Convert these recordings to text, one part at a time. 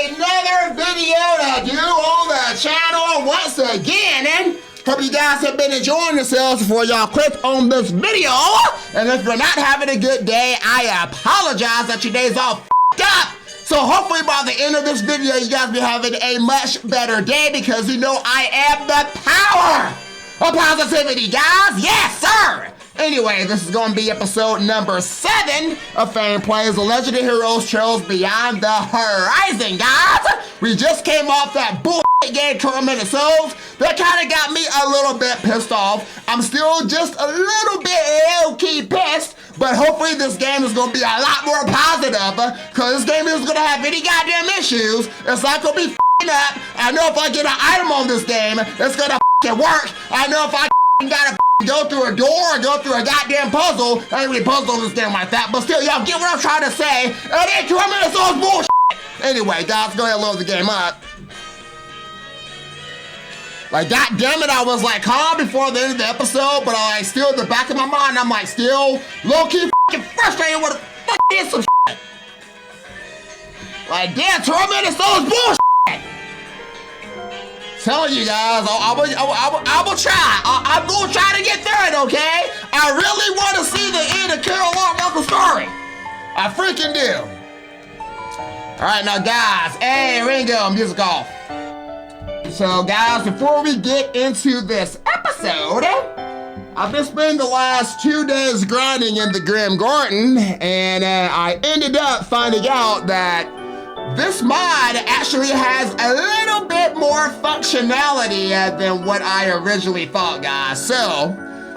another video to do on the channel once again, and hope you guys have been enjoying yourselves before y'all click on this video. And if you're not having a good day, I apologize that your day's all f***ed up. So hopefully by the end of this video, you guys be having a much better day because you know I am the power of positivity, guys. Yes, sir. Anyway, this is going to be episode number 7 of Fang Plays the Legendary Heroes Trails Beyond the Horizon, guys. We just came off that bullshit game tournament of souls. That kind of got me a little bit pissed off. I'm still just a little bit low-key pissed, but hopefully this game is going to be a lot more positive because this game isn't going to have any goddamn issues. It's not going to be f***ing up. I know if I get an item on this game, it's going to f***ing work. I know if I gotta go through a door or go through a goddamn puzzle. I ain't really puzzle on this game like that, but still, y'all get what I'm trying to say. It ain't 2 minutes of bullshit. Anyway, guys, go ahead and load the game up. Like, god damn it, I was like calm before the end of the episode, but I like still in the back of my mind, I'm like still low-key fucking frustrated with the fuck is some shit. Like, damn, 2 minutes of bullshit. Telling you guys, I will try. I'm gonna try to get through it, okay? I really want to see the end of Carol Walker's story. I freaking do. All right, now guys, hey, Ringo, music off. So guys, before we get into this episode, I've been spending the last 2 days grinding in the Grim Garden, and I ended up finding out that this mod actually has a little bit more functionality than what I originally thought, guys. So,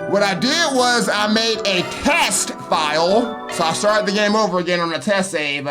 what I did was I made a test file. So I started the game over again on a test save,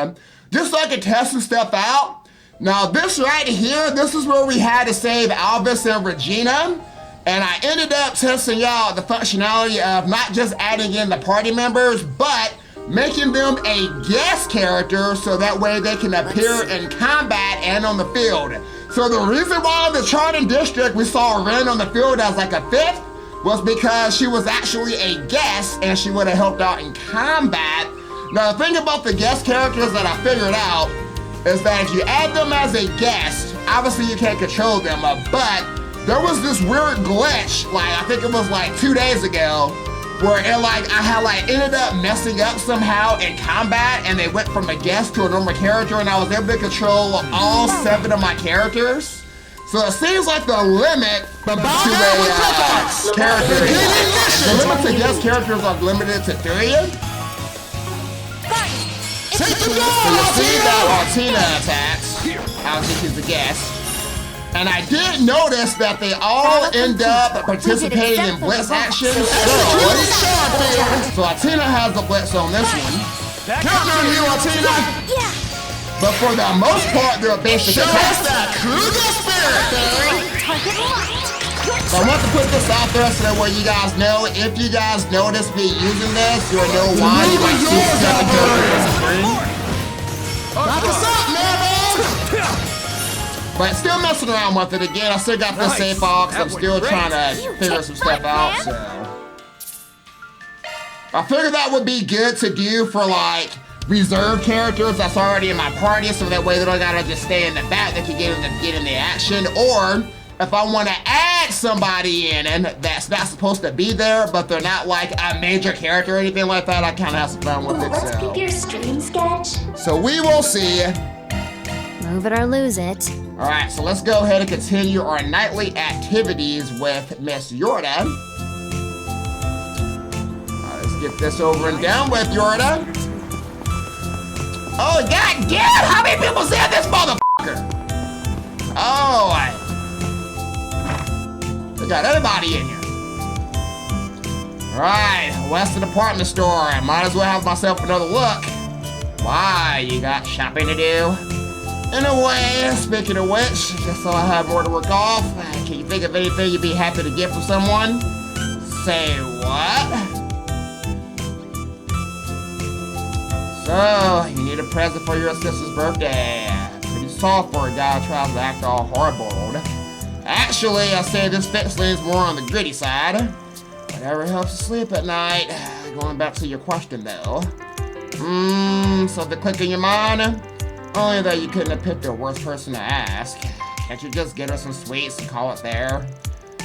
just so I could test some stuff out. Now this right here, this is where we had to save Alvis and Regina. And I ended up testing out the functionality of not just adding in the party members, but making them a guest character so that way they can appear in combat and on the field. So the reason why in the Charting District we saw Ren on the field as like a 5th was because she was actually a guest and she would have helped out in combat. Now the thing about the guest characters that I figured out is that if you add them as a guest, obviously you can't control them, but there was this weird glitch, like I think it was like 2 days ago, where it like I had like ended up messing up somehow in combat and they went from a guest to a normal character and I was able to control all 7 of my characters. So it seems like the limit to a character, the limit to guest characters are limited to 3. So you see that Artina attacks, obviously she's a guest. And I did notice that they all end up participating in blitz actions. So Artina has the blitz on this one. Counting on you, Artina! Yeah. But for the most part, they're basic attacks. So I want to put this out there so that way you guys know, if you guys notice me using this, you'll know why you might see 7 characters on the screen. Knock us up, man! But still messing around with it again. I still got this save file because I'm still trying to figure some stuff out, so. I figured that would be good to do for like reserve characters that's already in my party, so that way they don't gotta just stay in the back, they can get in the action. Or if I want to add somebody in and that's not supposed to be there, but they're not like a major character or anything like that, I kind of have some fun with it. Let's pick your stream sketch. So we will see. Move it or lose it. Alright, so let's go ahead and continue our nightly activities with Miss Yorda. Let's get this over and done with, Yorda. Oh, god damn! How many people said this motherfucker? Oh, we got everybody in here. Alright, Western Department Store. I might as well have myself another look. Why? You got shopping to do? Anyway, speaking of which, just so I have more to work off, can you think of anything you'd be happy to get from someone? Say what? So, you need a present for your sister's birthday. Pretty soft for a guy who tries to act all hard-boiled. Actually, I say this fix leans more on the gritty side. Whatever helps you sleep at night. Going back to your question though. Something click in your mind? Only that you couldn't have picked a worse person to ask. Can't you just get her some sweets and call it there?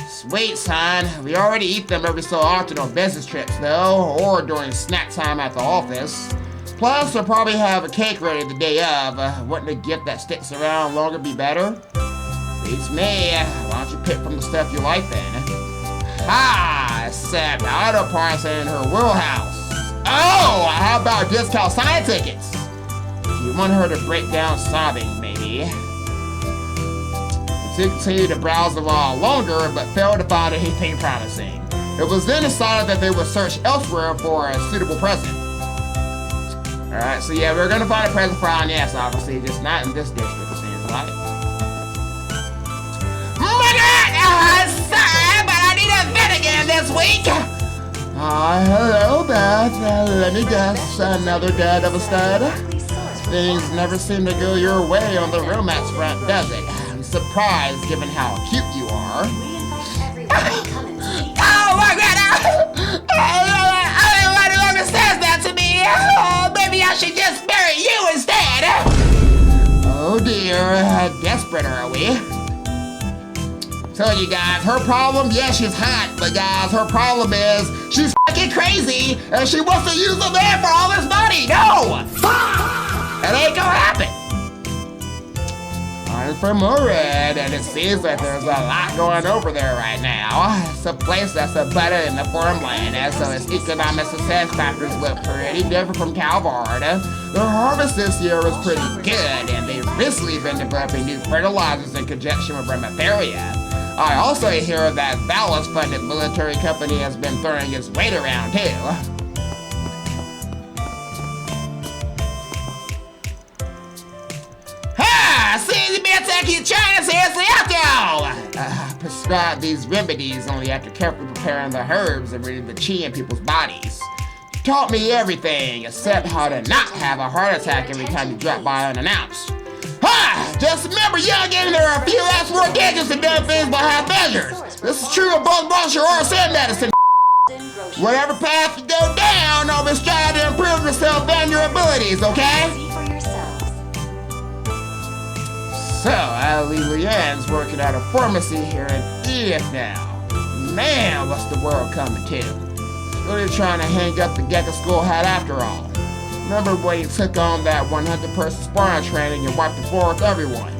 Sweets, hon. We already eat them every so often on business trips, though, or during snack time at the office. Plus, they'll probably have a cake ready the day of. Wouldn't a gift that sticks around longer be better? Beats me. Why don't you pick from the stuff you like then? Ha! Except auto parts in her wheelhouse. Oh! How about discount sign tickets? You want her to break down sobbing, maybe. She continued to browse the wall longer, but failed to find anything promising. It was then decided that they would search elsewhere for a suitable present. Alright, so yeah, we're gonna find a present for Agnes, obviously, just not in this district, it seems like. Sorry, but I need a vet again this week! Hello, Beth. Let me guess, another dad of a stud? Things never seem to go your way on the romance front, does it? I'm surprised, given how cute you are. Oh my God! Anyone who ever says that to me, maybe I should just marry you instead. Oh dear, desperate are we? Tell you guys, her problem, yeah, she's hot, but guys, her problem is she's fucking crazy and she wants to use the man for all his money. No! It ain't gonna happen. I'm from Moorhead, and it seems like there's a lot going over there right now. It's a place that's a butter in the farmland, and so its economic success factors look pretty different from Calvard. The harvest this year was pretty good, and they've recently been developing new fertilizers in conjunction with Remiferia. I also hear that Valis-funded military company has been throwing its weight around too. Ha! See, the man taking China seriously after all! Prescribe these remedies only after carefully preparing the herbs and reading the chi in people's bodies. You taught me everything except how to not have a heart attack every time you drop by unannounced. Ha! Just remember, youngin', there are a few less more gadgets and done things by half measures. This is true of both martial arts and medicine. Whatever path you go down, always try to improve yourself and your abilities, okay? So, Leanne's working at a pharmacy here in Edith now. Man, what's the world coming to? Really trying to hang up the Gecko School hat after all. Remember when he took on that 100-person sparring training and wiped the floor with everyone?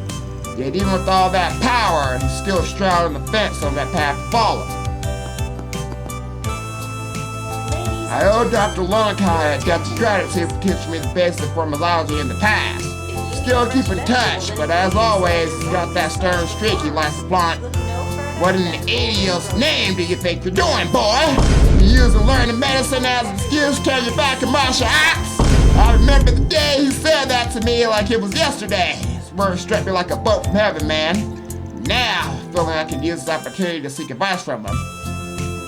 Yet even with all that power, he's still straddling the fence on that path to follow. I owe Dr. Lonkai a debt of gratitude for teaching me the basic formology in the past. Still keep in touch, but as always, he's got that stern streak he likes to flaunt. What in the idiot's name do you think you're doing, boy? You're using learning medicine as an excuse to turn your back on martial arts? I remember the day he said that to me like it was yesterday. His words struck me like a bolt from heaven, man. Now, I feel like I can use this opportunity to seek advice from him.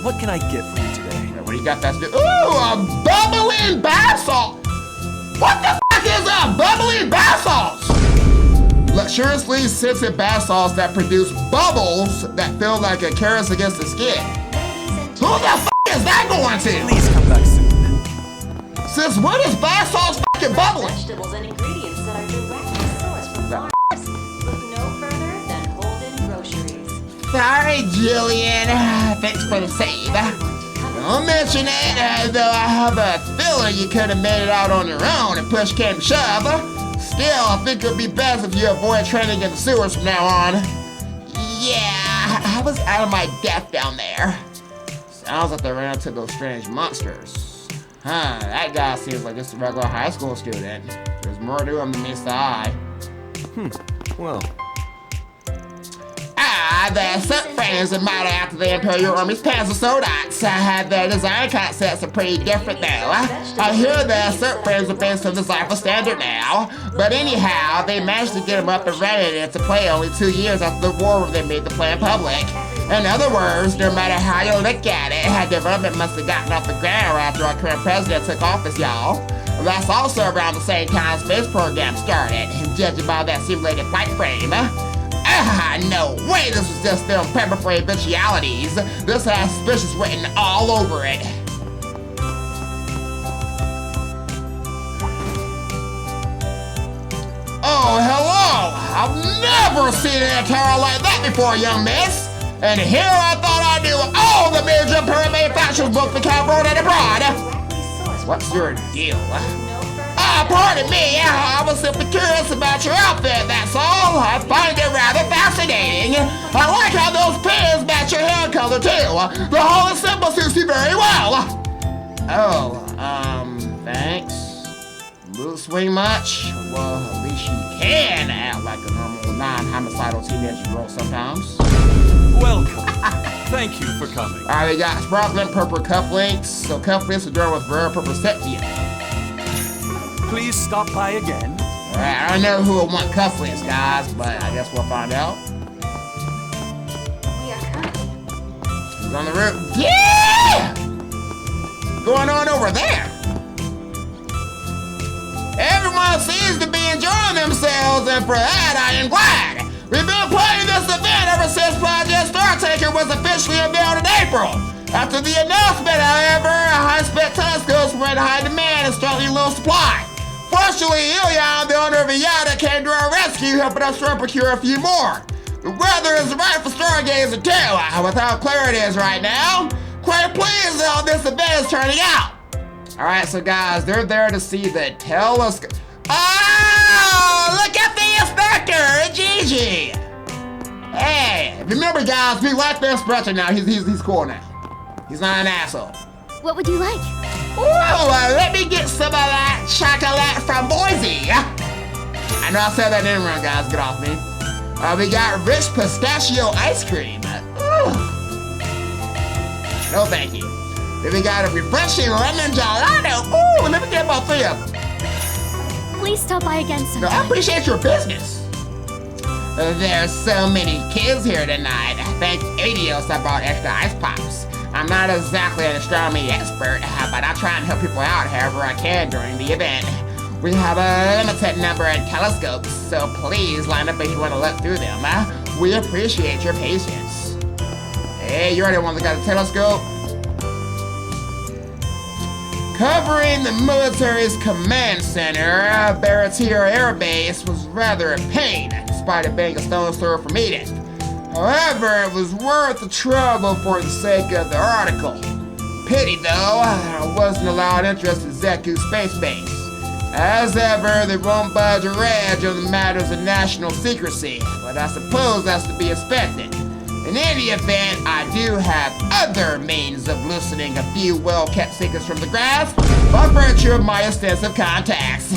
What can I get for you today? What do you got that's do? Ooh, a bubbling bath salt! What the fuck is a bubbling bath salts? Luxuriously scented bath salts that produce bubbles that feel like a caress against the skin. Who the fuck is that going to? Please come back soon. Since when is bath salts fucking bubbling? Vegetables and ingredients that are directly sourced from farms. Look no further than Holden Groceries. Sorry, Jillian. Thanks for the save. Don't mention it, though I have a feeling you could have made it out on your own if push came to shove. Still, I think it would be best if you avoid training in the sewers from now on. Yeah, I was out of my depth down there. Sounds like they ran into those strange monsters. Huh, that guy seems like just a regular high school student. There's more to him than meets the eye. Well. The soap frames are modeled after the Imperial Army's Panzer Soldaten. The design concepts are pretty different though. I hear the soap frames are based on the Zypher standard now. But anyhow, they managed to get them up and running into play only 2 years after the war when they made the plan public. In other words, no matter how you look at it, development must have gotten off the ground after our current president took office, y'all. That's also around the same time space program started, judging by that simulated flight frame. No way this was just them pepper frame bestialities. This has suspicious written all over it. I've never seen an attire like that before, young miss. And here I thought I knew all the major apparel manufacturers, both the abroad and abroad. What's your deal? Pardon me, I was simply curious about your outfit, that's all. I find it rather fascinating. I like how those pins match your hair color too. The whole ensemble suits you very well. Oh, thanks. Mood swing much? Well, at least you can act like a normal non-homicidal teenage girl sometimes. Welcome. Thank you for coming. Alright, we got sparkling purple cufflinks. So cufflinks are done with rare purple sepia. Please stop by again. Alright, I don't know who will want cufflinks, guys, but I guess we'll find out. We are coming. Who's on the roof? Yeah! What's going on over there? Everyone seems to be enjoying themselves, and for that I am glad. We've been playing this event ever since Project Startaker was officially unveiled in April. After the announcement, however, high-spec telescopes were in high demand and strongly low supply. Fortunately, Ilya, the owner of Iyada, came to our rescue, helping us to procure a few more. The weather is right for stargazing too, with how clear it is right now. Quite pleased how this event is turning out. Alright, so guys, they're there to see the telescope. Oh, look at the inspector, Gigi. Hey, remember guys, we like the inspector now. He's cool now. He's not an asshole. What would you like? Whoa, let me get some of that chocolate from Boise. I know I said that in wrong, guys. Get off me. We got rich pistachio ice cream. No, thank you. Then we got a refreshing lemon gelato. Ooh, let me get about 3 of them. Please stop by again No, sometime. I appreciate your business. There's so many kids here tonight. Thanks, Adios, I brought extra ice pops. I'm not exactly an astronomy expert, but I try and help people out however I can during the event. We have a limited number of telescopes, so please line up if you want to look through them. We appreciate your patience. Hey, you're the one that got a telescope? Covering the military's command center, Baratier Air Base was rather a pain, despite it being a stone's throw from Eden. However, it was worth the trouble for the sake of the article. Pity though, I wasn't allowed interest in Zeku Space Base. As ever, they won't budge a edge on the matters of national secrecy, but I suppose that's to be expected. In any event, I do have other means of loosening a few well-kept secrets from the grasp by virtue of my extensive contacts.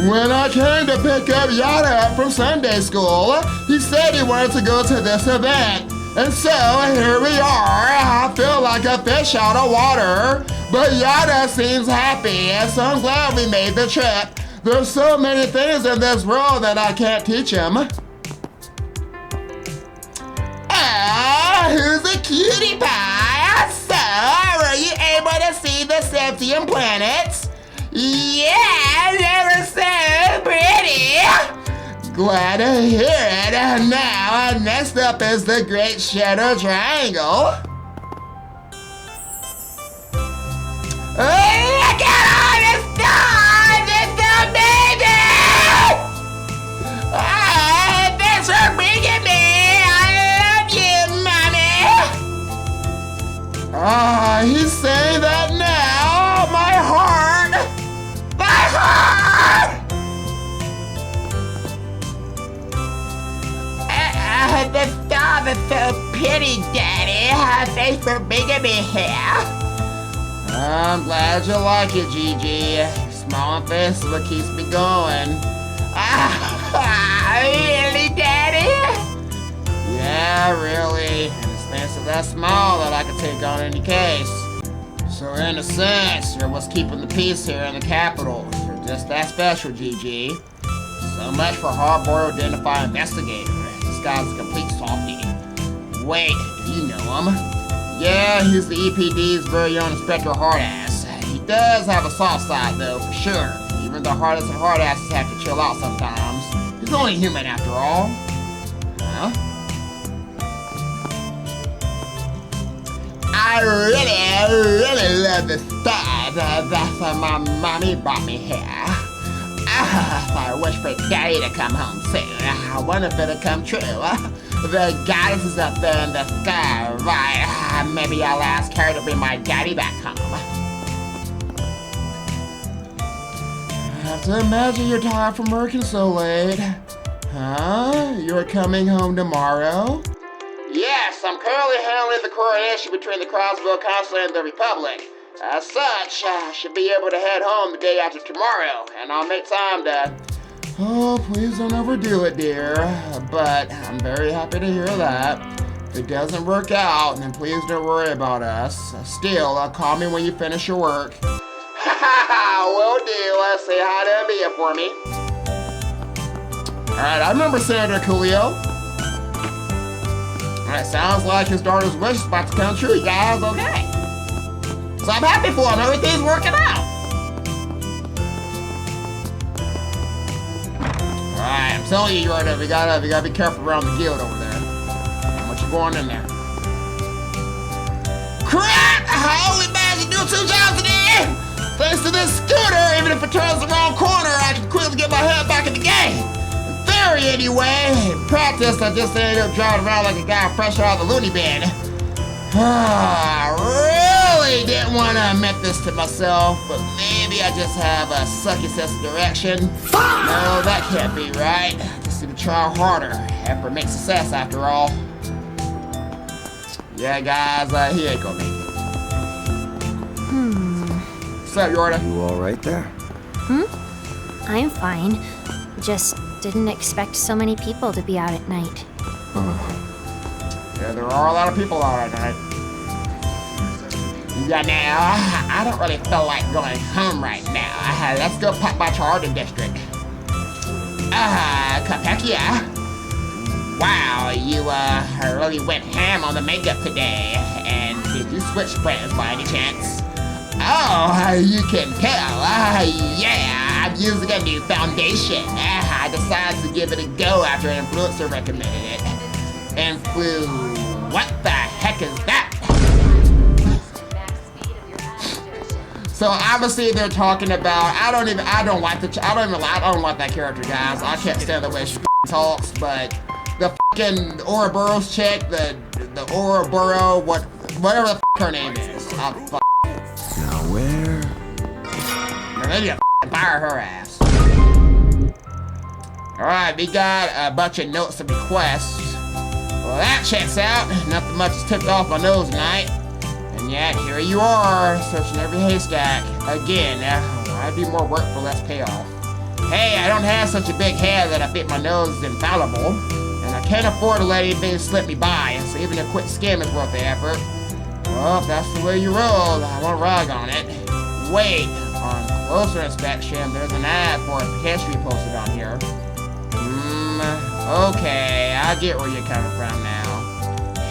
When I came to pick up Yada up from Sunday school, he said he wanted to go to this event. And so, here we are. I feel like a fish out of water. But Yada seems happy, and so I'm glad we made the trip. There's so many things in this world that I can't teach him. Who's a cutie pie? So, were you able to see the Septium planets? Yeah, they were so pretty. Glad to hear it. Now, next up is the Great Shadow Triangle. Look at all the stars! It's amazing! Thanks for bringing me. I love you, Mommy. He's saying that now. My heart. My heart! The stars are so pretty, Daddy. Thanks for bringing me here. I'm glad you like it, Gigi. Small face is what keeps me going. Really, Daddy? Yeah, really. And it's thanks to that smile that I can take on any case. So in a sense, you're what's keeping the peace here in the capital. You're just that special, Gigi. So much for hard-boiled identified investigator. This guy's a complete softie. Wait, do you know him? Yeah, he's the EPD's very own Inspector Hardass. He does have a soft side, though, for sure. Even the hardest of hardasses have to chill out sometimes. He's only human, after all. Huh? I really love the star. That's why my mommy brought me here. I wish for Daddy to come home soon. I wonder if it'll come true. The goddess is up there in the sky, right? Maybe I'll ask her to bring my daddy back home. I have to imagine you're tired from working so late. Huh? You're coming home tomorrow? Yes, I'm currently handling the coronation between the Crossville Consulate and the Republic. As such, I should be able to head home the day after tomorrow, and I'll make time to... Oh, please don't overdo it, dear. But I'm very happy to hear that. If it doesn't work out, then please don't worry about us. Still, call me when you finish your work. Will do. Say hi to Mia for me. Alright, I remember Senator Coolio. Alright, sounds like his daughter's wish is about to come true, you guys. Okay. So I'm happy for him. Everything's working out. Alright, I'm telling you, Yorda, we gotta be careful around the guild over there. How much you going in there? Crap! I only managed to do 2 jobs today! Thanks to this scooter, even if it turns the wrong corner, I can quickly get my head back in the game. In theory, anyway. In practice, I just ended up driving around like a guy fresh out of the loony bin. I really didn't want to admit this to myself, but maybe I just have a sucky sense of direction. No, that can't be right. I just need to try harder. Effort makes success, after all. Yeah, guys, he ain't gonna make it. What's up, Yorda? You all right there? I'm fine. Just didn't expect so many people to be out at night. Yeah, there are a lot of people out at night. Yeah, now, I don't really feel like going home right now. Let's go pop by Charlton District. Capecchia. Wow, you, really went ham on the makeup today. And did you switch brands by any chance? Oh, you can tell. Yeah, I'm using a new foundation. I decided to give it a go after an influencer recommended it. What the heck is that? So obviously they're talking about. I don't like that character, guys. I can't stand the way she talks. But the fucking Ouroboros chick, the Ouroboros, whatever the her name is. Now where? They need to fire her ass. Alright, we got a bunch of notes and requests. Well, that checks out. Nothing much is tipped off my nose tonight. And yet, here you are, searching every haystack. Again, why do more work for less payoff? Hey, I don't have such a big head that I think my nose is infallible. And I can't afford to let anything slip me by, so even a quick skim is worth the effort. Well, if that's the way you roll, I won't rag on it. Wait, on closer inspection, there's an ad for a potentially posted on here. Okay, I get where you're coming from now.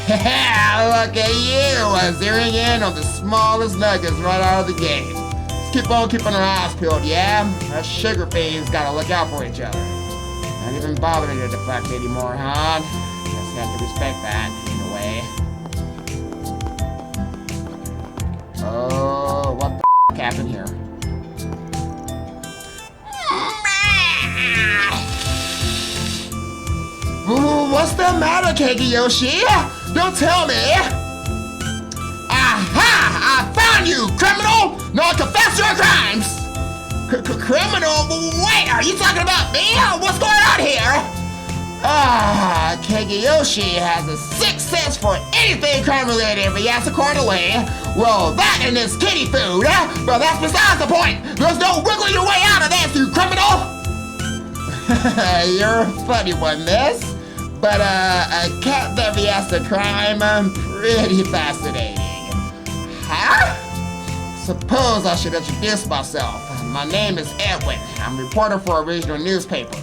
Look at you, zeroing in on the smallest nuggets right out of the gate. Let's keep on keeping our eyes peeled, yeah? Us sugar fiends gotta look out for each other. Not even bothering to deflect anymore, huh? Guess you have to respect that, in a way. Oh, what the f*** happened here? Ooh, what's the matter, Kageyoshi? Don't tell me! Aha! I found you, criminal! Now confess your crimes! Criminal? Wait, are you talking about me? What's going on here? Kageyoshi has a sixth sense for anything crime-related if he acts accordingly. Well, that and this kitty food, but that's besides the point. There's no wiggling your way out of this, you criminal! You're a funny one, miss. But a cat that reacts to crime, pretty fascinating. Huh? Suppose I should introduce myself. My name is Edwin. I'm a reporter for a regional newspaper.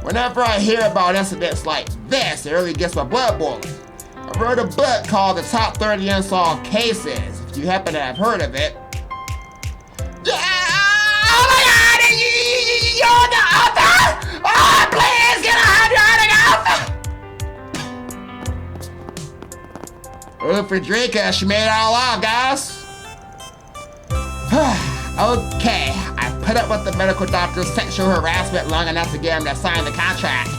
Whenever I hear about incidents like this, it really gets my blood boiling. I wrote a book called The Top 30 Unsolved Cases, if you happen to have heard of it. Oh my God! You're the author? Oh, please get a handwriting off! Oh, Frederica, she made it all off, guys. medical doctor's sexual harassment long enough to get him to sign the contract.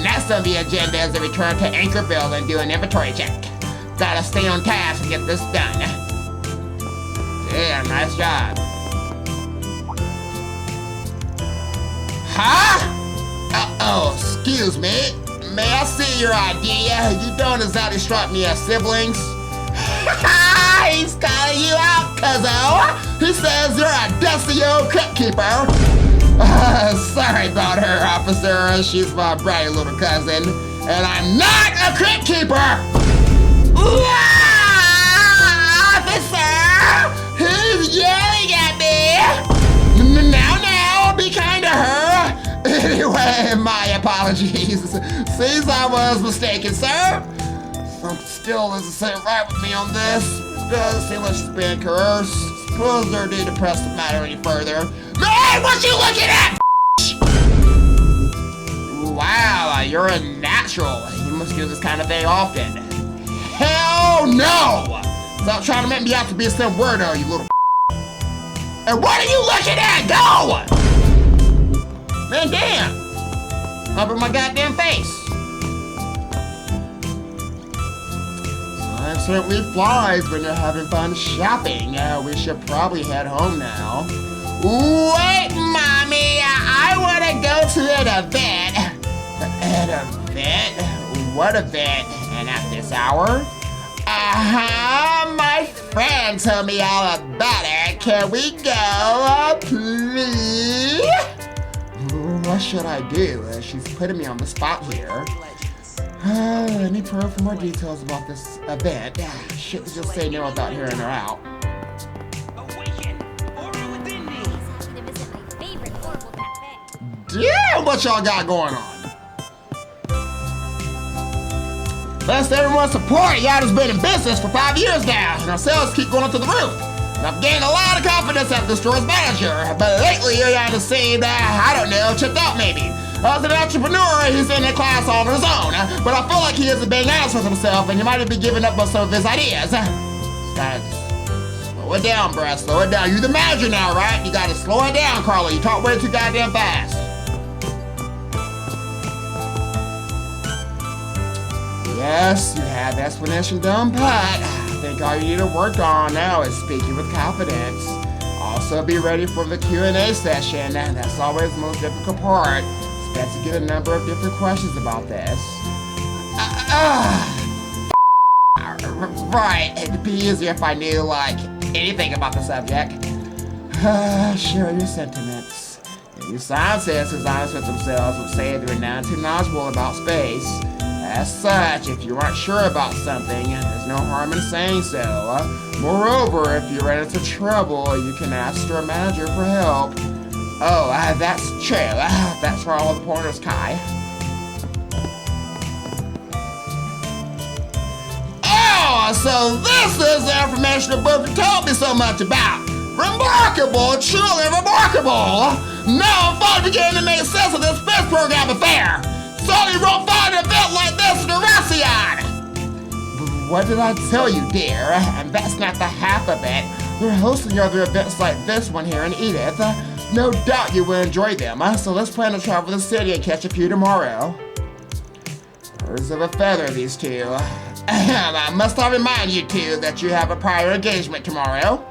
Next on the agenda is a return to Anchorville and do an inventory check. Gotta stay on task and get this done. Damn, nice job. Huh? Oh, excuse me. May I see your ID? You don't exactly strike me as siblings. He's calling you out, cuzzo. He says you're a dusty old crypt keeper. Sorry about her, officer. She's my bratty little cousin. And I'm not a crypt keeper! Officer! Who's yelling at me? Now, be kind to her. Anyway, my apologies. Seems I was mistaken, sir. Something still doesn't sit right with me on this. Doesn't seem like she's being coerced. Suppose there need to press the matter any further. Man, what you looking at? Wow, you're a natural. You must do this kind of thing often. Hell no! Stop trying to make me out to be some weirdo, you little. And what are you looking at? Go! Man, damn! Up in my goddamn face. Time certainly flies when you're having fun shopping. We should probably head home now. Wait, Mommy! I want to go to an event. An event? What event? And at this hour? My friend told me all about it. Can we go, please? What should I do? She's putting me on the spot here. Let me probe for more details about this event. Shit, just say no without hearing her out. Damn, what y'all got going on? Thanks to everyone's support, Yada's been in business for 5 years now, and our sales keep going up to the roof. And I've gained a lot of confidence as the store's manager, but lately Yada seemed, I don't know, chipped out maybe. As an entrepreneur, he's in a class all on his own, but I feel like he isn't being honest with himself, and he might be giving up on some of his ideas. Slow it down, bruh, slow it down. You're the manager now, right? You gotta slow it down, Carla. You talk way too goddamn fast. Yes, you have the explanation done, but I think all you need to work on now is speaking with confidence. Also, be ready for the Q&A session. That's always the most difficult part. Expect to get a number of different questions about this. Right, it'd be easier if I knew, like, anything about the subject. Share your sentiments. Any scientists who's honest with themselves would say they're not too knowledgeable about space. As such, if you aren't sure about something, there's no harm in saying so. Moreover, if you run into trouble, you can ask your manager for help. Oh, that's true. That's for all the pointers, Kai. Oh, so this is the information the book told me so much about. Remarkable, truly remarkable. Now I'm finally beginning to make sense of this space program affair. Sorry, you won't find an event like this in Erasion! What did I tell you, dear? And that's not the half of it. We're hosting other events like this one here in Edith. No doubt you will enjoy them, so let's plan to travel the city and catch a few tomorrow. Birds of a feather, these two. Must I remind you two that you have a prior engagement tomorrow?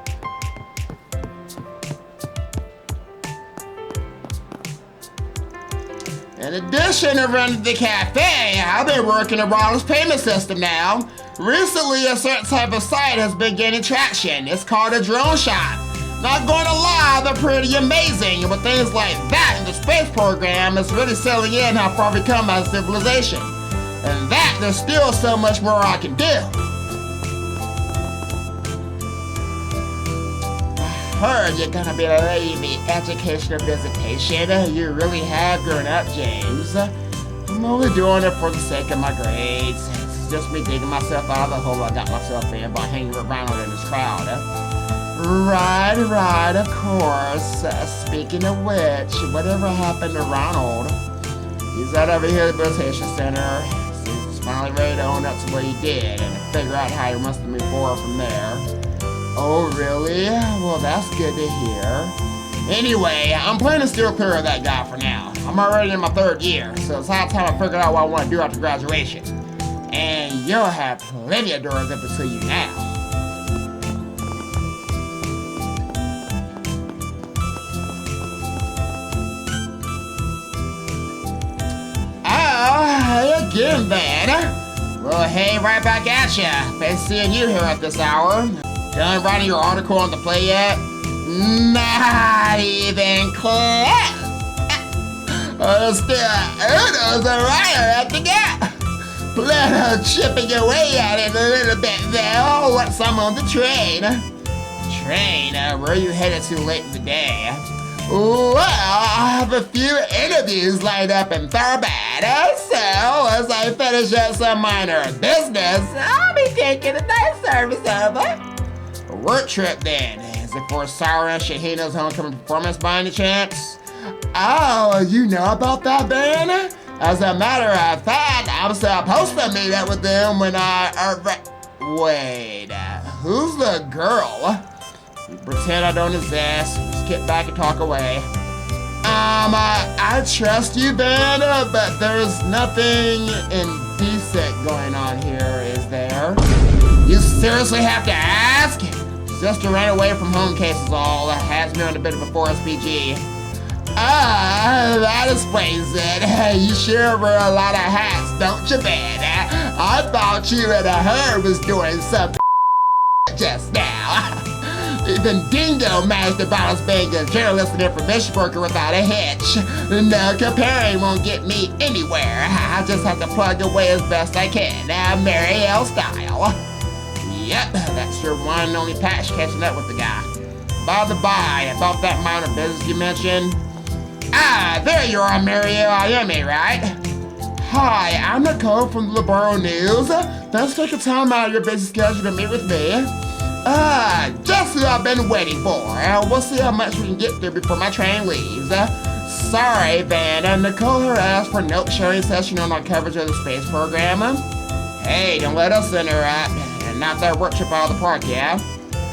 In addition to running the cafe, I've been working around this payment system now. Recently, a certain type of site has been gaining traction. It's called a drone shop. Not gonna lie, they're pretty amazing. But things like that in the space program is really selling in how far we've come as a civilization. And that, there's still so much more I can do. Heard you're gonna be leading the educational visitation. You really have grown up, James. I'm only doing it for the sake of my grades. It's just me digging myself out of the hole I got myself in by hanging around in this crowd. Right, of course. Speaking of which, whatever happened to Ronald? He's out over here at the visitation center. Seems he's finally ready to own up to what he did and figure out how he wants to move forward from there. Oh, really? Well, that's good to hear. Anyway, I'm planning to steer clear of that guy for now. I'm already in my 3rd year, so it's high time I figured out what I want to do after graduation. And you'll have plenty of doors open to you now. Oh, again, man. Well, hey, right back at ya. Been seeing you here at this hour. Done writing your article on the play yet? Not even close. Still, Udo's a writer at the gap. Plan on chipping your way at it a little bit there. Oh, once I'm on the train. Train? Where are you headed to late in the day? Well, I have a few interviews lined up in Thurman, so as I finish up some minor business, I'll be taking a night service over. A work trip then. Is it for Sarah Shahina's homecoming performance by any chance? Oh, you know about that band? As a matter of fact, I'm supposed to meet up with them when wait, who's the girl? Pretend I don't exist. Just get back and talk away. I trust you, Ben, but there's nothing indecent going on here, is there? You seriously have to ask? Sister ran away from home case is all. Has me on a bit of a forest PG. That explains it. You sure wear a lot of hats, don't you, Ben? I thought you and her was doing something just now. Even Dingo managed to balance being a journalist and information worker without a hitch. No comparing won't get me anywhere. I just have to plug away as best I can. Mary L. style. Yep, that's your one and only patch catching up with the guy. By the by, about that minor business you mentioned. There you are, Mario. I am, right? Hi, I'm Nicole from the Laboro News. Thanks for taking time out of your busy schedule to meet with me. Just who I've been waiting for. We'll see how much we can get through before my train leaves. Sorry, Van. Nicole here asked for a note sharing session on our coverage of the space program. Hey, don't let us interrupt. And not that work trip out of the park, yeah?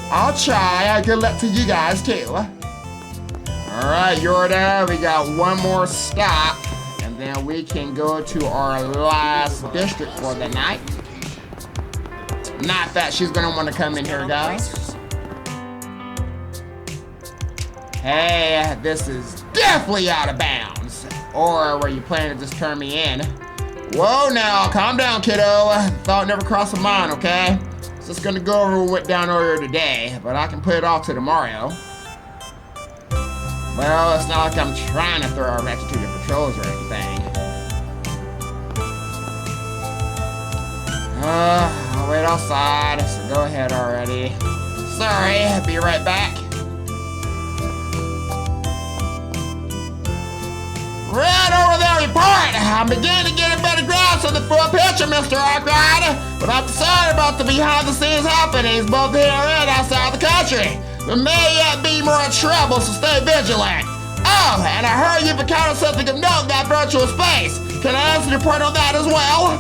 I'll try. Good luck to you guys, too. Alright, Yorda, we got one more stop, and then we can go to our last district for the night. Not that she's gonna want to come in here, guys. Hey, this is definitely out of bounds. Or were you planning to just turn me in? Whoa now, calm down, kiddo. Thought never crossed my mind, okay? Just gonna go over what went down earlier today, but I can put it off to tomorrow. Well, it's not like I'm trying to throw a wrench into your patrols or anything. I'll wait outside, so go ahead already. Sorry, I'll be right back. Right over there, report! I'm beginning to get a better grasp of the full picture, Mr. Arkwright, but I'm concerned about the behind-the-scenes happenings both here and outside the country. There may yet be more trouble, so stay vigilant. Oh, and I heard you've encountered something of note in that virtual space. Can I answer the report on that as well?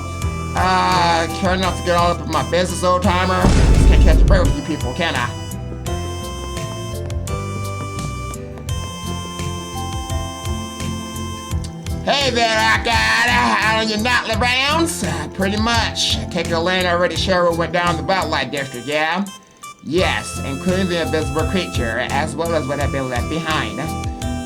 Care not to get all up in my business, old-timer. Just can't catch a break with you people, can I? Hey there, Arcade. Out on your nightly rounds? Pretty much. Take a lane already share what went down the Beltlight District, yeah? Yes, including the invisible creature, as well as what had been left behind.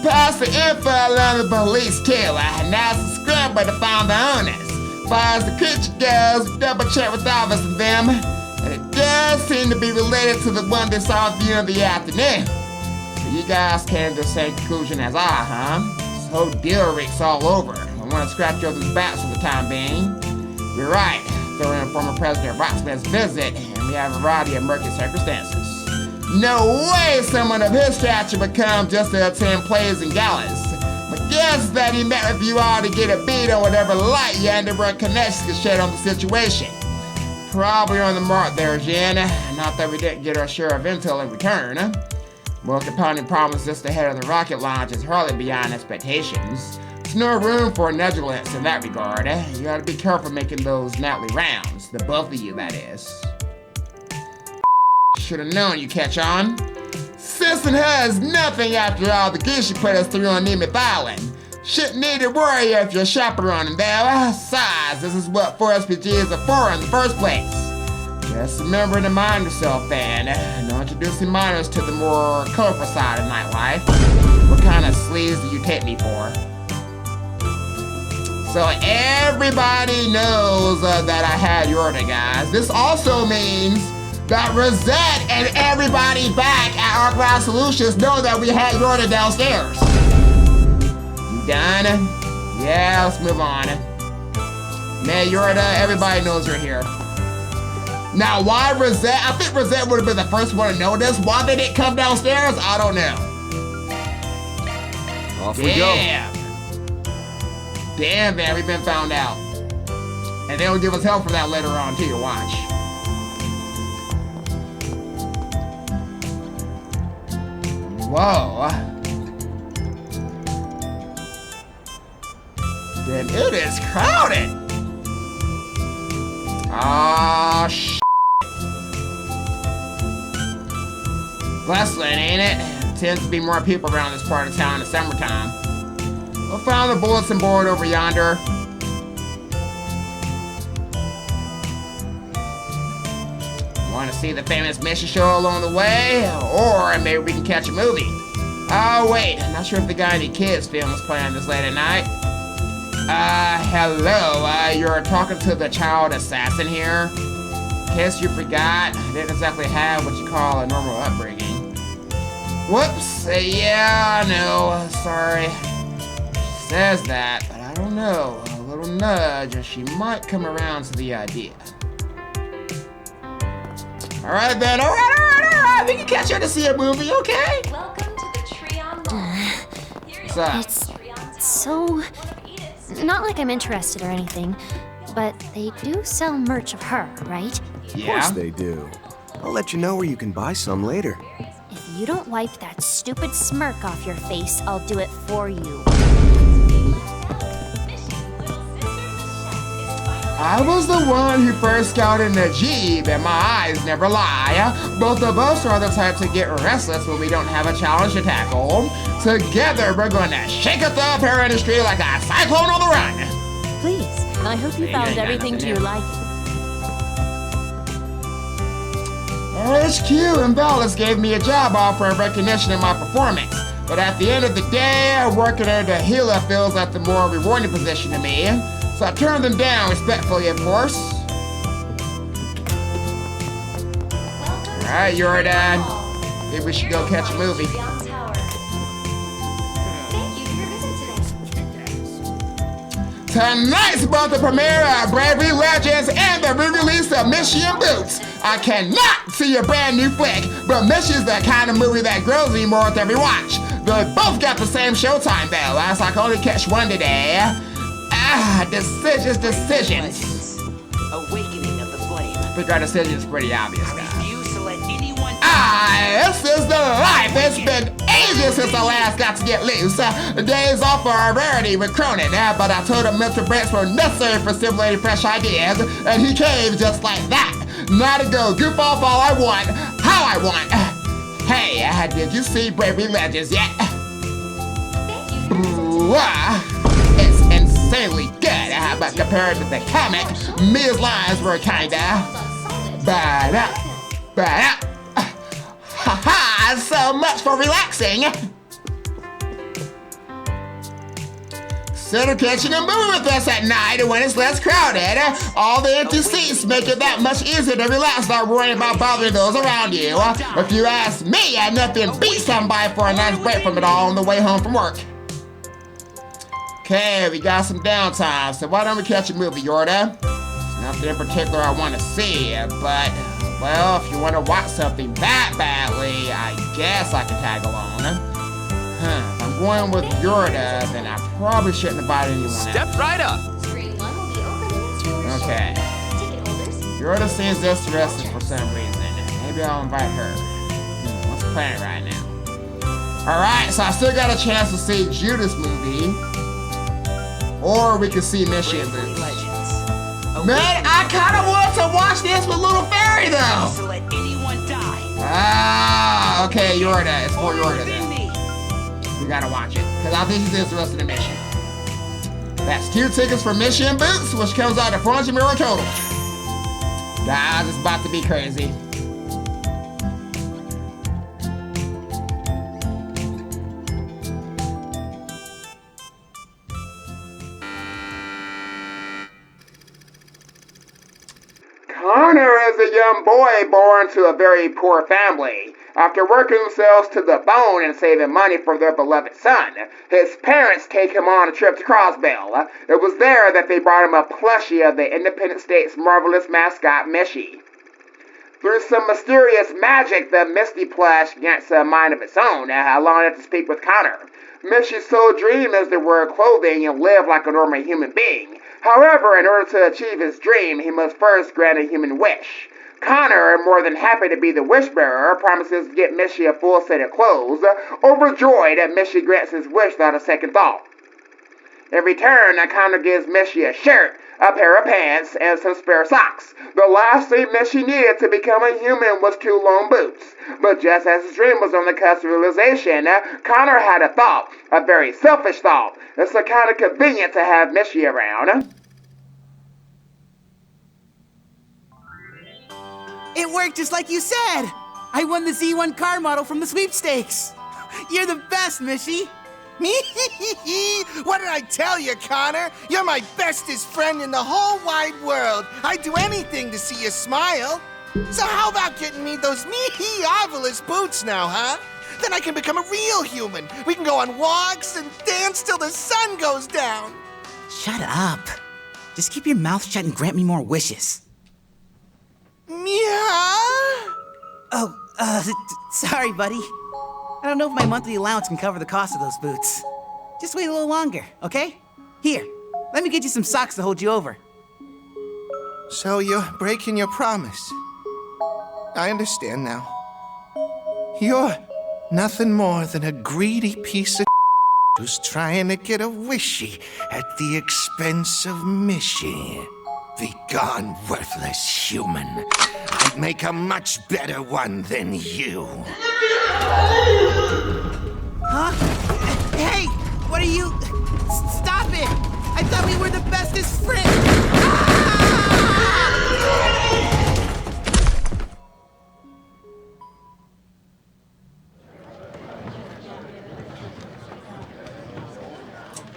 Pass the info along the police too. Now it's a scramble to find the owners. As far as the creature goes, double check with Alvis and them. And it does seem to be related to the one they saw with you in the afternoon. So you guys came to the same conclusion as I, huh? This whole deal reeks all over. I want to scratch each other's backs for the time being. You're right. During former President Rocksmith's visit, and we have a variety of murky circumstances. No way someone of his stature would come just to attend plays and galas. My guess is that he met with you all to get a beat on whatever light your underworld connections could shed on the situation. Probably on the mark there, Jen. Not that we didn't get our share of intel in return. More compounding problems just ahead of the rocket launch is hardly beyond expectations. There's no room for negligence in that regard. You gotta be careful making those nightly rounds. The both of you, that is. Should've known you catch on. Sissing her is nothing after all the good she put us through on Nemeth Island. Shouldn't need to worry if you're chaperoning there. Besides, this is what 4SPGs are for in the first place. Just remember to mind yourself, then. No introducing minors to the more colorful side of nightlife. What kind of sleaze do you take me for? So everybody knows that I had Yorda, guys. This also means that Rosette and everybody back at Arclight Solutions know that we had Yorda downstairs. You done? Yeah, let's move on. Man, Yorda, everybody knows you're here. Now, why Rosette? I think Rosette would have been the first one to know this. Why they didn't come downstairs? I don't know. Off we go. Damn, man, we've been found out. And they'll give us hell for that later on, too. Watch. Whoa. Damn, it is crowded. Oh, shit. Bustling, ain't it? Tends to be more people around this part of town in the summertime. We'll find the bulletin board over yonder. Want to see the famous mission show along the way? Or maybe we can catch a movie. Oh, wait. I'm not sure if the Guy Any Kids film is playing this late at night. Hello. You're talking to the child assassin here. In case you forgot, I didn't exactly have what you call a normal upbringing. Whoops. Yeah, I know. Sorry. She says that, but I don't know. A little nudge and she might come around to the idea. Alright then, alright. We can catch her to see a movie, okay? Welcome to the Treon Mall. What's up? It's so... Not like I'm interested or anything, but they do sell merch of her, right? Of course they do. I'll let you know where you can buy some later. If you don't wipe that stupid smirk off your face, I'll do it for you. I was the one who first scouted Najib, and my eyes never lie. Both of us are the type to get restless when we don't have a challenge to tackle. Together, we're gonna shake up the apparel industry like a cyclone on the run. Please, I hope you found everything to your liking. HQ and Ballas gave me a job offer of recognition of my performance. But at the end of the day, working under Gila feels like the more rewarding position to me. So I turned them down respectfully, of course. Alright, you're done. Maybe we should go catch a movie. Thank you for your visit today. Tonight's about the premiere of Bravery Legends and the re-release of Mission Boots. I cannot see a brand new flick, but Mission's the kind of movie that grows me more with every watch. They both got the same showtime though, so I can only catch one today. Decisions. Awakening of the flame. I think our decision is pretty obvious, guys. Refuse to let anyone. This is the life. It's been ages since I last got to get loose. The days off are a rarity with Cronin, but I told him mental breaks were necessary for stimulating fresh ideas, and he came just like that. Now to go goof off all I want, how I want. Hey, did you see Bravery Legends yet? Thank you for your visit today. It's insanely good, but compared to the comic, Mia's lines were kinda haha, so much for relaxing. Instead of catching a movie with us at night when it's less crowded, all the empty seats make it that much easier to relax without worrying about bothering those around you. If you ask me, nothing beats somebody for a nice break from it all on the way home from work. Okay, we got some downtime, so why don't we catch a movie, Yorda? There's nothing in particular I want to see, but, well, if you want to watch something that badly, I guess I can tag along. If I'm going with Yorda, then I probably shouldn't invite anyone else. Step right up. Screen 1 will be open in stores. Okay. Ticket holders. Yorda seems interested for some reason. Maybe I'll invite her. What's the plan right now? Alright, so I still got a chance to see Judas movie. Or we can see Mission Boots. Man, I kind of want to watch this with Little Fairy though. To let anyone die. Ah, okay, Yorda. It's for Yorda Within then. me. We gotta watch it, because I think she's interested in the mission. That's 2 tickets for Mission Boots, which comes out to 400 euro total. Guys, it's about to be crazy. Connor is a young boy born to a very poor family. After working themselves to the bone and saving money for their beloved son, his parents take him on a trip to Crossbell. It was there that they brought him a plushie of the Independent States' marvelous mascot, Mishy. Through some mysterious magic, the Misty plush gets a mind of its own, allowing it to speak with Connor. Mishy's sole dream is to wear clothing and live like a normal human being. However, in order to achieve his dream, he must first grant a human wish. Connor, more than happy to be the wish-bearer, promises to get Mishy a full set of clothes, overjoyed that Mishy grants his wish without a second thought. In return, Connor gives Mishy a shirt, a pair of pants, and some spare socks. The last thing Mishy needed to become a human was 2 long boots. But just as his dream was on the cusp of realization, Connor had a thought, a very selfish thought. It's kind of convenient to have Mishy around. It worked just like you said! I won the Z1 car model from the sweepstakes! You're the best, Mishy! What did I tell you, Connor? You're my bestest friend in the whole wide world. I'd do anything to see you smile. So how about getting me those marvelous boots now, huh? Then I can become a real human. We can go on walks and dance till the sun goes down. Shut up. Just keep your mouth shut and grant me more wishes. Yeah? Sorry, buddy. I don't know if my monthly allowance can cover the cost of those boots. Just wait a little longer, okay? Here, let me get you some socks to hold you over. So you're breaking your promise. I understand now. You're nothing more than a greedy piece of who's trying to get a wishy at the expense of Mishy. The gone worthless human. I'd make a much better one than you. Huh? Hey! What are you... Stop it! I thought we were the bestest friends!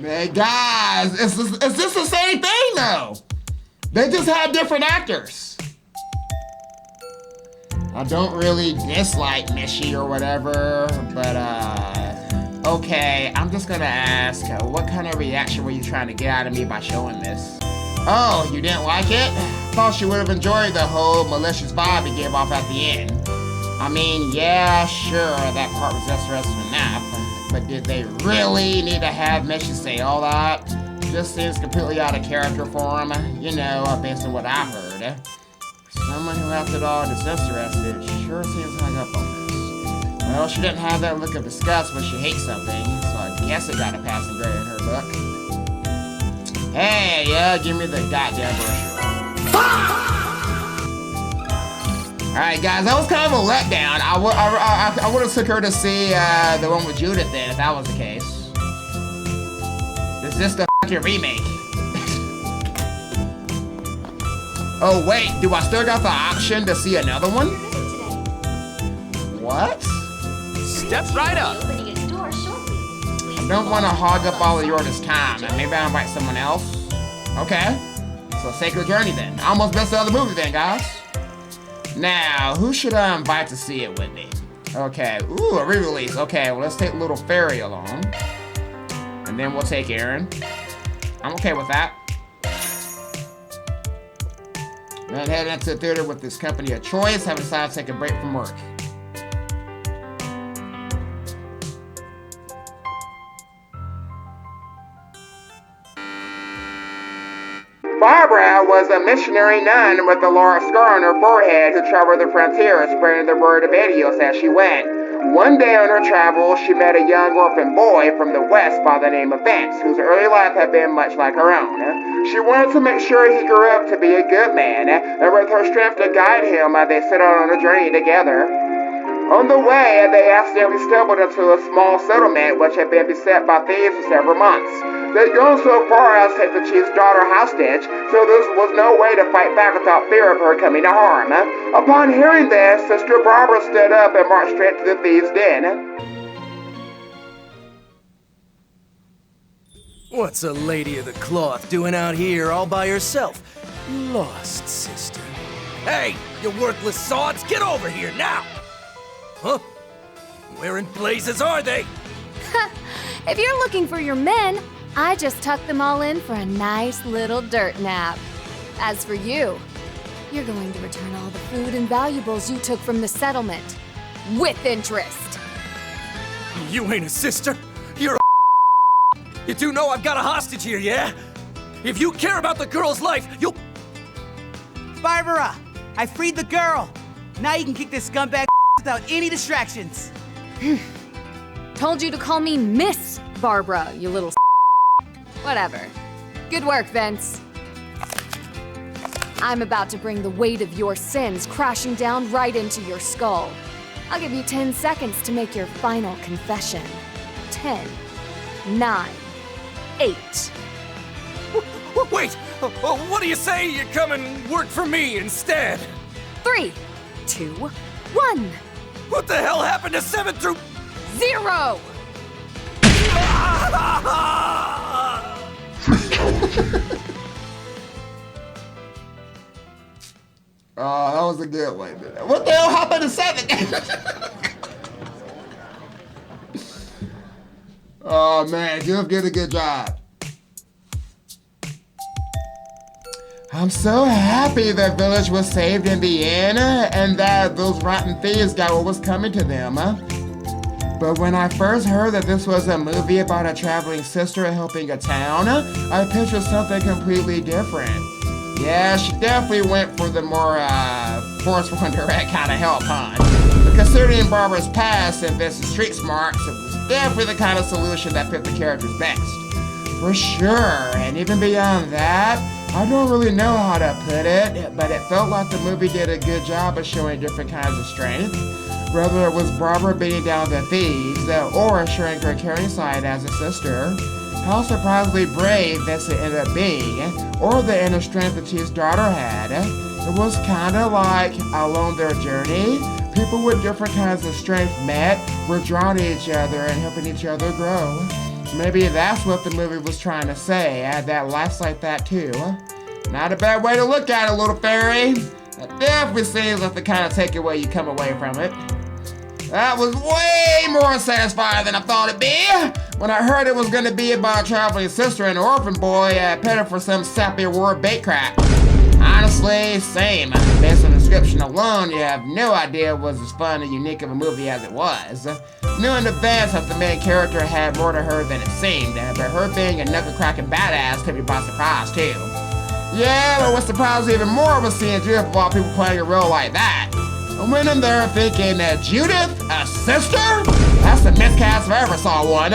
Man, guys, is this the same thing, though? They just had different actors. I don't really dislike Mishy or whatever, but, okay, I'm just gonna ask, what kind of reaction were you trying to get out of me by showing this? Oh, you didn't like it? Thought you would have enjoyed the whole malicious vibe it gave off at the end. I mean, yeah, sure, that part was interesting enough, but did they really need to have Mishy say all that? Just seems completely out of character for him, you know, based on what I heard. Someone who acted all disinterested sure seems hung up on this. Well, she didn't have that look of disgust when she hates something, so I guess it got a passing grade in her book. Hey, yeah, give me the goddamn brochure. Alright, guys, that was kind of a letdown. I would have took her to see the one with Judith then, if that was the case. Is this the fucking remake? Oh, wait, do I still got the option to see another one? What? Step right up. Opening its door shortly. I don't want to hog up all of Yorda's time. Maybe I'll invite someone else. Okay. So Sacred Journey then. I almost missed the other movie then, guys. Now, who should I invite to see it with me? Okay. Ooh, a re-release. Okay, well, let's take Little Fairy along. And then we'll take Aaron. I'm okay with that. Then heading into the theater with this company of choice, having decided to take a break from work. Barbara was a missionary nun with a large scar on her forehead who traveled the frontier, spreading the word of Adios as she went. One day on her travels, she met a young orphan boy from the west by the name of Vince, whose early life had been much like her own. She wanted to make sure he grew up to be a good man, and with her strength to guide him, they set out on a journey together. On the way, they accidentally stumbled into a small settlement which had been beset by thieves for several months. They'd gone so far as to take the chief's daughter hostage, so there was no way to fight back without fear of her coming to harm. Upon hearing this, Sister Barbara stood up and marched straight to the thieves' den. What's a lady of the cloth doing out here all by herself? Lost, sister. Hey, you worthless sods, get over here now! Huh? Where in blazes are they? If you're looking for your men, I just tucked them all in for a nice little dirt nap. As for you, you're going to return all the food and valuables you took from the settlement. With interest. You ain't a sister. You're a You do know I've got a hostage here, yeah? If you care about the girl's life, you'll... Barbara, I freed the girl. Now you can kick this scumbag without any distractions. Told you to call me Miss Barbara, you little Whatever. Good work, Vince. I'm about to bring the weight of your sins crashing down right into your skull. I'll give you 10 seconds to make your final confession. 10, 9, 8. Wait! What do you say you come and work for me instead? 3, 2, 1. What the hell happened to 7 through... 0! Oh, that was a good one. What the hell happened to 7? Oh man, Jeff did a good job. I'm so happy the village was saved in the end, and that those rotten thieves got what was coming to them. But when I first heard that this was a movie about a traveling sister helping a town, I pictured something completely different. Yeah, she definitely went for the more forceful and direct kind of help, huh? But considering Barbara's past and Vince's street smarts, it was definitely the kind of solution that fit the characters best. For sure, and even beyond that, I don't really know how to put it, but it felt like the movie did a good job of showing different kinds of strength. Whether it was Barbara beating down the thieves, or showing her caring side as a sister, how surprisingly brave Vincent ended up being, or the inner strength the chief's daughter had. It was kinda like, along their journey, people with different kinds of strength met, were drawn to each other and helping each other grow. Maybe that's what the movie was trying to say, that life's like that too. Not a bad way to look at it, little fairy. It definitely seems like the kind of takeaway you come away from it. That was way more satisfying than I thought it'd be. When I heard it was going to be about a traveling sister and an orphan boy, I petted for some sappy war bait crap. Honestly, same. Based on the description alone, you have no idea it was as fun and unique of a movie as it was. Knew in advance that the main character had more to her than it seemed, but her being a knuckle-cracking badass took me by surprise too. Yeah, but what surprised me even more was seeing Judith of all people playing a role like that. I went in there thinking, Judith? A sister? That's the miscast if I ever saw one.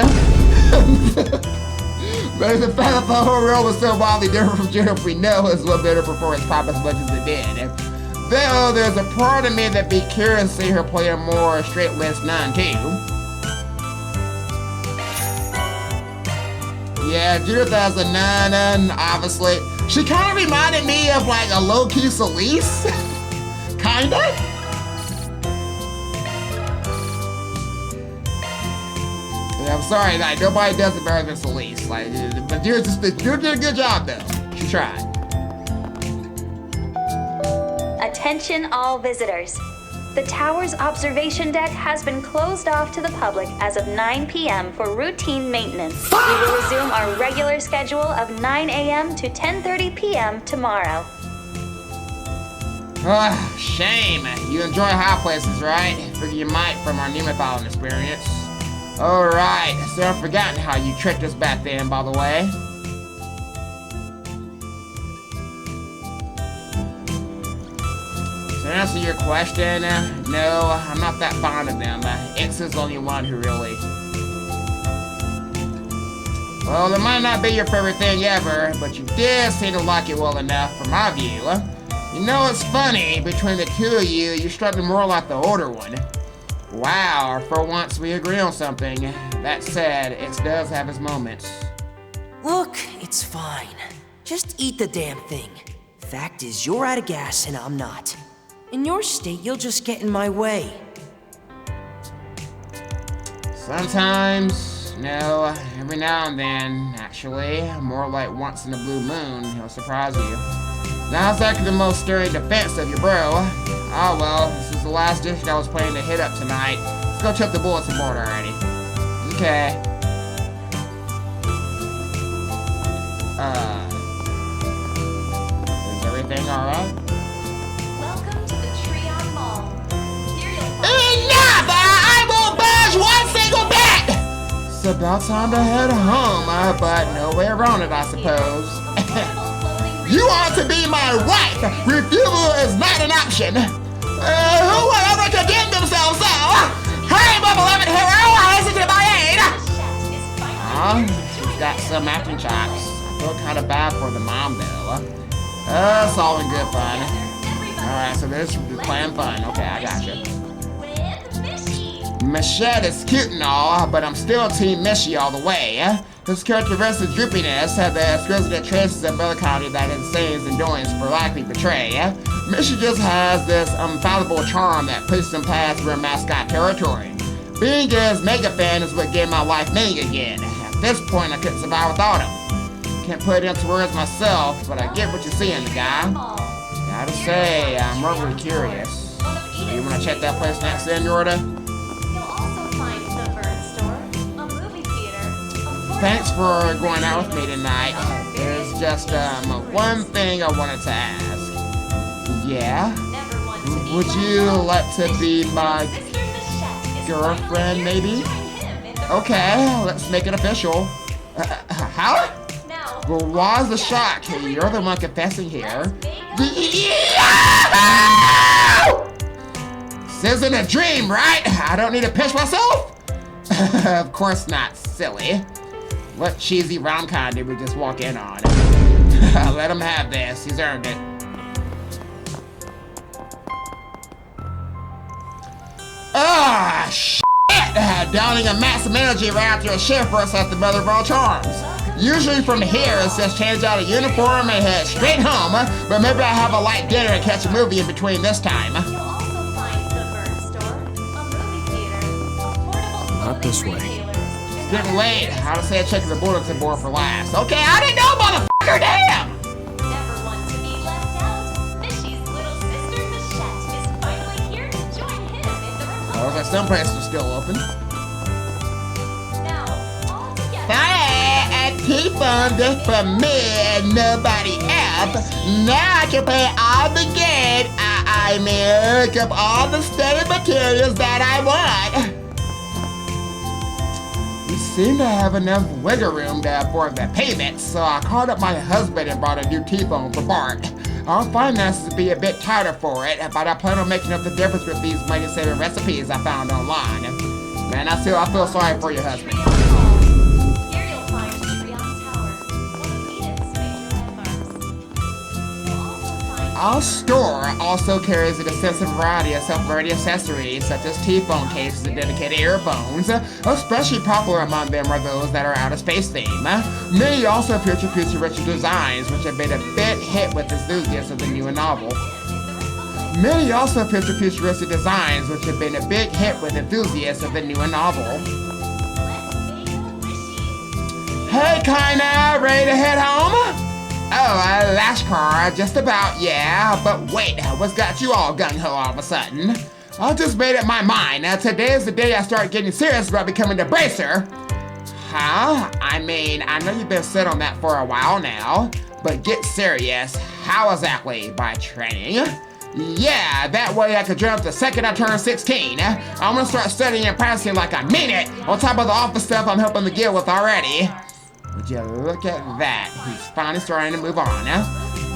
But the fact that the whole role was so wildly different from Judith we know is what made her performance pop as much as it did. Though there's a part of me that'd be curious to see her play a more straight-laced nun too. Yeah, Judith as a nun, obviously. She kind of reminded me of like a low-key Celeste. Kinda? Yeah, I'm sorry, like, nobody does it better than Celeste. Like, but Judith did a good job though. She tried. Attention all visitors. The tower's observation deck has been closed off to the public as of 9 p.m. for routine maintenance. We will resume our regular schedule of 9 a.m. to 10:30 p.m. tomorrow. Shame. You enjoy high places, right? Figure you might from our Nemathalon experience. Alright, so I've forgotten how you tricked us back then, by the way. To answer your question, no, I'm not that fond of them. X is the only one who really... Well, it might not be your favorite thing ever, but you did seem to like it well enough from my view. You know, it's funny, between the two of you, you're struggling more like the older one. Wow, for once we agree on something. That said, it does have its moments. Look, it's fine. Just eat the damn thing. Fact is, you're out of gas and I'm not. In your state, you'll just get in my way. Sometimes, no, every now and then, actually. More like once in a blue moon, he'll surprise you. Now exactly the most stirring defense of you, bro. Oh well, this is the last district I was planning to hit up tonight. Let's go check the bulletin board already. Okay. Is everything alright? Welcome to the Treon Mall. Enough! I won't budge one single bit! It's about time to head home, but no way around it, I suppose. You are to be my wife! Refusal is not an option! Who would ever condemn themselves so? Hey, my beloved hero, listen to my aid! She's got some acting chops. I feel kind of bad for the mom, though. It's all in good fun. Alright, so this is playing fun. Okay, I gotcha. Machette is cute and all, but I'm still Team Mishy all the way. His characteristic droopiness had the exquisite traces of melancholy that his sayings and doings for likely betray. Mishy just has this unfathomable charm that pushes him past real mascot territory. Being his mega fan is what gave my life meaning again. At this point, I couldn't survive without him. Can't put it into words myself, but I get what you're seeing, the guy. Gotta say, I'm really curious. So you wanna check that place next, Senorita? Thanks for going out with me tonight. There's just one thing I wanted to ask. Yeah? Would you like to be my girlfriend, maybe? Okay, let's make it official. How? Well, why's the shock? You're the one confessing here. This isn't a dream, right? I don't need to pinch myself? Of course not, silly. What cheesy rom-com did we just walk in on? Let him have this. He's earned it. Ah, shit! Downing a massive energy right after a shift works like the mother of all charms. Usually from here, it's just change out a uniform and head straight home, but maybe I have a light dinner and catch a movie in between this time. You'll also find the Bird Store, a movie theater, affordable Not this way. It's getting late. I'll say check the bulletin board for last. Okay, I didn't know, motherfucker, damn! Never want to be left out. Mishy's little sister Machette is finally here to join him in the Republic. Looks like some places are still open. Now, all together. T-phone just for me and nobody else. Now I can play all the good. I mean, look up all the study materials that I want. We seem to have enough wiggle room for the payments, so I called up my husband and bought a new T-phone for Bart. Our finances be a bit tighter for it, but I plan on making up the difference with these money-saving recipes I found online. Man, I feel sorry for your husband. Here you'll find Treon Tower, one of Edith's major landmarks. You'll also find Our store also carries an extensive variety of self-ready accessories, such as T-phone cases and dedicated earphones. Especially popular among them are those that are out of space theme. Many also feature futuristic designs, which have been a bit hit with enthusiasts of the new novel. Many also feature futuristic designs, which have been a big hit with enthusiasts of the new novel. Hey, kinda ready to head home? Oh, last car, just about, yeah. But wait, what's got you all gung-ho all of a sudden? I just made up my mind. Today is the day I start getting serious about becoming a bracer. Huh? I mean, I know you've been set on that for a while now, but get serious. How exactly? By training? Yeah, that way I could jump the second I turn 16. I'm gonna start studying and practicing like I mean it, on top of the office stuff I'm helping the guild with already. Would you look at that? He's finally starting to move on.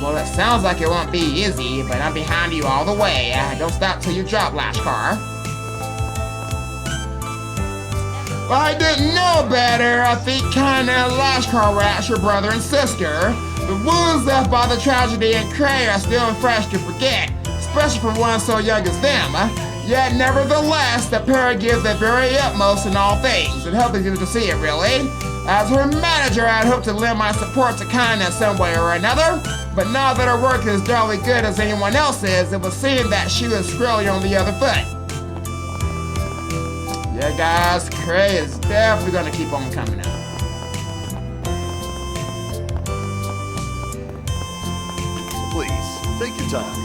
Well, it sounds like it won't be easy, but I'm behind you all the way. Don't stop till you drop, Lashkar. I didn't know better. I think kinda Lashkar rats your brother and sister. The wounds left by the tragedy in Cray are still fresh to forget, especially for one so young as them. Yet nevertheless, the pair gives their very utmost in all things, and helping you to see it, really. As her manager, I'd hoped to lend my support to kindness some way or another, but now that her work is darnly good as anyone else's, it would seem that she was squarely on the other foot. Yeah, guys, Cray is definitely gonna keep on coming up. Please, take your time.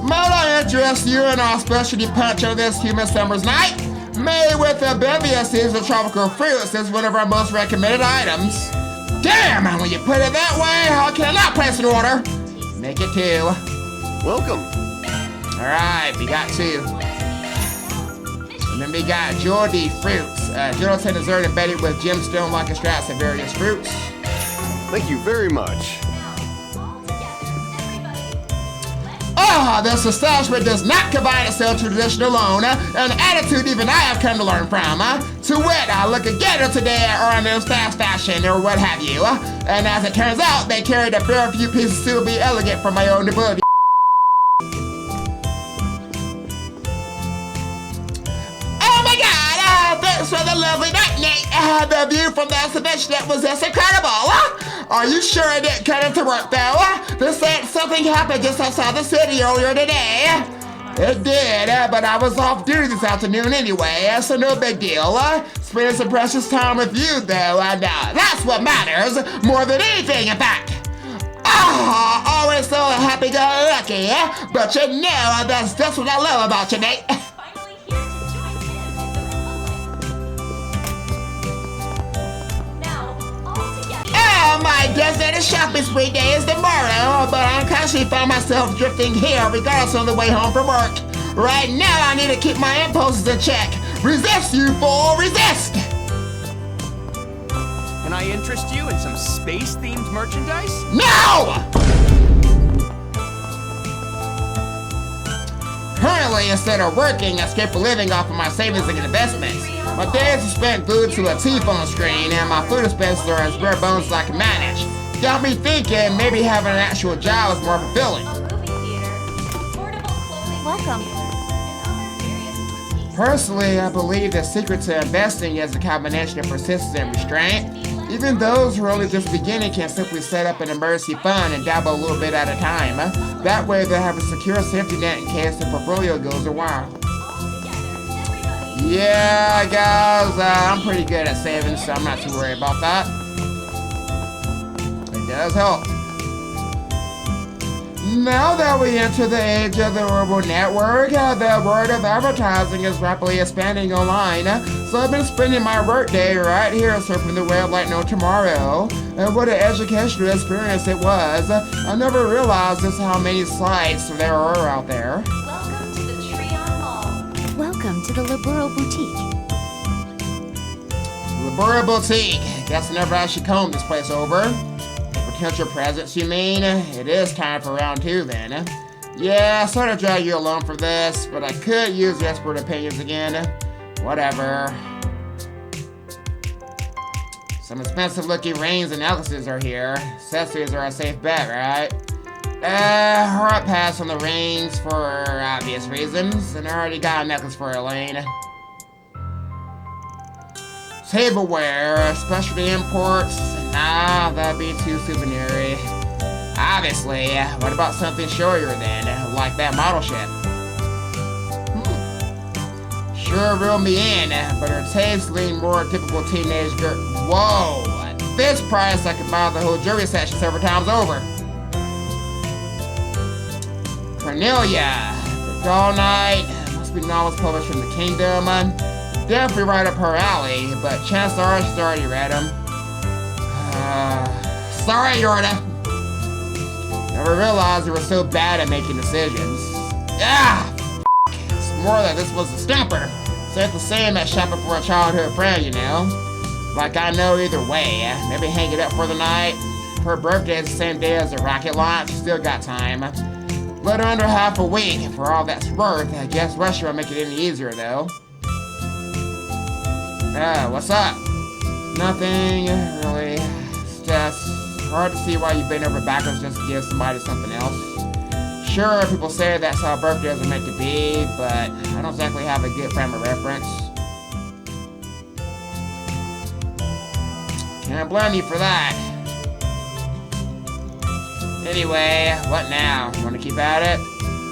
Might I interest you in our specialty punch on this humid summer's night? Made with a bevy of seasonal tropical fruits is one of our most recommended items. Damn, and when you put it that way, how can I not place an order? Make it 2. Welcome. Alright, we got 2. And then we got Geordie fruits. Gelatin dessert embedded with gemstone-like extracts of various fruits. Thank you very much. This establishment does not confine itself to tradition alone, an attitude even I have come to learn from. To wit, I look again today at Orion's fast fashion or what have you, and as it turns out, they carried a fair few pieces to be elegant for my own ability. Oh my God! Thanks for the lovely night, Nate. The view from the exhibition that was just incredible. Are you sure I didn't cut into work though? This ain't something happened just outside the city earlier today. It did, but I was off duty this afternoon anyway, so no big deal. Spending some precious time with you though, and that's what matters more than anything, in fact. Always so happy-go-lucky, but you know that's just what I love about you, Nate. My designated shopping spree day is tomorrow, but I constantly find myself drifting here regardless on the way home from work. Right now, I need to keep my impulses in check. Resist, you fool, resist! Can I interest you in some space-themed merchandise? No! Currently, instead of working, I scrape a living off of my savings and investments. My days are spent glued to a T-phone screen, and my food expenses are as bare bones as I can manage. Got me thinking maybe having an actual job is more fulfilling. Welcome. Personally, I believe the secret to investing is a combination of persistence and restraint. Even those who are only just beginning can simply set up an emergency fund and dabble a little bit at a time. That way they'll have a secure safety net in case the portfolio goes awry. Yeah, guys, I'm pretty good at saving, so I'm not too worried about that. It does help. Now that we enter the age of the urban network, the word of advertising is rapidly expanding online. So I've been spending my workday right here surfing the web like no tomorrow. And what an educational experience it was. I never realized just how many sites there are out there. Welcome to the Trion Mall. Welcome to the Laburo Boutique. Laburo Boutique. Guess never I should comb this place over. Potential presents, you mean? It is time for round 2 then. Yeah, I sort of drag you along for this, but I could use expert opinions again. Whatever. Some expensive looking rings and necklaces are here. Accessories are a safe bet, right? Hard pass on the rings for obvious reasons, and I already got a necklace for Elaine. Tableware, specialty imports. Nah, that'd be too souvenir-y. Obviously, what about something showier then, like that model ship? Sure reel me in, but her tastes lean more typical teenage girl. Whoa, at this price I could buy the whole jewelry section several times over. Cornelia, the Doll Night, must be novels published from the Kingdom. Definitely right up her alley, but chances are she's already read them. Sorry, Yorda. Never realized you were so bad at making decisions. It's more that this was a stumper. So it's the same as shopping for a childhood friend, you know? Like I know either way. Maybe hang it up for the night. Her birthday is the same day as the rocket launch. Still got time. Little under half a week. For all that's worth, I guess Russia will make it any easier, though. What's up? Nothing, really. It's just hard to see why you bend over backwards just to give somebody something else. Sure, people say that's how birthdays are meant to be, but I don't exactly have a good frame of reference. Can't blame you for that. Anyway, what now? Want to keep at it?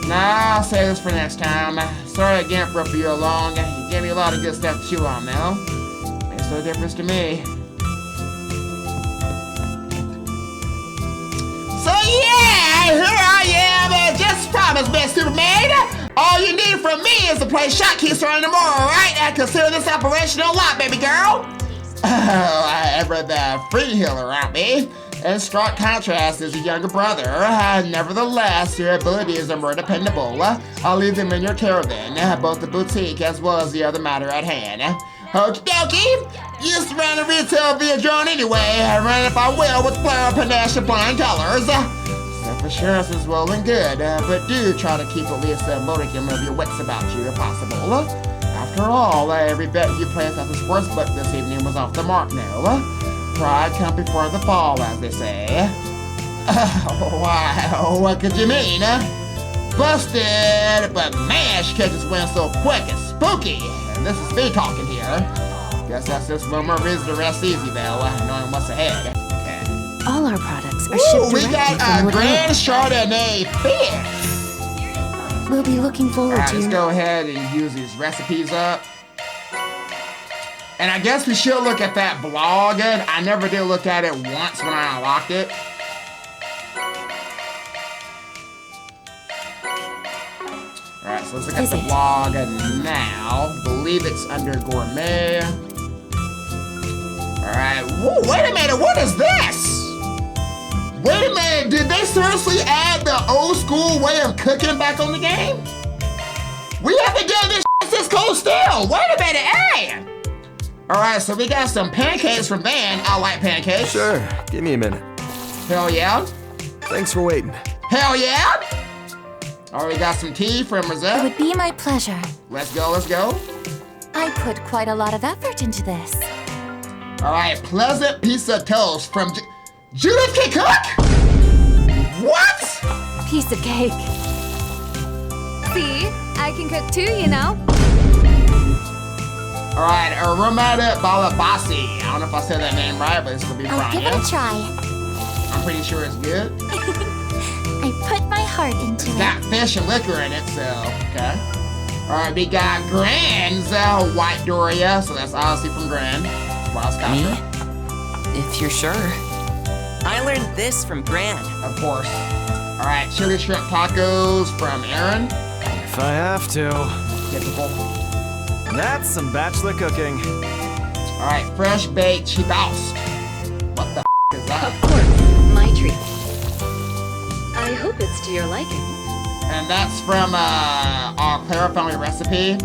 Nah, I'll save this for next time. Sorry again for you along. You gave me a lot of good stuff to chew on, though. Makes no difference to me. So yeah, here I am, just promised, Miss Supermaid. All you need from me is to play Shotkeys starting tomorrow, right? And consider this operation a lot, baby girl. Ever the free healer, aren't me? In stark contrast is your younger brother. Nevertheless, your abilities are more dependable. I'll leave them in your care then, both the boutique as well as the other matter at hand. Okie dokie, used to run a retail via drone anyway, run if I will with player panache and flying colors. Self-assurance is well and good, but do try to keep at least a modicum of your wits about you if possible. After all, every bet you placed at the sportsbook this evening was off the mark now. Pride come before the fall, as they say. Wow, what could you mean? Busted, but man, she catches wind so quick and spooky. And this is me talking here. Guess that's just one more reason to rest easy, though, knowing what's ahead. Okay. All our products are shipped directly we got from a Grand Chardonnay fish. We'll be looking forward Alright, to let's go ahead and use these recipes up. And I guess we should look at that blog. I never did look at it once when I unlocked it. Alright, so let's look at the blog now. Believe it's under gourmet. Alright, whoa, wait a minute, what is this? Wait a minute, did they seriously add the old school way of cooking back on the game? We haven't done this since Cold Steel. Wait a minute, hey! Alright, so we got some pancakes from Van. I like pancakes. Sure, give me a minute. Hell yeah. Thanks for waiting. Hell yeah! Alright, we got some tea from It Rosette. would be my pleasure. Let's go, let's go. I put quite a lot of effort into this. Alright, pleasant piece of toast from Judith can cook? What? Piece of cake. See? I can cook too, you know. Alright, Aromata Balabasi. I don't know if I said that name right, but it's gonna be I'll fine. give it a try. I'm pretty sure it's good. I put my heart into It's it. got fish and liquor in it, so, okay. Alright, we got Gran's White Doria, so that's obviously from Gran. Wild Scotcher. If you're sure. I learned this from Gran. Of course. Alright, chili shrimp tacos from Aaron. If I have to. Typical. That's some bachelor cooking. Alright, fresh baked chibaust. What the is that? Of course, my treat. I hope it's to your liking. And that's from our Clara family recipe.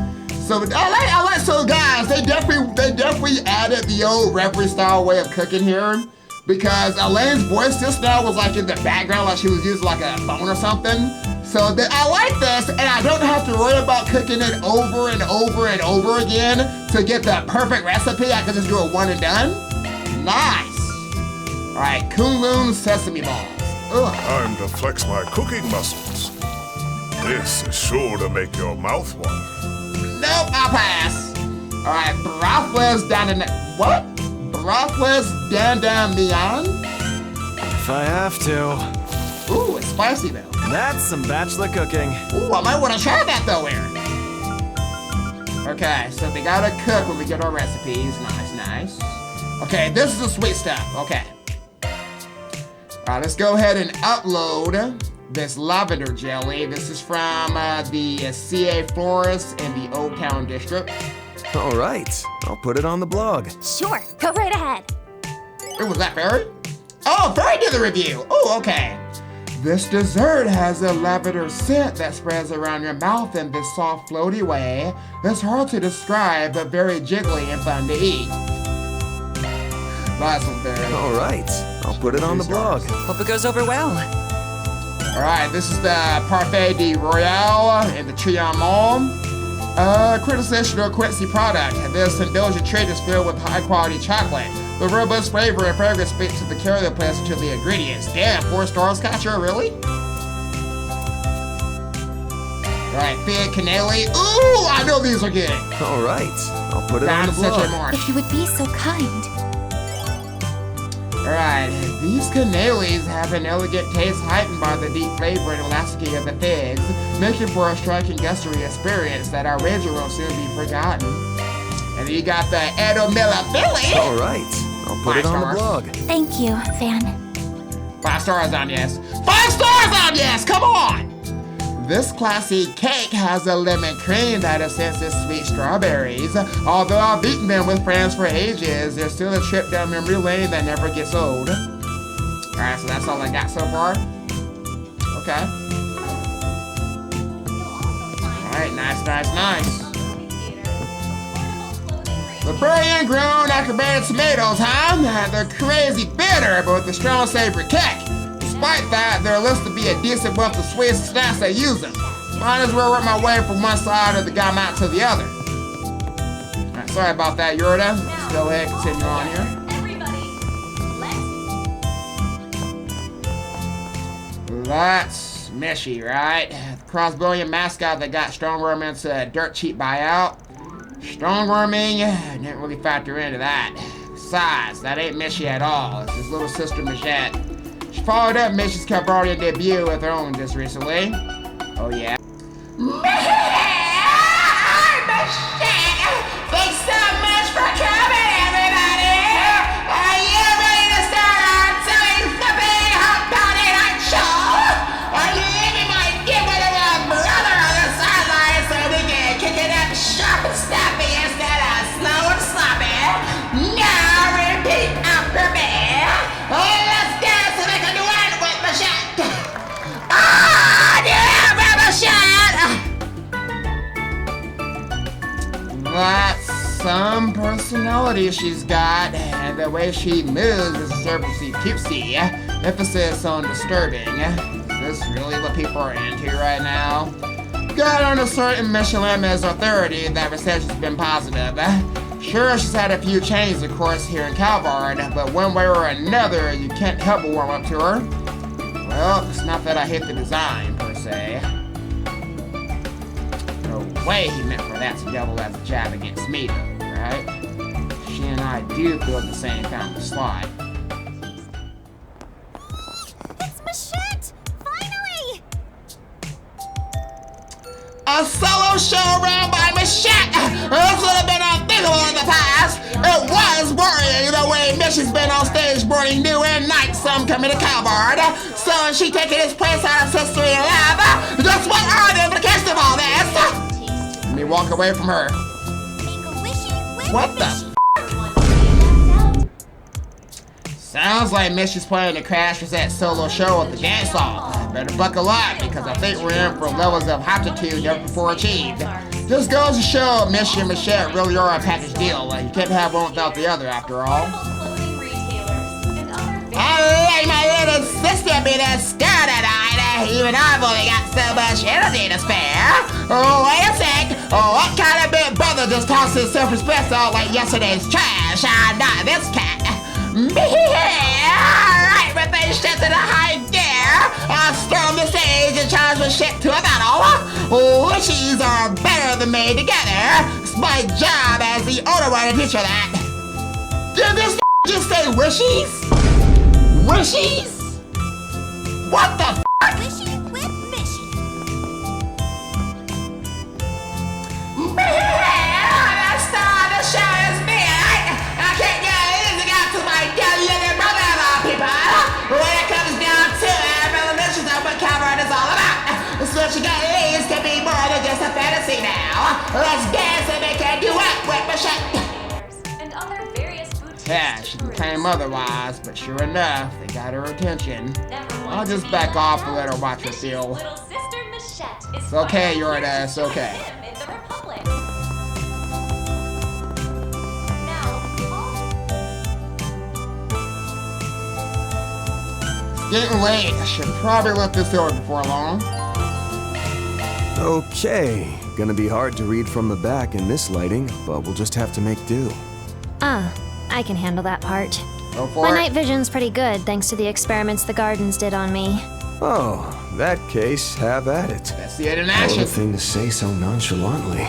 So I like so guys, they definitely added the old referee style way of cooking here. Because Elaine's voice just now was like in the background, like she was using like a phone or something. So I like this, and I don't have to worry about cooking it over and over and over again to get the perfect recipe. I can just do it one and done. Nice. All right, Kunlun sesame balls. Ugh. Time to flex my cooking muscles. This is sure to make your mouth water. Nope, I'll pass. All right, brothless what? Brothless dandamian? If I have to. Ooh, it's spicy though. That's some bachelor cooking. Ooh, I might want to try that though, Aaron. Okay, so we gotta cook when we get our recipes. Nice, nice. Okay, this is the sweet stuff. Okay. Alright, let's go ahead and upload this lavender jelly. This is from the CA Florist in the Old Town District. All right, I'll put it on the blog. Sure, go right ahead. Was that Fairy? Oh, Fairy did the review. Oh, okay. This dessert has a lavender scent that spreads around your mouth in this soft, floaty way. It's hard to describe, but very jiggly and fun to eat. Nice one, Fairy. All right, I'll put it on the blog. Hope it goes over well. All right, this is the Parfait de Royale in the Trion Mall. Quintessential Quincy product. This indulgent treat is filled with high-quality chocolate. The robust flavor and fragrance speak to the carrier place to the ingredients. Damn, 4 stars, Catcher, really? Alright, Fig, Canelli. Ooh, I know these are good. All right, I'll put it on the blog. More. If you would be so kind. Alright, these cannelis have an elegant taste heightened by the deep flavor and elasticity of the figs, making for a striking gustory experience that our wager will soon be forgotten. And then you got the Edo Miller Billy. All right, I'll put it on the blog. Thank you, Fan. 5 stars on yes. 5 stars on yes, come on! This classy cake has a lemon cream that has senses sweet strawberries. Although I've eaten them with friends for ages, there's still a trip down memory lane that never gets old. Alright, so that's all I got so far. Okay. Alright, nice. The berry grown acrobatic tomatoes, huh? They're crazy bitter, but with a strong savory kick. Despite that, they're listed to be a decent bunch of sweet snacks they use them. Might as well work my way from one side of the gum out to the other. Alright, sorry about that, Yorda. Let's go ahead and continue on here. That's Mishy, right? The crossbowing mascot that got Strongworm into a dirt cheap buyout. Strongworming didn't really factor into that. Besides, that ain't Mishy at all. It's his little sister Michette. She followed up Mishy's Californian debut with her own just recently. Oh yeah. Thanks so much for coming, everybody! Are you ready to start our telling flipping hot party night show? Are you even might get rid of a brother on the sideline so we can kick it up sharp and snappy instead of slow and sloppy? Now repeat after me. Let's dance so they can do it with Michelle. Ah, yeah, Michelle! That's some personality she's got, and the way she moves is disturbingly cutesy. Emphasis on disturbing. Is this really what people are into right now? Got on a certain Michelin as authority that reception's been positive. Sure, she's had a few changes, of course, here in Calvard, but one way or another, you can't help but warm up to her. Well, it's not that I hate the design, per se. No way he meant for that to double as a jab against me, though, right? She and I do feel the same kind of slot. It's Machette! Finally! A solo show run by Machette! This would have been unthinkable in the past! It was worrying the way Mishy's been on stage boarding new and night some coming to Calvard. So is she taking his place out of History Lab? Just what are the implications of all this? Let me walk away from her. What the Sounds like Mishy's planning to crash that solo show at the dance hall. Better buckle up, because I think we're in for levels of aptitude never before achieved. Just goes to show Mishy and Michelle really are a package deal. You can't have one without the other, after all. I like my little sister be that scared tonight. Even I've only got so much energy to spare. Oh, wait a sec. Oh, what kind of big brother just tossed his self-respect out like yesterday's trash? Not this cat. Alright, with this shit to the high gear, I'll storm the stage and charge my shit to a battle. Wishies are better than made together. It's my job as the older one to teach her that. Did this just say wishies? Wishies? What the fuck? Wishy with Mishy. The star of the show is me, I can't get anything out to my young brother of all people. When it comes down to it, revelations of what Calvard is all about. Switching at least to be more than just a fantasy now. Let's dance and make a duet with Michelle. And other various boutiques. Yeah, she claim otherwise, but sure enough, they got her attention. I'll just back off and let her watch her feel. Little sister Michette is It's okay, Yorda, it's okay. him in the Republic. Getting late. I should probably let this over before long. Okay, gonna be hard to read from the back in this lighting, but we'll just have to make do. I can handle that part. Go for My it. night vision's pretty good thanks to the experiments the Gardens did on me. Oh, that case, have at it. Let's see it in Hell of action. a thing to say so nonchalantly.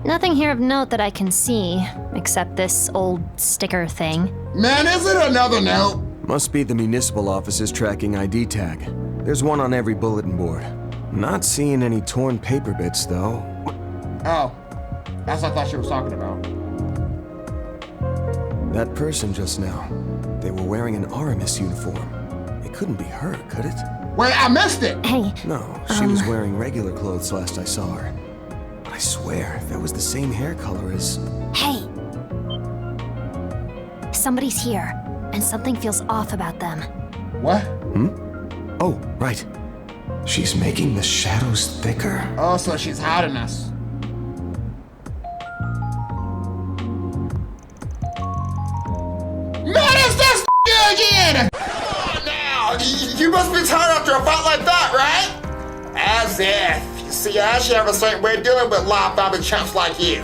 Nothing here of note that I can see, except this old sticker thing. Man, is it another note? Must be the municipal office's tracking ID tag. There's one on every bulletin board. Not seeing any torn paper bits, though. Oh, that's what I thought she was talking about. That person just now, they were wearing an Aramis uniform. It couldn't be her, could it? Wait, I missed it! Hey. No, she was wearing regular clothes last I saw her. But I swear, that was the same hair color as... Hey! Somebody's here, and something feels off about them. What? Oh, right. She's making the shadows thicker. Oh, so she's hiding us. Man, it's this again! Oh, now, you must be tired after a fight like that, right? As if. You see, I actually have a certain way of dealing with lop-bobbing chumps like you.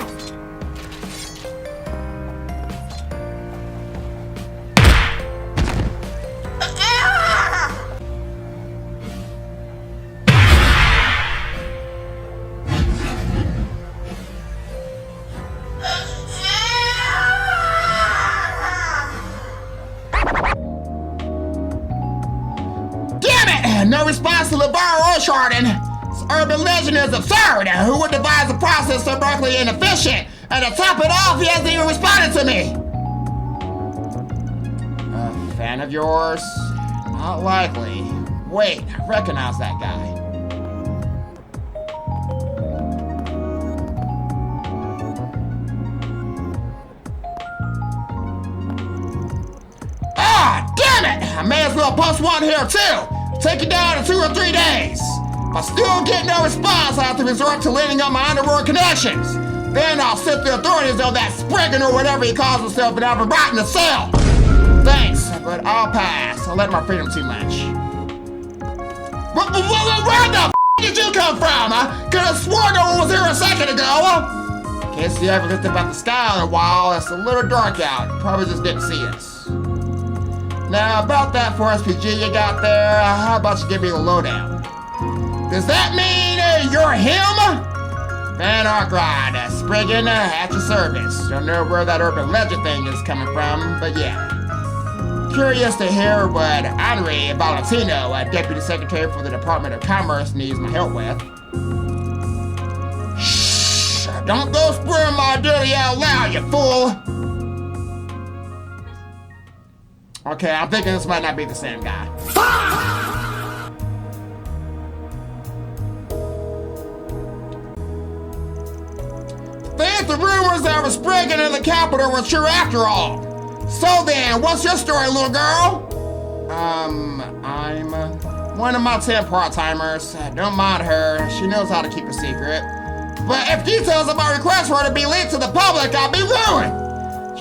No response to LeBar or Chardon. This urban legend is absurd. Who would devise a process so darkly inefficient? And to top it off, he hasn't even responded to me. A fan of yours? Not likely. Wait, I recognize that guy. Ah, damn it! I may as well post one here too. Take it down in 2 or 3 days. If I still get no response, I have to resort to leaning on my underworld connections. Then I'll sit the authorities on that Spriggan or whatever he calls himself and have him right in the cell. Thanks, but I'll pass. I'll let my freedom too much. Where the f did you come from? I could have sworn no one was here a second ago. Can't see I haven't looked up at the sky in a while. It's a little dark out. Probably just didn't see us. Now, about that 4SPG you got there, how about you give me a lowdown? Does that mean you're him? Van Arkride, Spriggan, at your service. Don't know where that urban legend thing is coming from, but yeah. Curious to hear what Henri Valentino, Deputy Secretary for the Department of Commerce, needs my help with. Shh! Don't go spurring my dirty out loud, you fool! Okay, I'm thinking this might not be the same guy. Think the rumors that was Spriggan in the capital were true after all. So then, what's your story, little girl? I'm one of my 10 part-timers. Don't mind her. She knows how to keep a secret. But if details of my request were to be leaked to the public, I'd be ruined.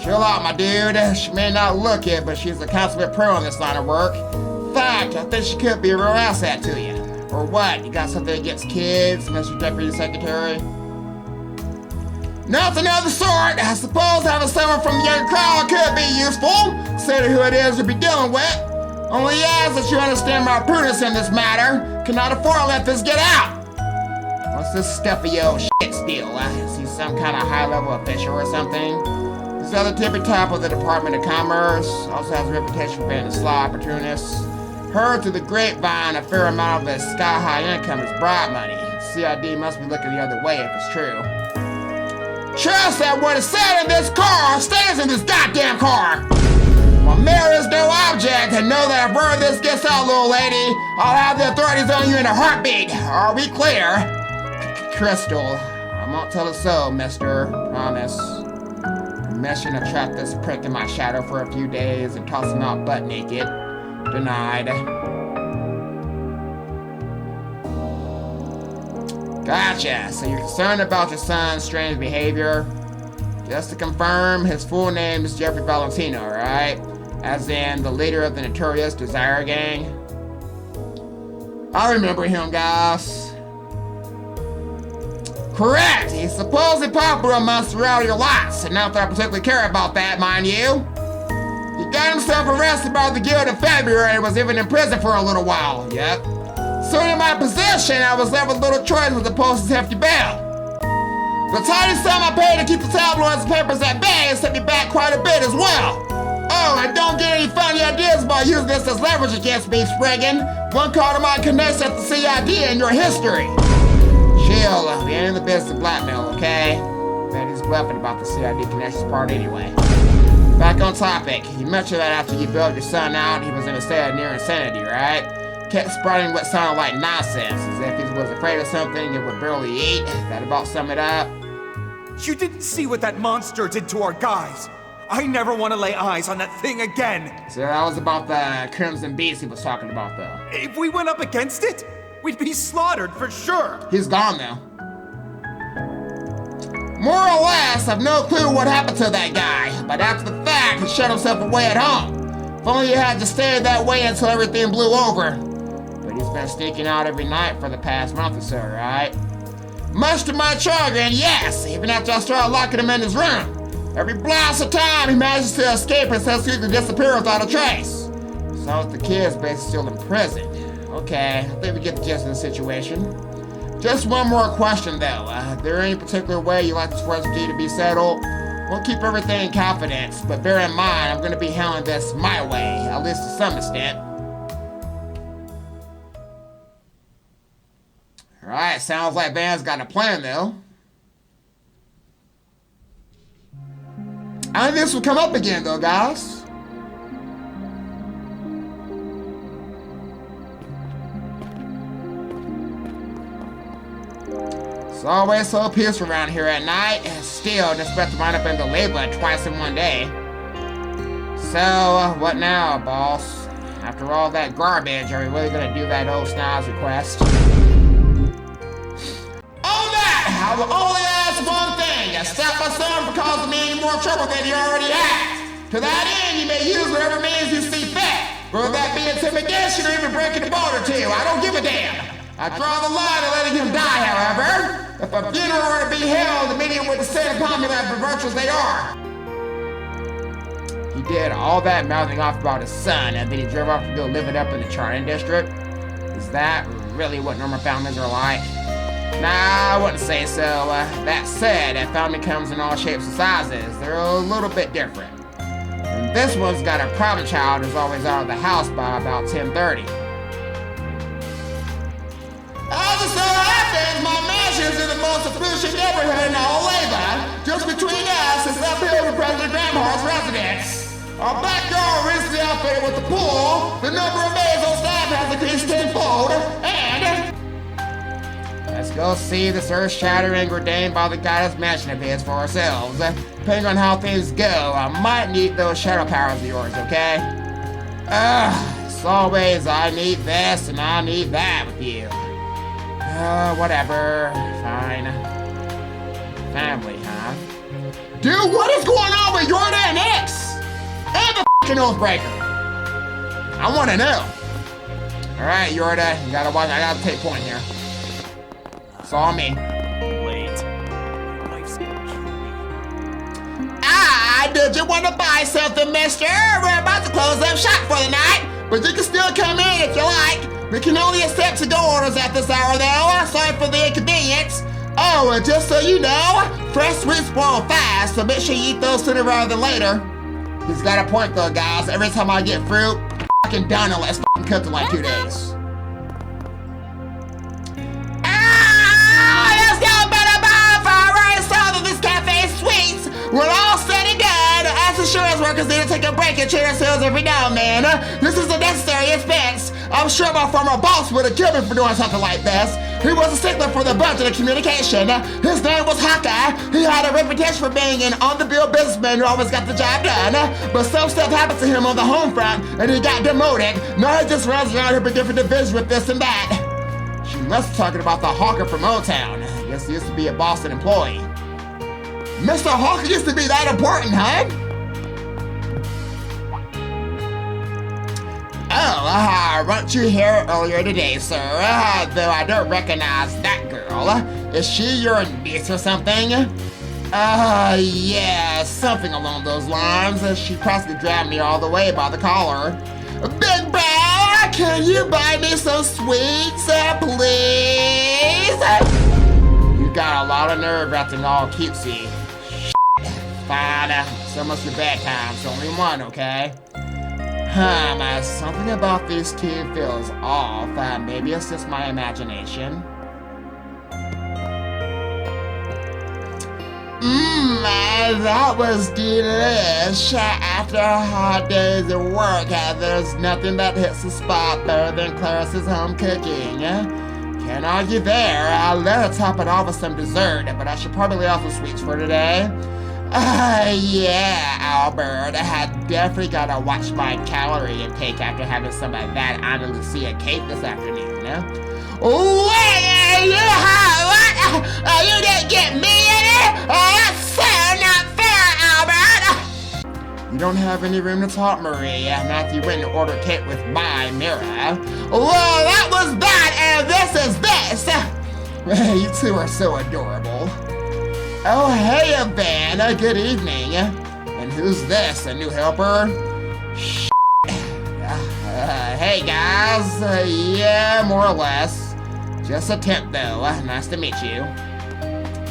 Chill out, my dude. She may not look it, but she's a consummate pro in this line of work. In fact, I think she could be a real asset to you. Or what? You got something against kids, Mr. Deputy Secretary? Nothing of the sort. I suppose having someone from the young crowd could be useful. Consider who it is to be dealing with. Only as that you understand my prudence in this matter. Cannot afford to let this get out. What's this stuffy old shit steal? Is he some kind of high-level official or something? This other tippy top of the Department of Commerce also has a reputation for being a sly opportunist. Heard through the grapevine a fair amount of his sky-high income is bribe money. CID must be looking the other way if it's true. Trust that what is said in this car stays in this goddamn car. While mayor is no object, and know that if word of this gets out, little lady, I'll have the authorities on you in a heartbeat. Are we clear? Crystal, I won't tell a soul, mister. Promise. Permission to trap this prick in my shadow for a few days and toss him out butt naked. Denied. Gotcha. So you're concerned about your son's strange behavior? Just to confirm, his full name is Jeffrey Valentino, right? As in the leader of the notorious Desire Gang? I remember him, guys. Correct. He's supposedly popular amongst the rowdy lots, and not that I particularly care about that, mind you. He got himself arrested by the guild in February and was even in prison for a little while. Yep. So in my position, I was left with little choice as opposed to hefty bail. The tiny sum I paid to keep the tabloids and papers at bay set me back quite a bit as well. Oh, and don't get any funny ideas about using this as leverage against me, Spriggan. One call to my connection at the CID in your history. Chill, we ain't in the business of blackmail, okay? Bet he's bluffing about the CID connections part anyway. Back on topic, you mentioned that after you bailed your son out, he was in a state of near insanity, right? Kept sprouting what sounded like nonsense, as if he was afraid of something and would barely eat. That about sum it up? You didn't see what that monster did to our guys. I never want to lay eyes on that thing again. So that was about the Crimson Beast he was talking about, though. If we went up against it, we'd be slaughtered for sure. He's gone, though. More or less, I've no clue what happened to that guy, but after the fact, he shut himself away at home. If only he had to stay that way until everything blew over. But he's been sneaking out every night for the past month or so, right? Much to my chagrin, yes, even after I started locking him in his room. Every blast of time, he manages to escape and successfully disappear without a trace. So the kid's basically still in prison. Okay, I think we get the gist of the situation. Just one more question, though. There any particular way you'd like this recipe to be settled? We'll keep everything in confidence, but bear in mind, I'm going to be handling this my way, at least to some extent. Alright, sounds like Van's got a plan, though. I think this will come up again, though, guys. It's always so peaceful around here at night, and still expect to wind up in the labor twice in one day. So, what now, boss? After all that garbage, are we really gonna do that old Sniles request? On that, I will only ask one thing. Stop my son from causing me any more trouble than he already has. To that end, you may use whatever means you see fit. Whether that be intimidation or even breaking a bone or two, I don't give a damn. I draw the line of letting him die, however. If a funeral were to be held, the media would descend upon me like the virtues they are. He did all that mouthing off about his son, and then he drove off to go live it up in the Charting District. Is that really what normal families are like? Nah, I wouldn't say so. That said, a family comes in all shapes and sizes. They're a little bit different. And this one's got a problem child who's always out of the house by about 10:30. As it so happens, my mansion's in the most efficient neighborhood in all labor. Just between us, it's uphill from President Gramhart's residence. Our backyard recently outfitted with the pool. The number of maids on staff has increased tenfold, and let's go see this earth-shattering ordained by the goddess mansion of his for ourselves. Depending on how things go, I might need those shadow powers of yours, okay? As always, I need this and I need that with you. Whatever. Fine. Family, huh? Dude, what is going on with Yorda and X? And the f***ing Oathbreaker? I want to know. Alright, Yorda, you gotta watch. I gotta take point here. It's all me. Late. My wife's gonna kill me. Did you want to buy something, mister? We're about to close up shop for the night, but you can still come in if you like. We can only accept to-go orders at this hour, though. Sorry for the inconvenience. Oh, and just so you know, fresh sweets spoil fast, so make sure you eat those sooner rather than later. He's got a point, though, guys. Every time I get fruit, fucking done unless fucking cooked in like 2 days. Let's go, better buy for I already saw that this cafe is sweets. We're all said and done. Us insurance workers need to take a break and treat ourselves every now and then. This is a necessary expense. I'm sure my former boss would have killed me for doing something like this. He was a stickler for the budget and communication. His name was Hawkeye. He had a reputation for being an on-the-bill businessman who always got the job done. But some stuff happened to him on the home front, and he got demoted. Now he just runs around here with different divisions with this and that. She must be talking about the hawker from Old Town. I guess he used to be a Boston employee. Mr. Hawker used to be that important, huh? Oh, Weren't you here earlier today, sir? Though I don't recognize that girl. Is she your niece or something? Yeah, something along those lines. She practically dragged me all the way by the collar. Big Bear, can you buy me some sweets, please? You got a lot of nerve acting all cutesy. Fine, so much your bedtime. It's only one, okay? Something about these two feels off. Maybe it's just my imagination. That was delish. After a hard day's of work, there's nothing that hits the spot better than Clarice's home cooking. Can't argue there. Let her top it off with some dessert, but I should probably lay off the sweets for today. Yeah, Albert. I definitely gotta watch my calorie intake after having some of that Andalusia cake this afternoon. Wait, you didn't get me in it? That's so not fair, Albert! You don't have any room to talk, Marie. Matthew went and ordered cake with my mirror. Well, that was that, and this is this! You two are so adorable. Oh, hey, Van. Good evening. And who's this? A new helper? Hey, guys. Yeah, more or less. Just a temp, though. Nice to meet you.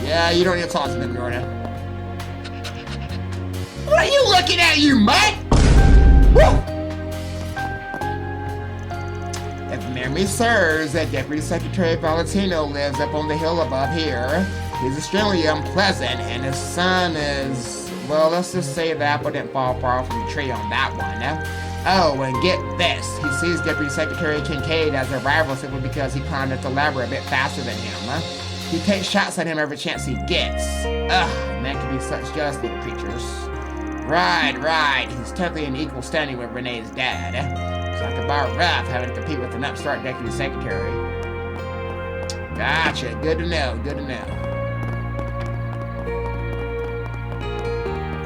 Yeah, you don't need to talk to me, Jordan. What are you looking at, you mutt? Woo! If memory serves, Deputy Secretary Valentino lives up on the hill above here. He's extremely unpleasant, and his son is, well, let's just say the apple didn't fall far from the tree on that one. Oh, and get this. He sees Deputy Secretary Kincaid as a rival simply because he climbed up the ladder a bit faster than him. He takes shots at him every chance he gets. Ugh, men can be such jealous little creatures. Right. He's technically in equal standing with Renee's dad. It's like about rough having to compete with an upstart Deputy Secretary. Gotcha. Good to know.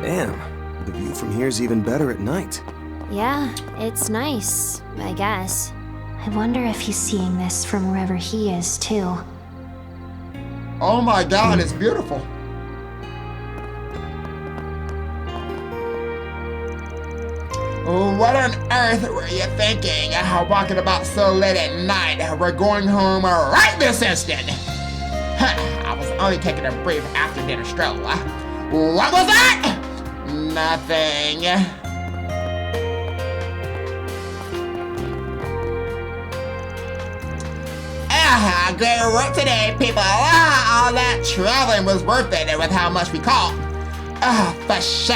Damn, the view from here is even better at night. Yeah, it's nice, I guess. I wonder if he's seeing this from wherever he is, too. Oh my god, it's beautiful. What on earth were you thinking? Walking about so late at night. We're going home right this instant. I was only taking a brief after-dinner stroll. What was that? Nothing. Great work today, people. All that traveling was worth it with how much we caught. For sure.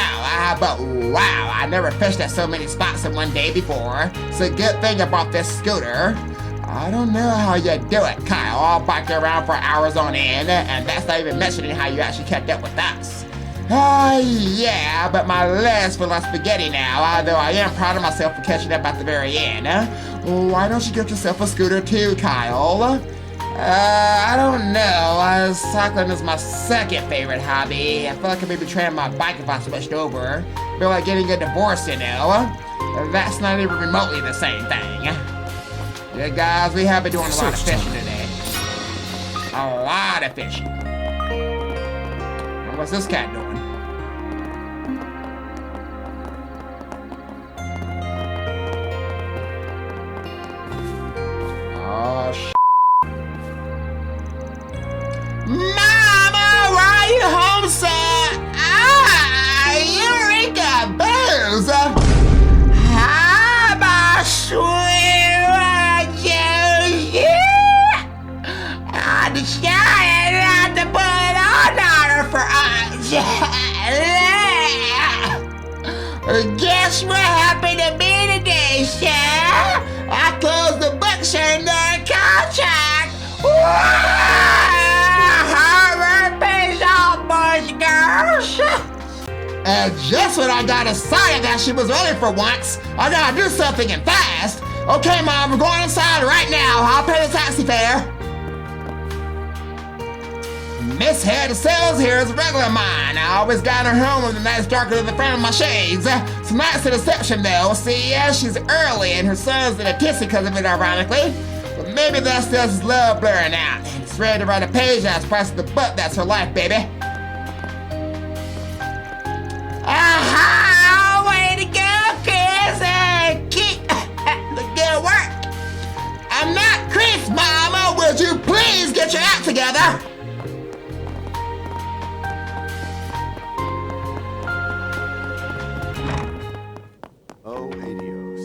But wow, I never fished at so many spots in one day before. It's a good thing I bought this scooter. I don't know how you do it, Kyle. I'll bike around for hours on end, and that's not even mentioning how you actually kept up with us. Yeah, but my legs feel like spaghetti now, though I am proud of myself for catching up at the very end. Why don't you get yourself a scooter too, Kyle? I don't know. Cycling is my second favorite hobby. I feel like I may be trading my bike if I switched over. I feel like getting a divorce, you know. That's not even remotely the same thing. Yeah, guys, we have been doing a lot of fishing today. A lot of fishing. What's this cat doing? Oh, Mama, why are you home, sir? Eureka, booze! I'm a sweet juice. I decided not to put it on order for us. Guess what happened to me today, sir? I closed the books under a contract. Harvard pays off, boys and girls. And just when I got excited that she was ready for once, I gotta do something and fast. Okay, Mom, we're going inside right now. I'll pay the taxi fare. Miss Head sells here is a regular mine. I always got her home with the nights darker than the front of my shades. Tonight's a deception though. See, she's early and her son's in a tizzy because of it, ironically. But maybe that's just his love blurring out. He's ready to write a page that's price of the butt. That's her life, baby. Aha! Way to go, Chris! Keep the good work. I'm not Chris, Mama. Would you please get your act together? Oh, adios.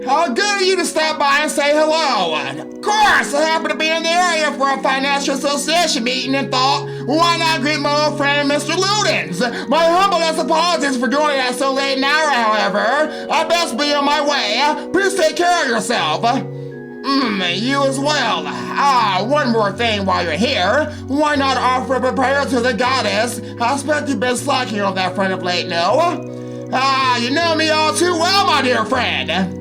How good of you to stop by and say hello. Of course, I happen to be in the area for a financial association meeting and thought, why not greet my old friend, Mr. Ludens? My humblest apologies for joining at so late an hour, however. I best be on my way. Please take care of yourself. You as well. One more thing while you're here. Why not offer up a prayer to the goddess? I expect you've been slacking on that front of late, no? You know me all too well, my dear friend.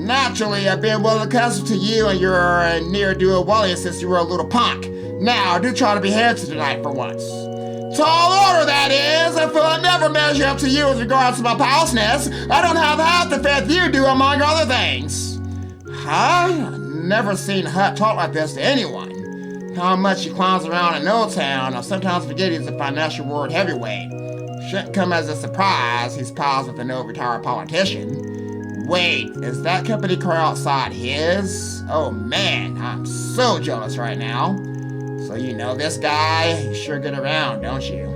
Naturally, I've been well accustomed to you and your near-do Wally since you were a little punk. Now, do try to be handsome tonight for once. Tall order, that is. I feel I never measure up to you with regards to my palaceness. I don't have half the faith you do, among other things. Huh? Never seen Hut talk like this to anyone. How much he clowns around in Old Town, I sometimes forget he's a financial world heavyweight. Shouldn't come as a surprise he's pals with an old-retired politician. Wait, is that company car outside his? Oh man, I'm so jealous right now. So you know this guy? He's sure good around, don't you?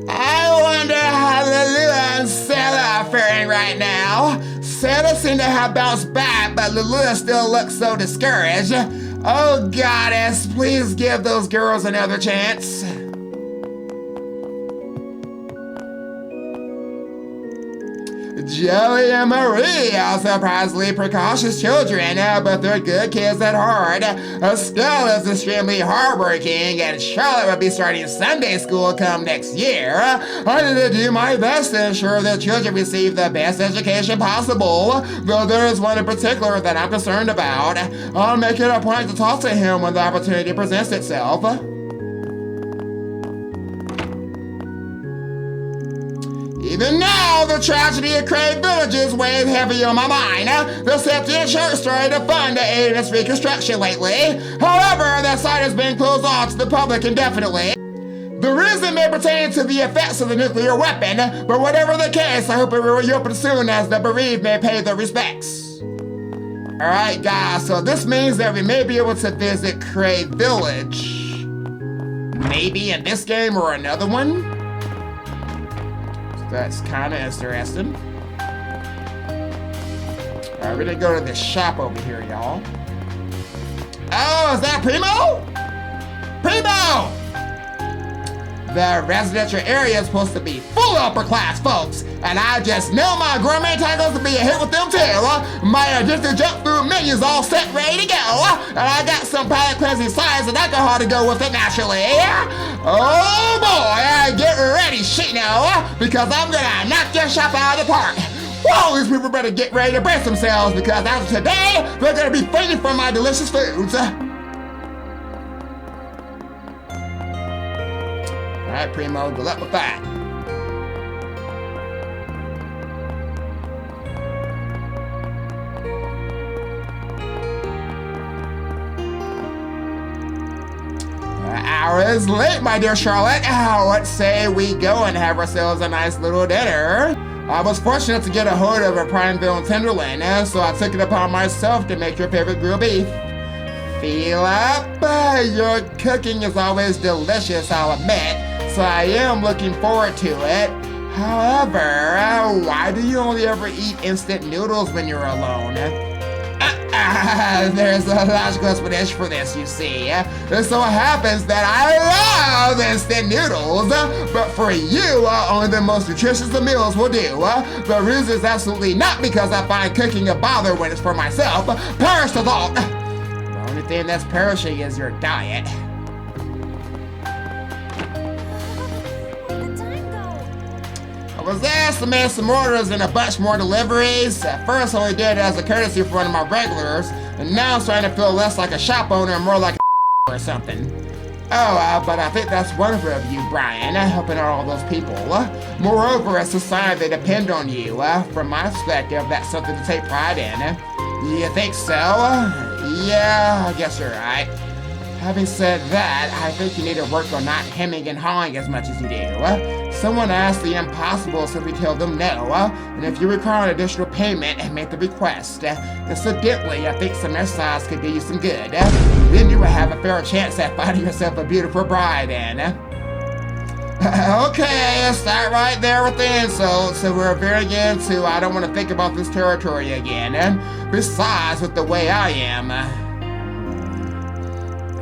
I wonder how Lulu and Sela are faring right now. Sela seemed to have bounced back, but Lulu still looks so discouraged. Oh goddess, please give those girls another chance. Joey and Marie are surprisingly precocious children, but they're good kids at heart. Estelle is extremely hardworking, and Charlotte will be starting Sunday school come next year. I need to do my best to ensure that children receive the best education possible, though there is one in particular that I'm concerned about. I'll make it a point to talk to him when the opportunity presents itself. Even now, the tragedy of Crave Villages weighs heavy on my mind. The Septian Church started a fund to aid in its reconstruction lately. However, that site has been closed off to the public indefinitely. The reason may pertain to the effects of the nuclear weapon, but whatever the case, I hope it will reopen soon as the bereaved may pay their respects. Alright guys, so this means that we may be able to visit Crave Village. Maybe in this game or another one? That's kind of interesting. Alright, we're gonna go to this shop over here, y'all. Oh, is that Primo? Primo! The residential area is supposed to be full of upper-class folks, and I just know my gourmet tacos will be a hit with them too. My addictive junk food menu's all set, ready to go, and I got some palate cleansing sides and alcohol to go with it naturally. Oh boy, get ready, Shino, because I'm gonna knock your shop out of the park. Whoa, these people better get ready to brace themselves, because after today, they're gonna be fighting for my delicious foods. Alright, Primo, good luck with that. The hour is late, my dear Charlotte. Let's say we go and have ourselves a nice little dinner. I was fortunate to get a hold of a Primeville tenderloin, so I took it upon myself to make your favorite grilled beef. Feel up? Your cooking is always delicious, I'll admit. So I am looking forward to it. However, why do you only ever eat instant noodles when you're alone? There's a logical explanation for this, you see. It so happens that I love instant noodles, but for you, only the most nutritious of meals will do. The reason is absolutely not because I find cooking a bother when it's for myself. Perish the thought. The only thing that's perishing is your diet. was asked to make some orders and a bunch more deliveries. At first I only did it as a courtesy for one of my regulars, and now I'm starting to feel less like a shop owner and more like a or something. Oh, but I think that's wonderful of you, Brian, helping out all those people. Moreover, as society, they depend on you. From my perspective, that's something to take pride in. You think so? Yeah, I guess you're right. Having said that, I think you need to work on not hemming and hawing as much as you do. Someone asked the impossible, so we tell them no. And if you require an additional payment, make the request. Incidentally, I think some exercise could do you some good. Then you will have a fair chance at finding yourself a beautiful bride, Anna. Okay, start right there with the insult. So we're veering into I don't want to think about this territory again. And besides, with the way I am,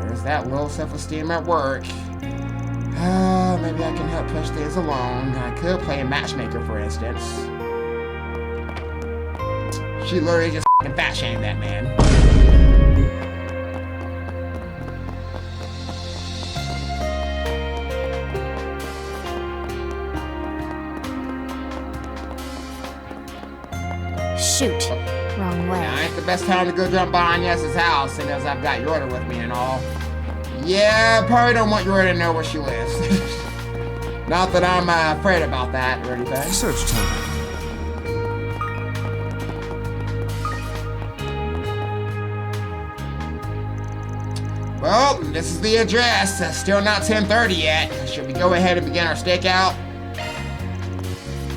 there's that low self-esteem at work. Maybe I can help push things along. I could play a matchmaker, for instance. She literally just f***ing fat-shamed that man. Shoot. Wrong way. Now, ain't the best time to go jump by Agnes's house, seeing as I've got your order with me and all. Yeah, probably don't want your order to know where she lives. Not that I'm afraid about that or anything. Search time. Well, this is the address. Still not 10:30 yet. Should we go ahead and begin our stakeout?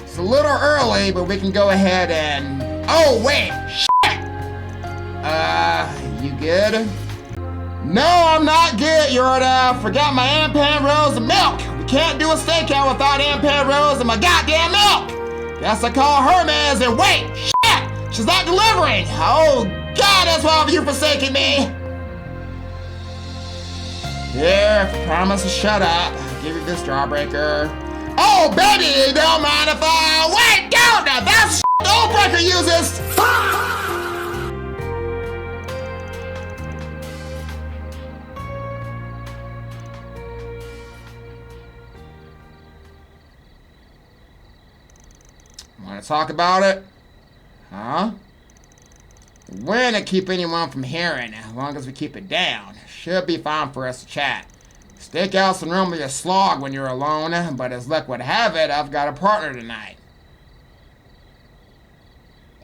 It's a little early, but we can go ahead and... Oh, wait! Shit! You good? No, I'm not good, Yorda. Forgot my Ampan Rose and milk. We can't do a stakeout without Ampan Rose and my goddamn milk. Guess I call Hermes and wait, shit! She's not delivering. Oh, God, that's why you forsaken me. Here, promise to shut up. I'll give you this jawbreaker. Oh, baby, don't mind if I... Wait, go! Now that's the old breaker uses! Want to talk about it? Huh? We're gonna keep anyone from hearing, as long as we keep it down. Should be fine for us to chat. Stakeouts are normally a slog when you're alone, but as luck would have it, I've got a partner tonight.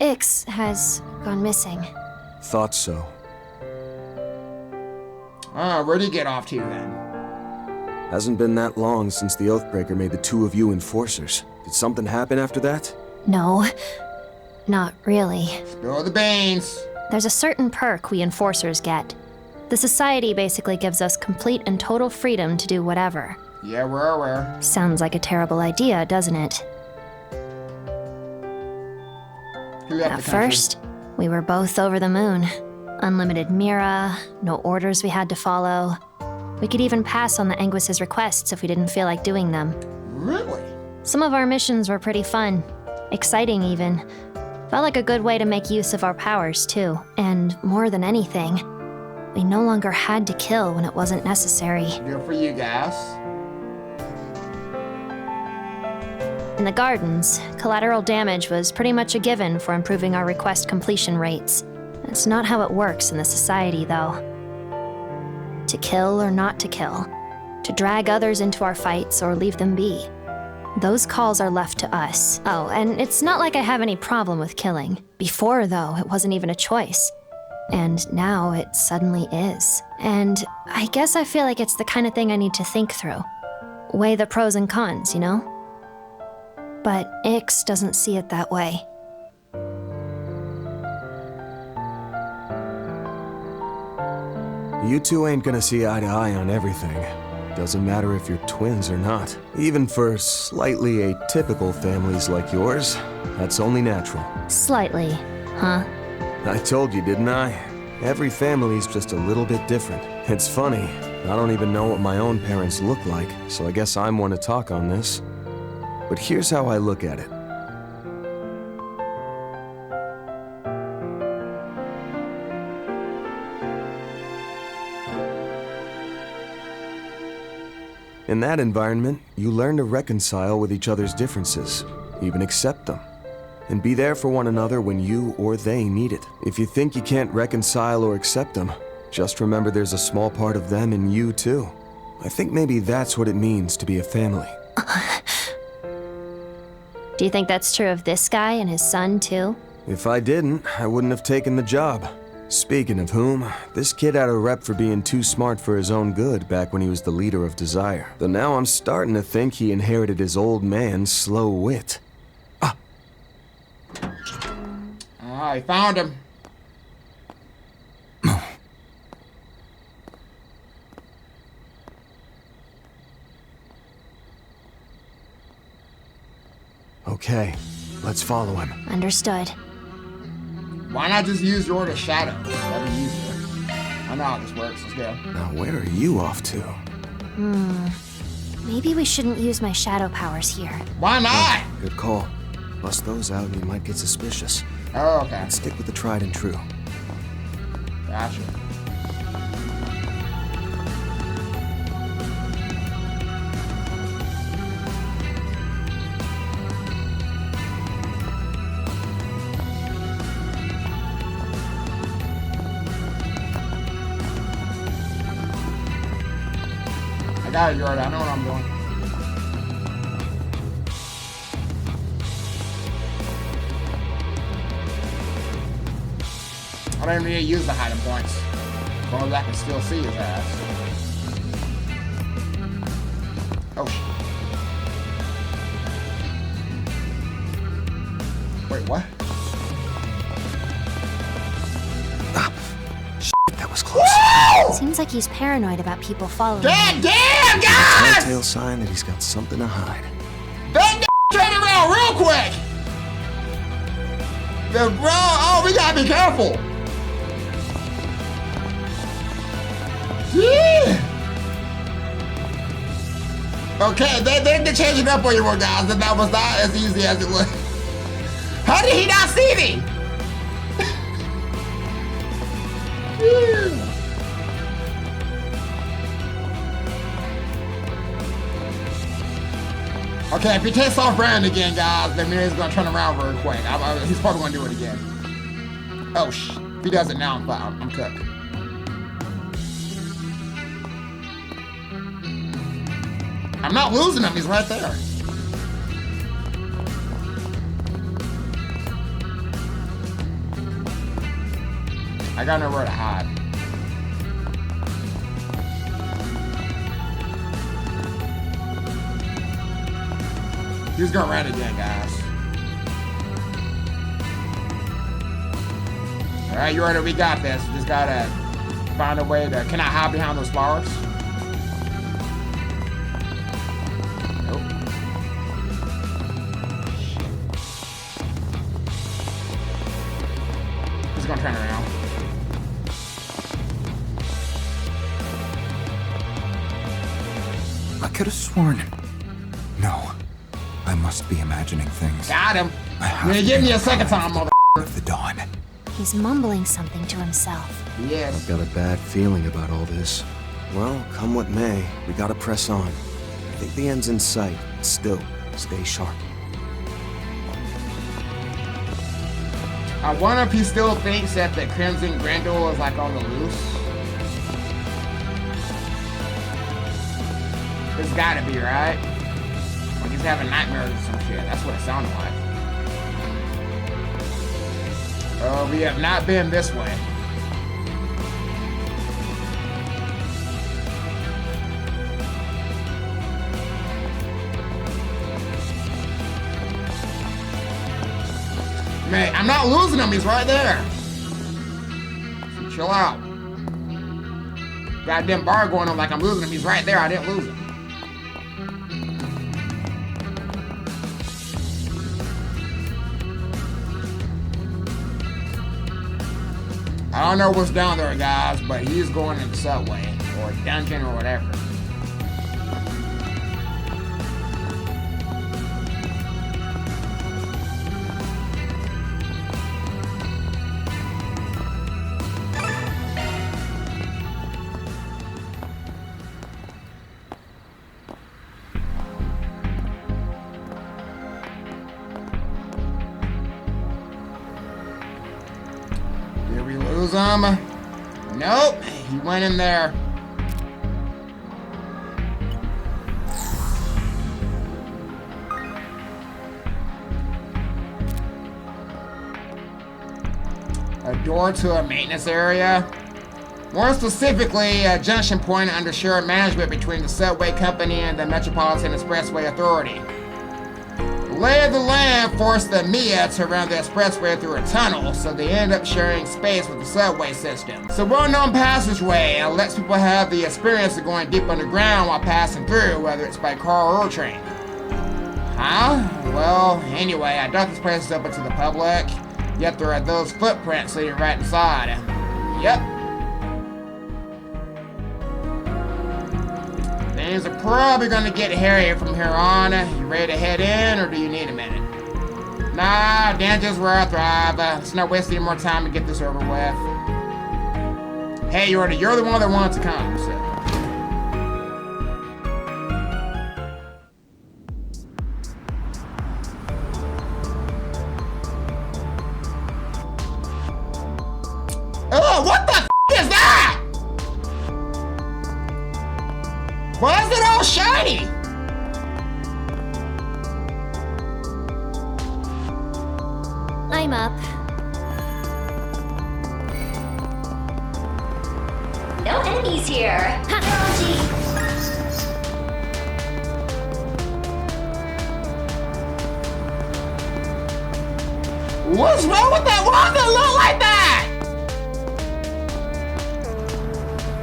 Ix has gone missing. Thought so. Where'd he get off to then? Hasn't been that long since the Oathbreaker made the two of you enforcers. Did something happen after that? No, not really. Spill the beans. There's a certain perk we enforcers get. The society basically gives us complete and total freedom to do whatever. Yeah, we're aware. Sounds like a terrible idea, doesn't it? At first, we were both over the moon. Unlimited Mira, no orders we had to follow. We could even pass on the Anguis's requests if we didn't feel like doing them. Really? Some of our missions were pretty fun. Exciting, even. Felt like a good way to make use of our powers, too. And more than anything, we no longer had to kill when it wasn't necessary. Good for you guys. In the gardens, collateral damage was pretty much a given for improving our request completion rates. That's not how it works in the society, though. To kill or not to kill. To drag others into our fights or leave them be. Those calls are left to us. Oh, and it's not like I have any problem with killing. Before, though, it wasn't even a choice. And now it suddenly is. And I guess I feel like it's the kind of thing I need to think through. Weigh the pros and cons, you know? But Ix doesn't see it that way. You two ain't gonna see eye to eye on everything. Doesn't matter if you're twins or not. Even for slightly atypical families like yours, that's only natural. Slightly, huh? I told you, didn't I? Every family's just a little bit different. It's funny, I don't even know what my own parents look like, so I guess I'm one to talk on this. But here's how I look at it. In that environment, you learn to reconcile with each other's differences. even accept them. And be there for one another when you or they need it. If you think you can't reconcile or accept them, just remember there's a small part of them in you too. I think maybe that's what it means to be a family. Do you think that's true of this guy and his son, too? If I didn't, I wouldn't have taken the job. Speaking of whom, this kid had a rep for being too smart for his own good back when he was the leader of Desire. Though now I'm starting to think he inherited his old man's slow wit. I found him. Okay, let's follow him. Understood. Why not just use your order shadow? That'd be easier. I know how this works. Let's go. Now where are you off to? Maybe we shouldn't use my shadow powers here. Why not? Good call. Bust those out and he might get suspicious. Oh, okay. Let's stick with the tried and true. Gotcha. I got it, Jordan. I know what I'm doing. I don't even need to use the hiding points. As long as I can still see his ass. Oh, shit. Wait, what? Shit, that was close. Woo! Seems like he's paranoid about people following God him. damn, guys! Telltale sign that he's got something to hide. That turn around real quick! The bro, oh, we gotta be careful. Yeah. Okay, they're changing up on you, guys, and that was not as easy as it was. How did he not see me? Yeah. Okay, if he takes off Brand again, guys, then he's gonna turn around very quick. He's probably gonna do it again. Oh, if he does it now, I'm cooked. I'm not losing him, he's right there. I got nowhere to hide. He's gonna run again, guys. Alright, you already, we got this. Just gotta find a way to, can I hide behind those flowers? Nope. Shit. He's gonna turn around. I could have sworn. No. I must be imagining things. Got him. You're gonna give me a second time, mother. Of the dawn. He's mumbling something to himself. Yes. I've got a bad feeling about all this. Well, come what may, we gotta press on. I think the end's in sight. Still, stay sharp. I wonder if he still thinks that the Crimson Grendel is like on the loose. It's gotta be, right? Like he's having nightmares or some shit. That's what it sounded like. Oh, we have not been this way. Man, I'm not losing him. He's right there. So chill out. Goddamn bar going on like I'm losing him. He's right there. I didn't lose him. I don't know what's down there, guys, but he's going in the subway or dungeon or whatever. Lose him. Nope, he went in there. A door to a maintenance area. More specifically, a junction point under shared management between the subway company and the Metropolitan Expressway Authority. The lay of the land forced the MIA to run the expressway through a tunnel, so they end up sharing space with the subway system. It's a well-known passageway and lets people have the experience of going deep underground while passing through, whether it's by car or train. Huh? Well, anyway, I doubt this place is open to the public, yet there are those footprints leading right inside. Yep. Things are probably gonna get hairy from here on. You ready to head in, or do you need a minute? Nah, danger's where I thrive. Let's not waste any more time to get this over with. Hey, you're the one that wanted to come, so. Oh, what the f is that? Why is it all shiny? I'm up. No enemies here. Ha! What's wrong with that? Why does it look like that?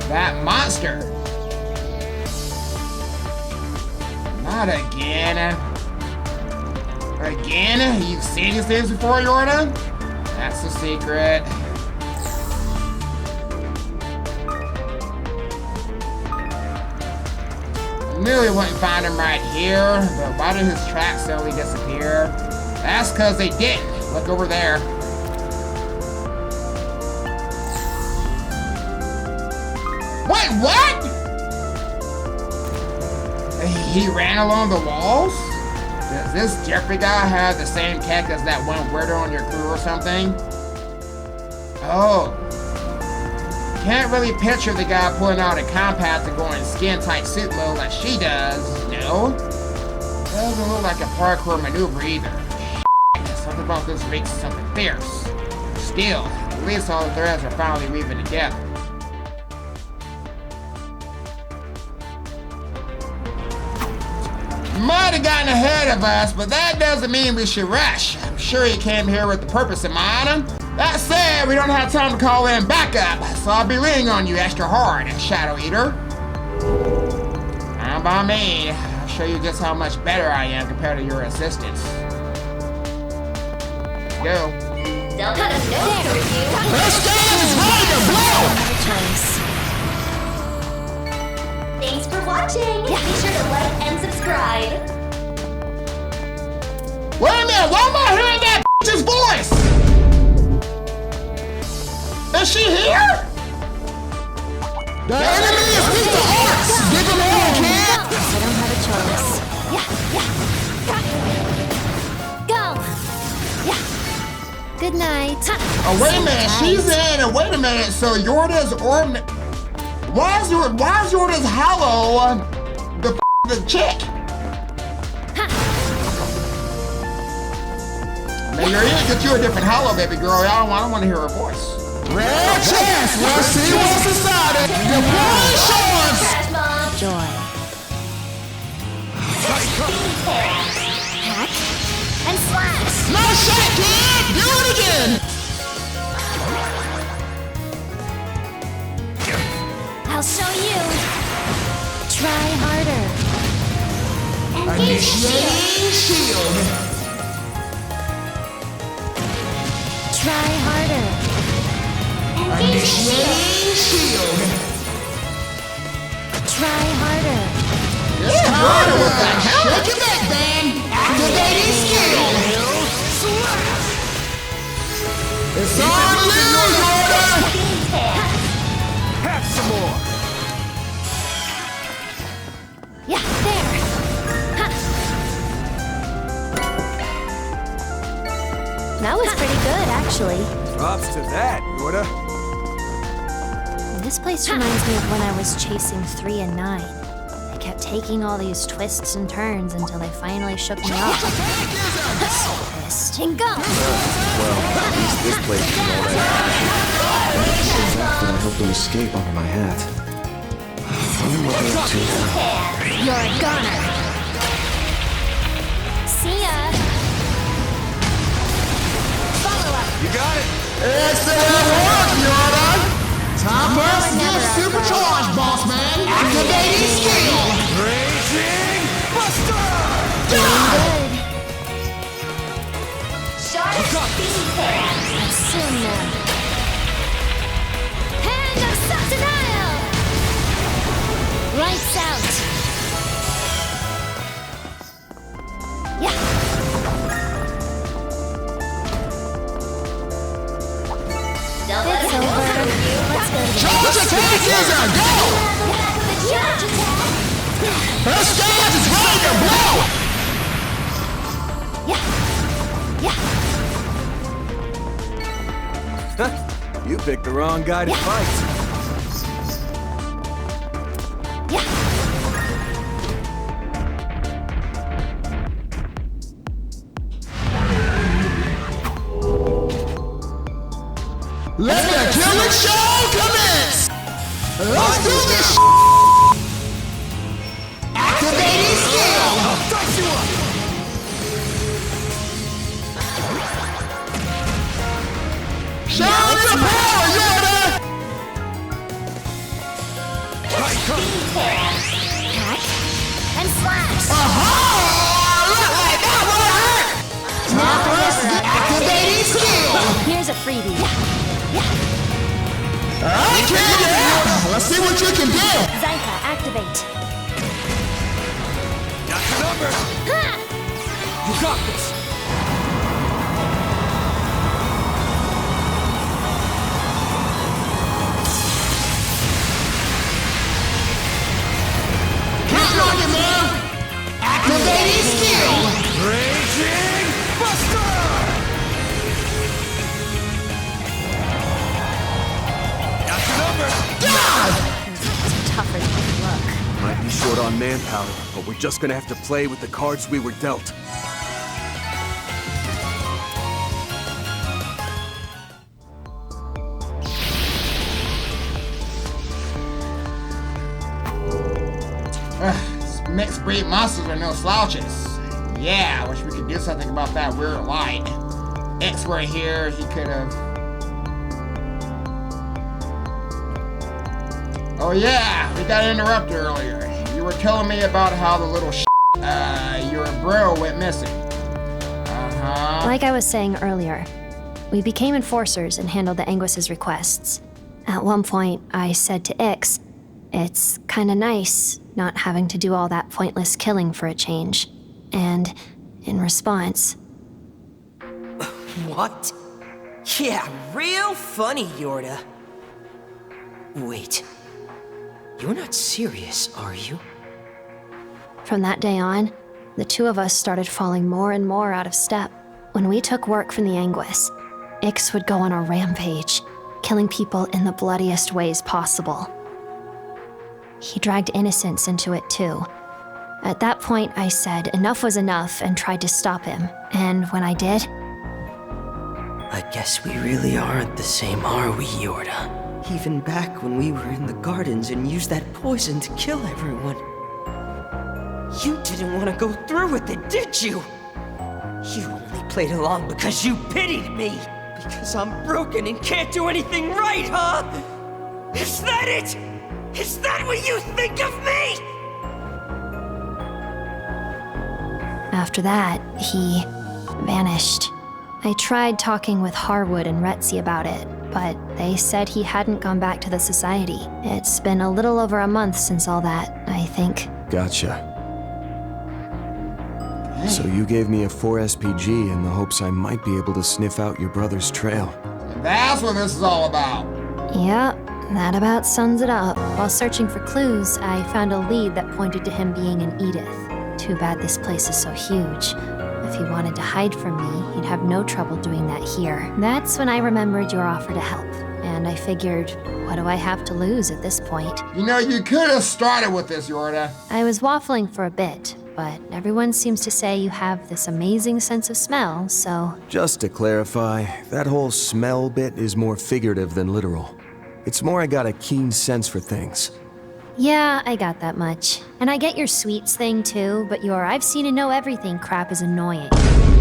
That monster. Not again. Again? You've seen these things before, Yorda? That's the secret. Knew we wouldn't find him right here, but why did his tracks suddenly disappear? That's because they didn't. Look over there. Wait, what? He ran along the walls? Does this Jeffrey guy have the same tech as that one weirdo on your crew or something? Oh. Can't really picture the guy pulling out a compact and going skin-tight suit mode like she does, no? Doesn't look like a parkour maneuver either. Something about this makes something fierce. Still, at least all the threads are finally weaving together. Might have gotten ahead of us, but that doesn't mean we should rush. I'm sure he came here with the purpose in mind. That said, we don't have time to call in backup, so I'll be leaning on you extra hard, Shadow Eater. Fine by me. I'll show you just how much better I am compared to your assistants. Go. Don't have a nose to review. This game is ready to blow! Thanks for watching. Be sure to like and subscribe. Wait a minute, why am I hearing that bitch's voice? Is she here? The enemy is weak to arts! Give him all, kid! I don't have a choice. Go! Good night. Oh, wait a minute, she's in, and wait a minute, so Yorda's why is Yorda's hollow the chick? Maybe you're in, get you a different hollow, baby girl. I don't want to hear her voice. Red chance, let's see what's inside it. Your boy shorts! Joy. Hack and slash! Nice shot, kid! Do it again! I'll show you. Try harder. Initiating shield. Try harder. Initiating shield. Try harder. Yeah, harder with that. Shake your back, man. Activating skill. It's on you, Yorda. Have some more. Yeah, there. Ha. That was pretty good, actually. Props to that, Yorda. This place reminds me of when I was chasing 3 and 9. They kept taking all these twists and turns until they finally shook me off. So pissed. And go! Well, at least this place is all that. I came back that I helped them escape under my hat. I wonder what they're up to now. You're a goner. See ya. Follow up. You got it. Excellent work, Yoda! Time for us to get supercharged, boss man! Activating skill! Raging Buster! Good. Sharp speed hand. Assume them. Hand of Satonaka! Lights out. Yeah. It's over. Let's go. Charge attack is a go! Charge attack. Her stance is ready to blow! Huh? You picked the wrong guy to fight. Let the killing show commence! Let's do this Activating skill! Dice you up! Show the power, Yoda! Right, come. Hack and slash. Look like that would hurt! Now for us to get activating skill! Here's a freebie. Okay, yeah! Let's see what you can do! Zyka, activate. Got your number. You got this. Count on you, man! Activating skill! Raging Buster! Got your number. It's tougher than it look. Might be short on manpower, but we're just gonna have to play with the cards we were dealt. Mixed breed monsters are no slouches. Yeah, I wish we could do something about that weird light. X were here, he could have. Oh yeah, we got interrupted earlier. You were telling me about how the little your bro went missing. Like I was saying earlier, we became enforcers and handled the Anguis's requests. At one point, I said to Ix, it's kinda nice not having to do all that pointless killing for a change. And in response... What? Yeah, real funny, Yorda. Wait. You're not serious, are you? From that day on, the two of us started falling more and more out of step. When we took work from the Anguis, Ix would go on a rampage, killing people in the bloodiest ways possible. He dragged innocents into it too. At that point, I said enough was enough and tried to stop him. And when I did... I guess we really aren't the same, are we, Yorda? Even back when we were in the gardens and used that poison to kill everyone. You didn't want to go through with it, did you? You only played along because you pitied me. Because I'm broken and can't do anything right, huh? Is that it? Is that what you think of me? After that, he vanished. I tried talking with Harwood and Retzi about it, but they said he hadn't gone back to the Society. It's been a little over a month since all that, I think. Gotcha. So you gave me a 4 SPG in the hopes I might be able to sniff out your brother's trail. That's what this is all about. Yep, that about sums it up. While searching for clues, I found a lead that pointed to him being in Edith. Too bad this place is so huge. If he wanted to hide from me, he'd have no trouble doing that here. That's when I remembered your offer to help, and and I figured, what do I have to lose at this point? You know, you could have started with this, Yorda. I was waffling for a bit, but everyone seems to say you have this amazing sense of smell, so... Just to clarify, that whole smell bit is more figurative than literal. It's more I got a keen sense for things. Yeah, I got that much. And I get your sweets thing too, but your I've seen and know everything crap is annoying.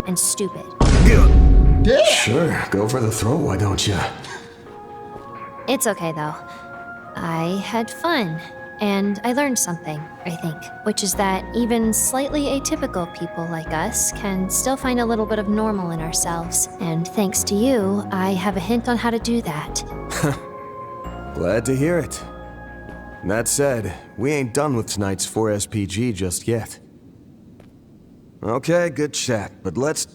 And stupid. Yeah. Sure, go for the throat, why don't you? It's okay though. I had fun. And I learned something, I think, which is that even slightly atypical people like us can still find a little bit of normal in ourselves. And thanks to you, I have a hint on how to do that. Glad to hear it. That said, we ain't done with tonight's 4SPG just yet. Okay, good chat, but let's...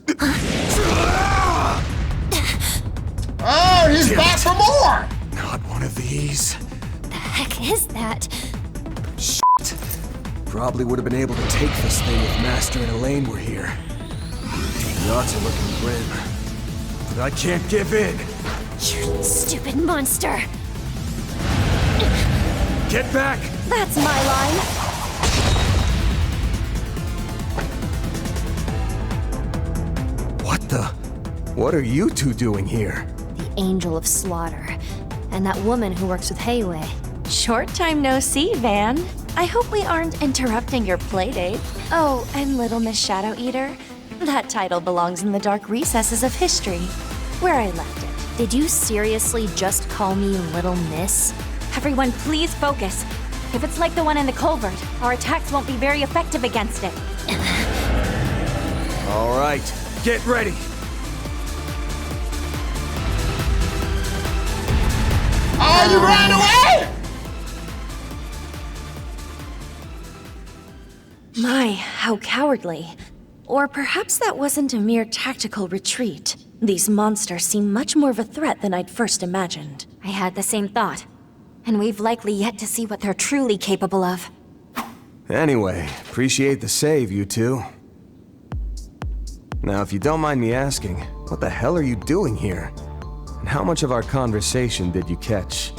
Oh, he's back for more! Not one of these. The heck is that? Shit. Probably would have been able to take this thing if Master and Elaine were here. The odds are looking grim. But I can't give in. You stupid monster! Get back! That's my line. What the? What are you two doing here? The Angel of Slaughter. And that woman who works with Heiwei. Short time no see, Van. I hope we aren't interrupting your playdate. Oh, and Little Miss Shadow Eater. That title belongs in the dark recesses of history, where I left it. Did you seriously just call me Little Miss? Everyone, please focus. If it's like the one in the culvert, our attacks won't be very effective against it. All right, get ready. Oh, you ran away? My, how cowardly. Or perhaps that wasn't a mere tactical retreat. These monsters seem much more of a threat than I'd first imagined. I had the same thought. And we've likely yet to see what they're truly capable of. Anyway, appreciate the save, you two. Now, if you don't mind me asking, what the hell are you doing here? And how much of our conversation did you catch?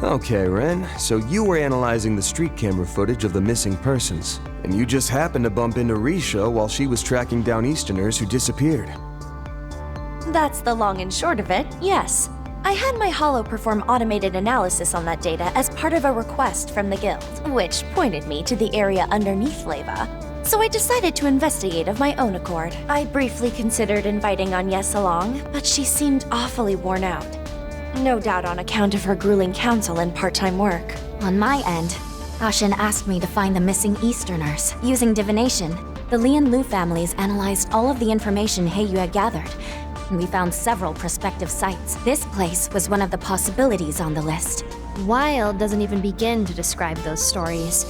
Okay, Ren, so you were analyzing the street camera footage of the missing persons, and you just happened to bump into Risha while she was tracking down Easterners who disappeared. That's the long and short of it, yes. I had my Hollow perform automated analysis on that data as part of a request from the guild, which pointed me to the area underneath Leva. So I decided to investigate of my own accord. I briefly considered inviting Agnes along, but she seemed awfully worn out. No doubt on account of her grueling counsel and part-time work. On my end, Ashin asked me to find the missing Easterners. Using divination, the Li and Lu families analyzed all of the information Heiyu had gathered, and we found several prospective sites. This place was one of the possibilities on the list. Wild doesn't even begin to describe those stories.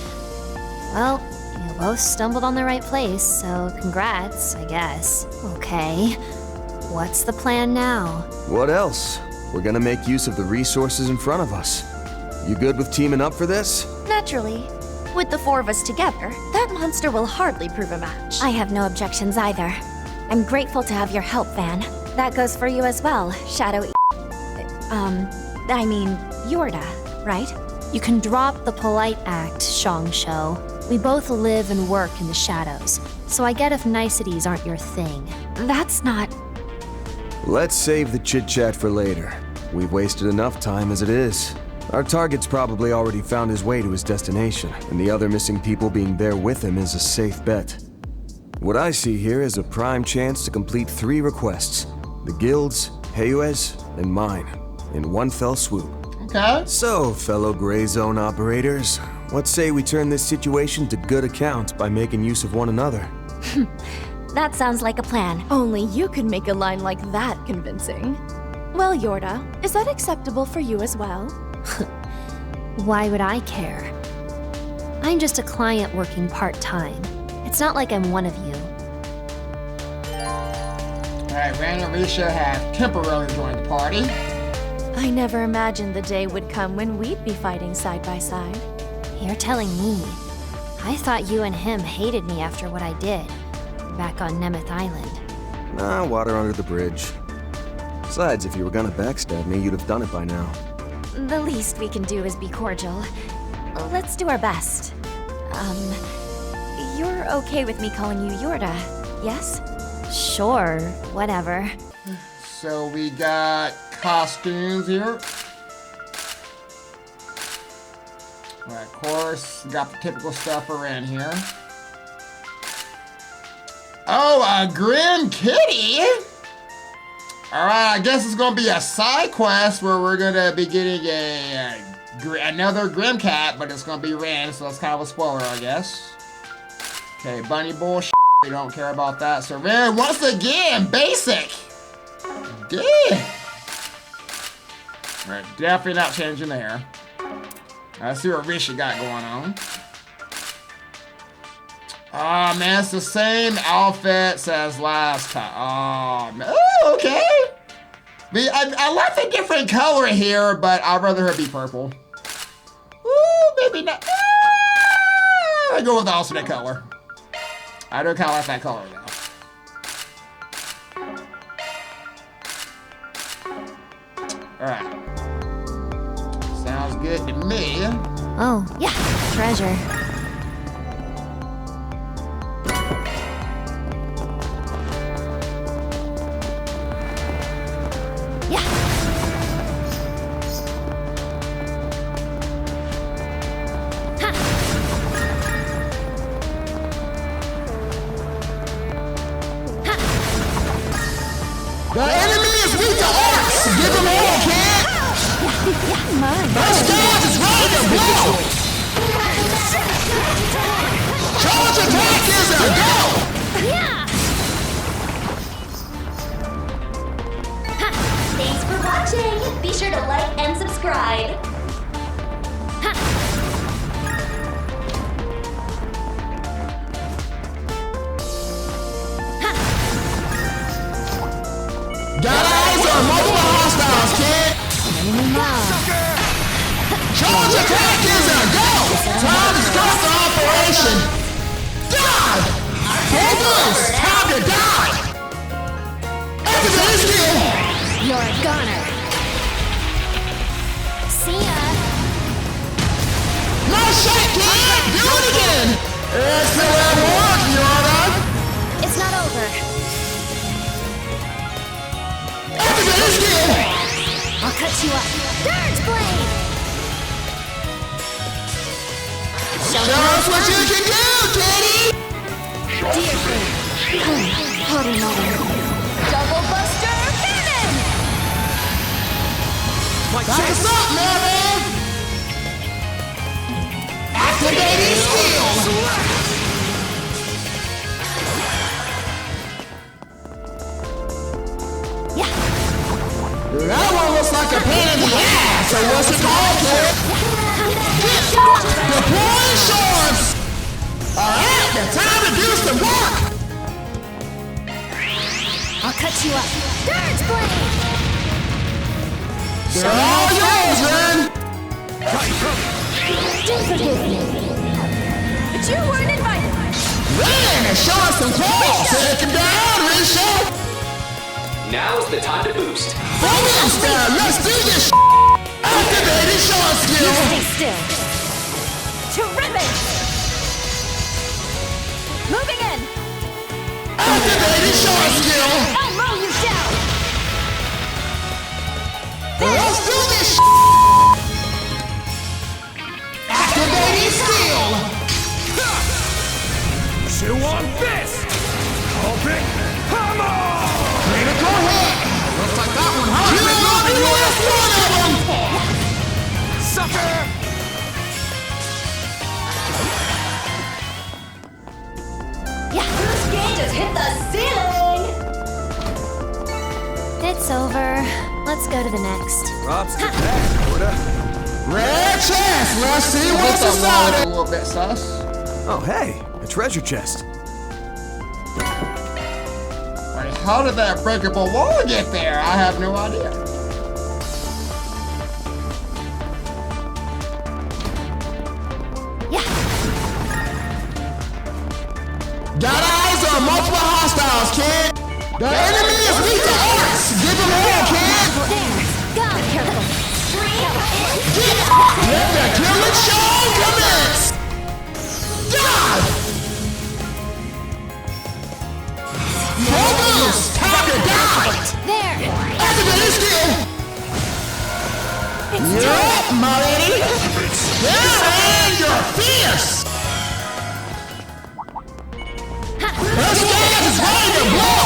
Well, you both stumbled on the right place, so congrats, I guess. Okay, what's the plan now? What else? We're gonna make use of the resources in front of us. You good with teaming up for this? Naturally. With the four of us together, that monster will hardly prove a match. I have no objections either. I'm grateful to have your help, Van. That goes for you as well, Shadow Yorda, right? You can drop the polite act, Shongsho. We both live and work in the shadows, so I get if niceties aren't your thing. That's not... Let's save the chit-chat for later. We've wasted enough time as it is. Our target's probably already found his way to his destination, and the other missing people being there with him is a safe bet. What I see here is a prime chance to complete 3 requests. The guild's, Heiue's, and mine, in one fell swoop. Okay. So, fellow Gray Zone operators, what say we turn this situation to good account by making use of one another? That sounds like a plan. Only you could make a line like that convincing. Well, Yorda, is that acceptable for you as well? Why would I care? I'm just a client working part-time. It's not like I'm one of you. Alright, Ren and Risha have temporarily joined the party. I never imagined the day would come when we'd be fighting side by side. You're telling me. I thought you and him hated me after what I did. Back on Nemeth Island. Nah, water under the bridge. Besides, if you were gonna backstab me, you'd have done it by now. The least we can do is be cordial. Let's do our best. You're okay with me calling you Yorda, yes? Sure, whatever. So we got costumes here. Well, of course, got the typical stuff around here. Oh, a Grim Kitty! Alright, I guess it's gonna be a side quest where we're gonna be getting another Grim Cat, but it's gonna be Ren, so that's kind of a spoiler, I guess. Okay, bunny bullshit. We don't care about that. So Ren, once again, basic! Damn! Alright, definitely not changing there. Let's see what Rishi got going on. Oh man, it's the same outfits as last time. Oh man, oh, okay. I like the different color here, but I'd rather her be purple. Ooh, maybe not. I go with the alternate color. I do kind of like that color though. All right. Sounds good to me. Oh, yeah, treasure. Yeah. Ha. Ha. The enemy is weak to arts. Give him all, kid. Those guns is ready to blow! Charge attack is a go! Yeah! Thanks for watching. Be sure to like and subscribe. Got eyes on multiple hostiles, kid! Charge attack is a go! Time to start the operation! Die! Hold loose! Time to die! Activate skill! You're a goner. See ya. Nice shot, kid! Do it again! Excellent work, Yorda! It's not over. Activate skill! I'll cut you up. Dirge blade! Show us what you can do, kitty! Dear friend. Holy mother. Double buster cannon! That's up, man! Activating skill! Yeah. That one looks like a pain in the ass, so what's it called, kid? Deploy shorts! Alright, now time to do some work! I'll cut you up. Dirge blade! They're all yours, Ren! Do forgive me. But you weren't invited. Ren, show us some claws! Take him down, Risha! Now's the time to boost. Focus there! Let's do this! Activating short skill! Stay still. Terrific! Moving in! Activating short skill! I'll mow you down! Let's do this! Activating skill! Chew on fist! Open hammer! Critical hit! Looks like that one hurt! You are the last one of them! Sucker! This game just hit the ceiling! It's over. Let's go to the next. Props to that, Yorda. Red chest! Let's see what's inside it! A little bit sus. Oh, hey, a treasure chest. Wait, how did that breakable wall get there? I have no idea. Yeah. Got eyes on multiple hostiles, kid! The enemy is weak to arts! Give him all, kid! skill! Yup, my lady! Yeah, man, you're fierce! First gas is ready to blow!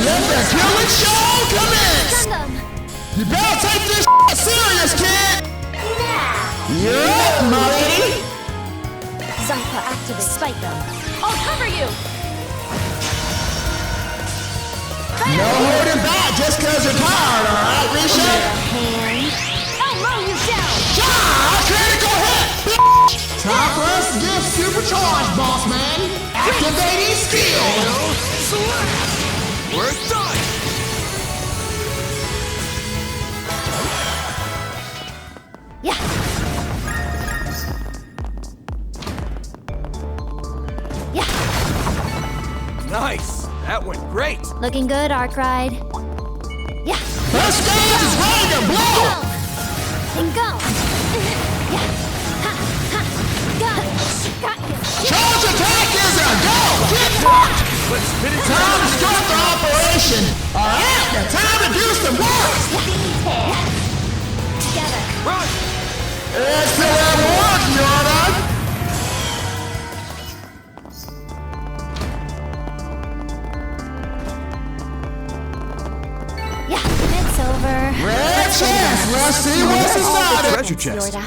Let the killing show commence! You better take this serious, kid! Yup, my lady! Zypha activate. Spike them. I'll cover you! No holding back just cause you're tired, alright, Risha? I'll mow you down! Critical hit! Time for us to get supercharged, boss man! Activating skill! We're done! Yeah! Nice! That went great! Looking good, Arkride. Yeah. First gas is ready to blow! And go! Yeah. Ha, ha. Got it! Got you! Charge attack is a go! Get fucked! Let's finish Time to start the operation! Alright, now time to do some work! Together! Run! It's still at work, Yorda! It's over. Red chest! Let's see what's inside it! Treasure chest. Yorda.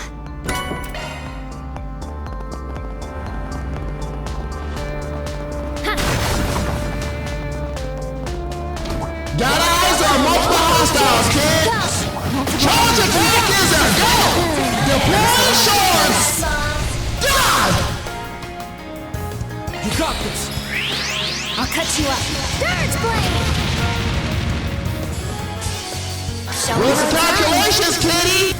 Got eyes on multiple hostiles, kid! Charge attack is a go! Deploy shorts! God! You got this! I'll cut you up! Dirge blade! Show me What's the your calculations, kitty?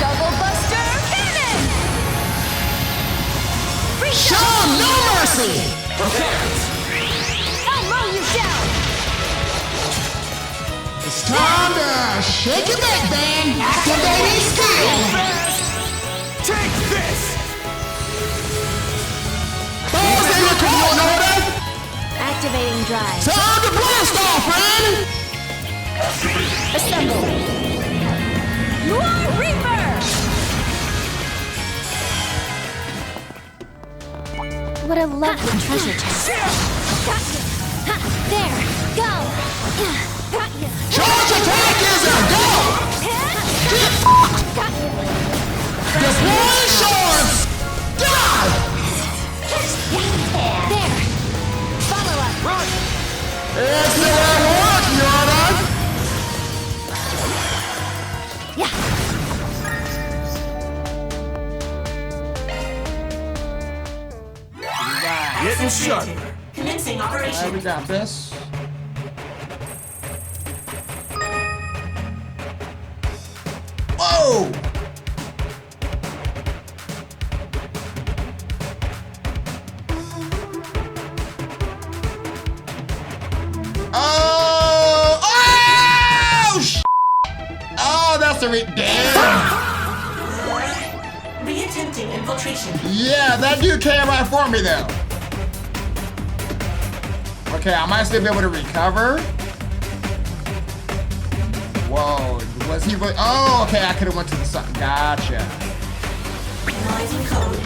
Double buster cannon! Show no mercy! I'll mow you down! It's time to shake your neck, band! Activating skill! Take this! Balls in your court, Yorda! Activating drive. Time to blast off, man! Assemble! You are Reaper! What a lovely treasure chest. Got you! Ha, there! Go! Got you! Charge attack is a go! Get Got you! deploy shorts! God! There! Follow up! Run! It's still at work, Yorda! Yeah! Getting sharper. Commencing operation. We got this. Whoa! Oh, that's the damn! Re-attempting infiltration. Yeah, that dude came right for me though. Okay, I might still be able to recover. Whoa, was he really? Oh, okay, I could have went to the side. Gotcha. Analyzing code.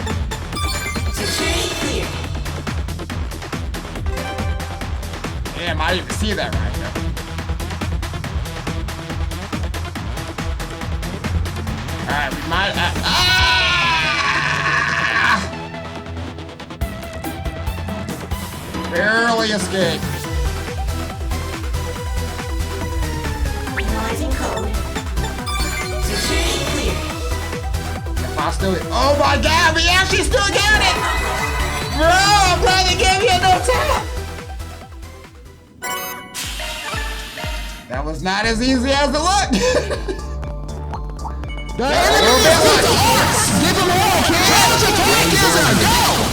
Security clear. Damn, I didn't even see that right there. Alright, we might. Barely escaped. Analyzing code. Security clear. If I still. Oh my god, we actually still got it! Bro, I'm trying to give you no time! That was not as easy as it looked. The enemy is with the arts! Give him all, kid! Charge attack is a go!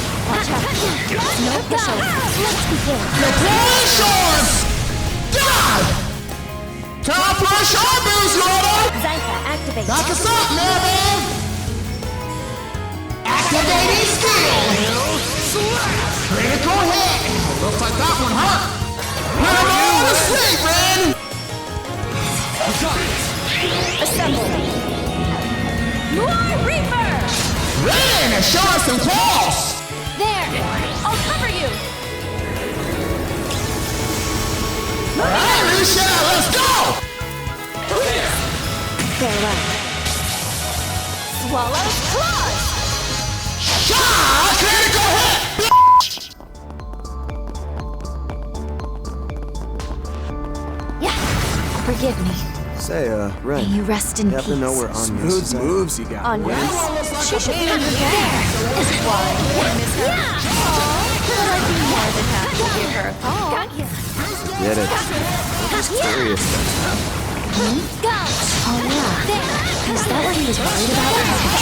No pushover. Let's begin. Deploy shorts! God! Time for a short boost, Yorda! Zypha activate. Knock us up, man! like that one hurt. Put him all to sleep, Ren! Assemble. Noir Reaper! Ren, show us some claws! There! I'll cover you! Alright, Risha, let's go! Farewell. Swallow's claws! Shah! Critical hit! Yeah. Forgive me. Say, Ren. May you rest in happen to know peace. where Anya's Smooth moves you got. Anya? She should be over there. Is it why I miss her? Yeah! But I'd be more than happy to give her a call. Get it. Just curious, that's how. Go! Oh, yeah. There. Is that what he was worried about with his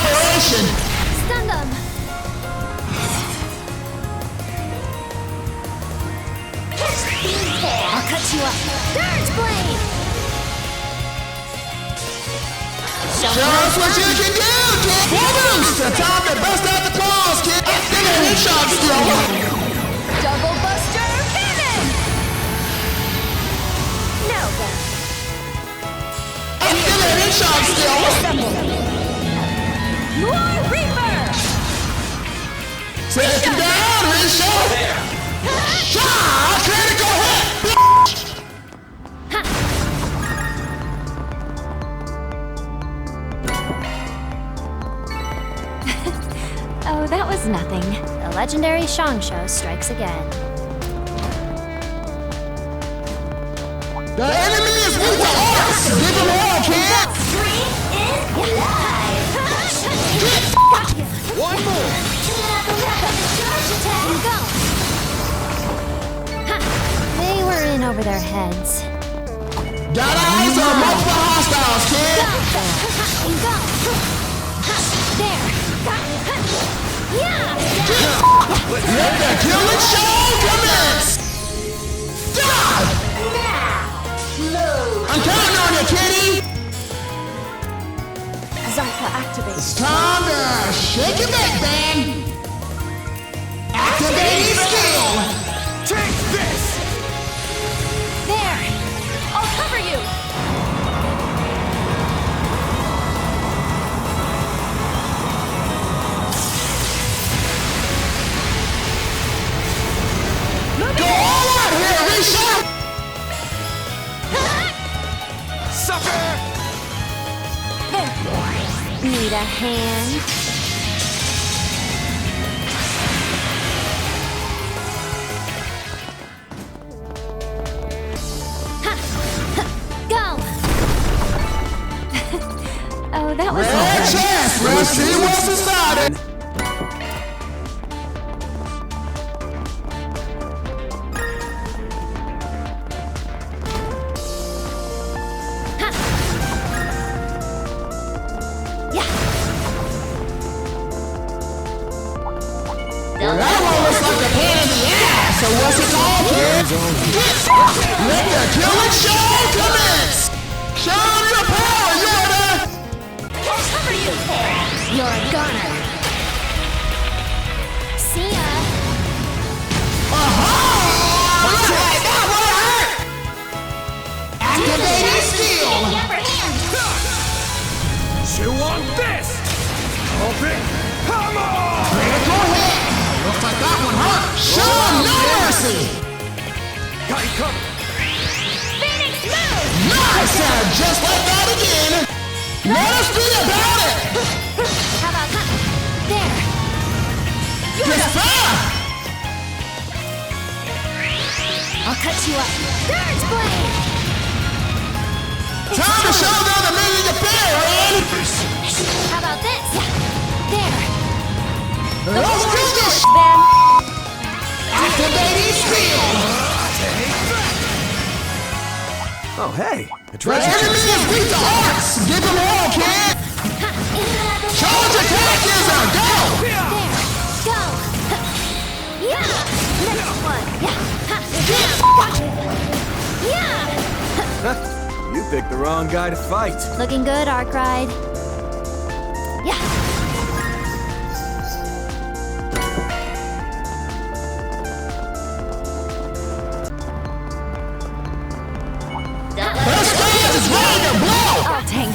Operation! Stun them! I'll cut you up. Dirge Blade! Show us what you can do, kid! Boost! It's time to bust out the claws, kid! Get a hit shot still! Double Buster Cannon! Now then. Get a hit shot still! Noir Reaper! Take him down, Risha! Shah! Critical hit! Oh, that was nothing. The legendary Shang Show strikes again. The enemy is weak to us! Give them all, kid! One more! Go! They were in over their heads. Got eyes on multiple hostiles, kid! Go! There! Yeah! Let the killing show commence! God! I'm counting on you, kitty! Zyka activate. It's time to shake it back, man! Activating skill! Take this! There! I'll cover you! Go all out here, Risha! Sucker! There! Need a hand? Go! Oh, that was Red chest! Let's see what's inside it! Well, that one looks like a pain in the ass, so what's it called, kid? Let the killing show commence! Show them your power, Yoda! I'll cover you! You're a goner. See ya! Aha! Looks like that one hurt! Activating skill! You want this? Open! Come on! Critical hit! Looks like that one hurt! Show no mercy! Got you covered! Phoenix move! Nice! Just like that again! Let us be about it! How about that? There! Yes, sir! I'll cut you up. Dirge Blade! Time to show them the meaning of fear, Red! How about this? There! Let's do this! Then... Activating skill! Oh, hey. A The treasure enemy chest. is weak to arts! Give them all, kid! Charge attack is a go! There! Go! Yeah! Next one! Yeah! You picked the wrong guy to fight. Looking good, Arkride. Yeah!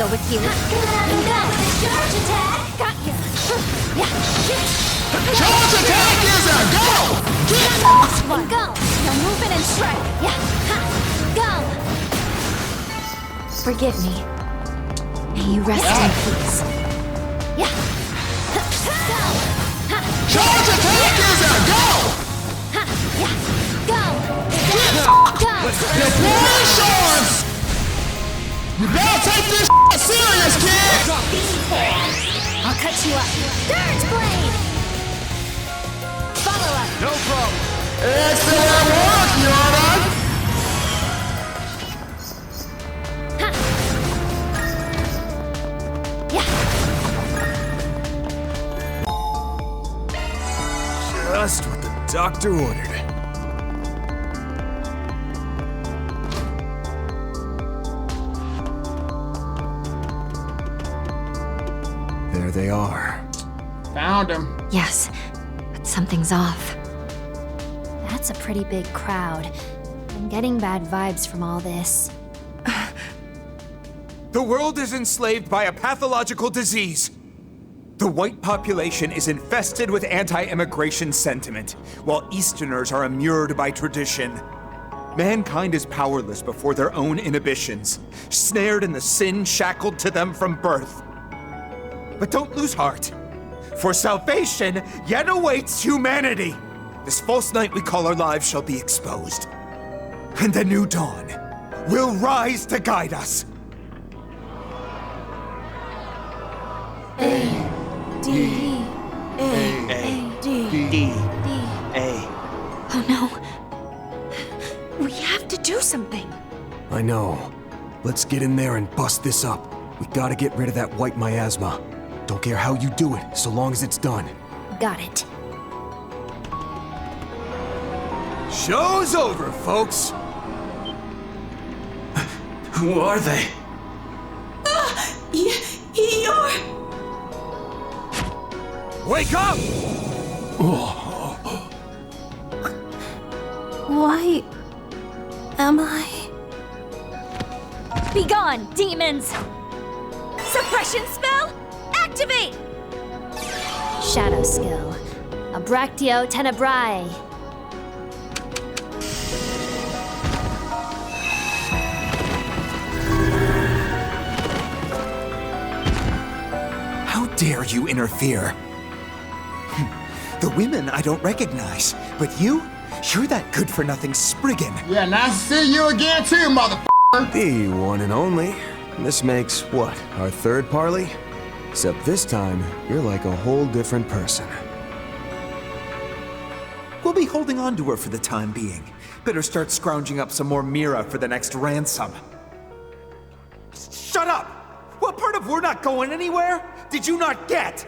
Grendel with you. Charge attack! Got you. Charge attack is a go! One. Go! Now move it and strike. Yeah. Ha. Go! Forgive me. May you rest in peace. Yeah. Go! Ha. Charge attack is a go! Ha. Yeah. Go! Go! Shorts! You better take this serious, kid! I'll cut you up. Dirge blade! Follow up. No problem. Excellent work, Yoda! Ha. Yeah. Just what the doctor ordered. There they are. Found him. Yes, but something's off. That's a pretty big crowd. I'm getting bad vibes from all this. The world is enslaved by a pathological disease. The white population is infested with anti-immigration sentiment, while Easterners are immured by tradition. Mankind is powerless before their own inhibitions, snared in the sin shackled to them from birth. But don't lose heart, for salvation yet awaits humanity. This false night we call our lives shall be exposed, and a new dawn will rise to guide us. Oh no. We have to do something. I know. Let's get in there and bust this up. We gotta get rid of that white miasma. Don't care how you do it, so long as it's done. Got it. Show's over, folks. Who are they? You're... Wake up! Why am I? Be gone, demons! Suppression spell? Activate! Shadow skill. Abractio tenebrae. How dare you interfere? The women I don't recognize, but you're that good-for-nothing Spriggan. Yeah, nice to see you again too, motherfucker. The one and only. This makes, what, our third parley? Except this time, you're like a whole different person. We'll be holding on to her for the time being. Better start scrounging up some more Mira for the next ransom. Shut up! What part of we're not going anywhere did you not get?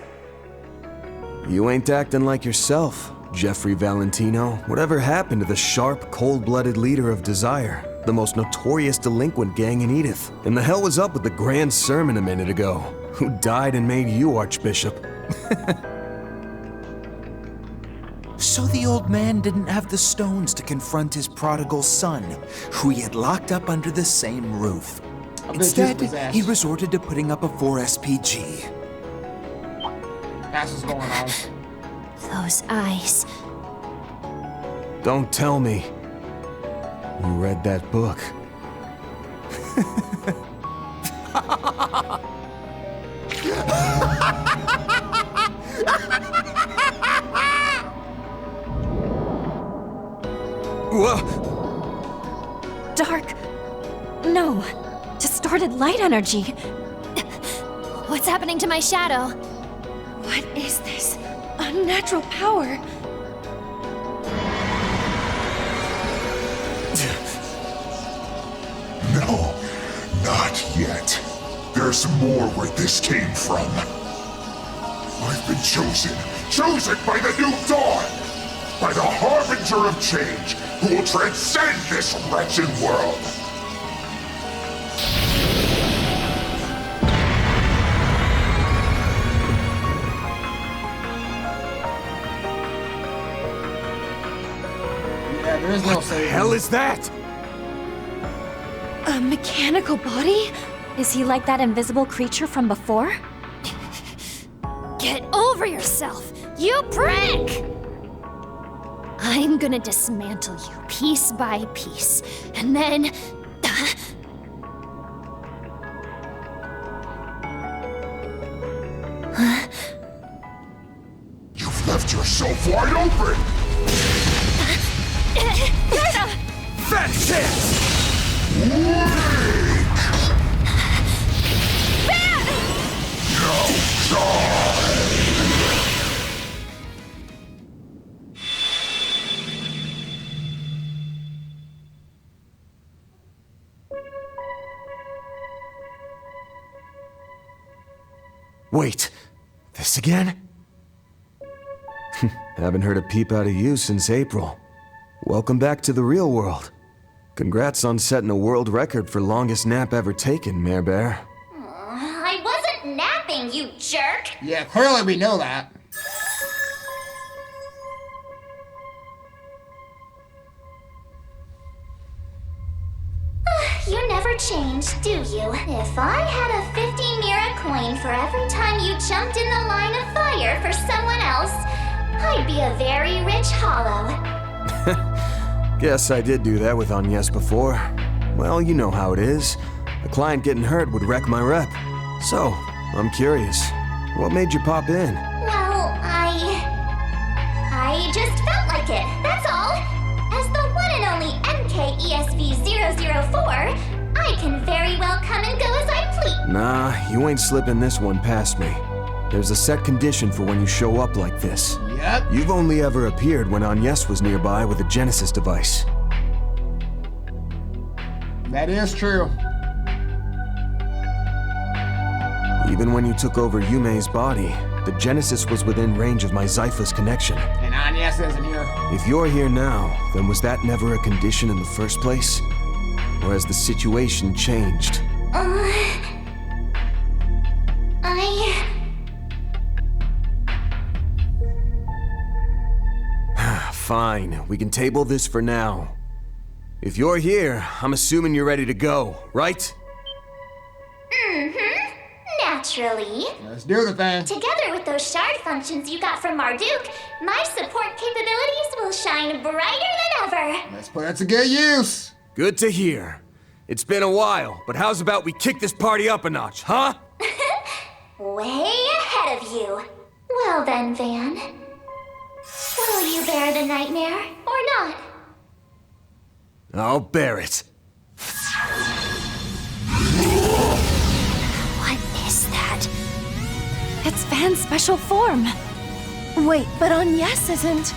You ain't acting like yourself, Jeffrey Valentino. Whatever happened to the sharp, cold-blooded leader of Desire? The most notorious delinquent gang in Edith? And the hell was up with the grand sermon a minute ago? Who died and made you Archbishop? So the old man didn't have the stones to confront his prodigal son, who he had locked up under the same roof. Instead, he resorted to putting up a 4 SPG. That's what's going on. Those eyes. Don't tell me. You read that book. Dark. No. Distorted light energy. What's happening to my shadow? What is this? Unnatural power. No, not yet. There's more where this came from. I've been chosen by the new dawn, by the harbinger of change, who will transcend this wretched world. There is no What the hell is that? A mechanical body? Is he like that invisible creature from before? Get over yourself, you prick! I'm gonna dismantle you piece by piece, and then... You've left yourself wide open! That's it! Now die! Wait, this again? Haven't heard a peep out of you since April. Welcome back to the real world. Congrats on setting a world record for longest nap ever taken, Mare Bear. I wasn't napping, you jerk! Yeah, clearly we know that. You never change, do you? If I had a 50 Mira coin for every time you jumped in the line of fire for someone else, I'd be a very rich hollow. Guess I did do that with Agnes before. Well, you know how it is. A client getting hurt would wreck my rep. So, I'm curious. What made you pop in? Well, I just felt like it, that's all. As the one and only MKESV004, I can very well come and go as I please. Nah, you ain't slipping this one past me. There's a set condition for when you show up like this. Yep. You've only ever appeared when Agnes was nearby with a Genesis device. That is true. Even when you took over Yume's body, the Genesis was within range of my Zypha's connection. And Agnes isn't here. If you're here now, then was that never a condition in the first place? Or has the situation changed? Fine, we can table this for now. If you're here, I'm assuming you're ready to go, right? Mm-hmm. Naturally. Let's do the thing. Together with those shard functions you got from Marduk, my support capabilities will shine brighter than ever. Let's put it to good use. Good to hear. It's been a while, but how's about we kick this party up a notch, huh? Way ahead of you. Well then, Van. Will you bear the nightmare, or not? I'll bear it. What is that? It's Van's special form. Wait, but Agnes isn't.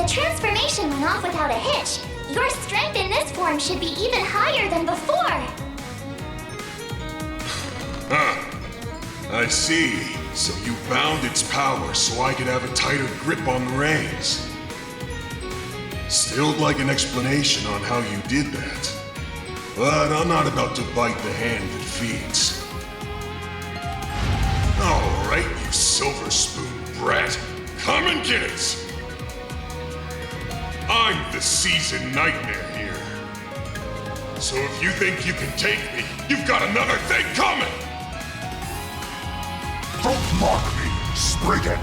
Transformation went off without a hitch. Your strength in this form should be even higher than before. I see. So you bound its power so I could have a tighter grip on the reins. Still'd like an explanation on how you did that. But I'm not about to bite the hand that feeds. Alright, you silver spoon brat. Come and get it! I'm the seasoned nightmare here. So if you think you can take me, you've got another thing coming! Don't mock me, Spriggan!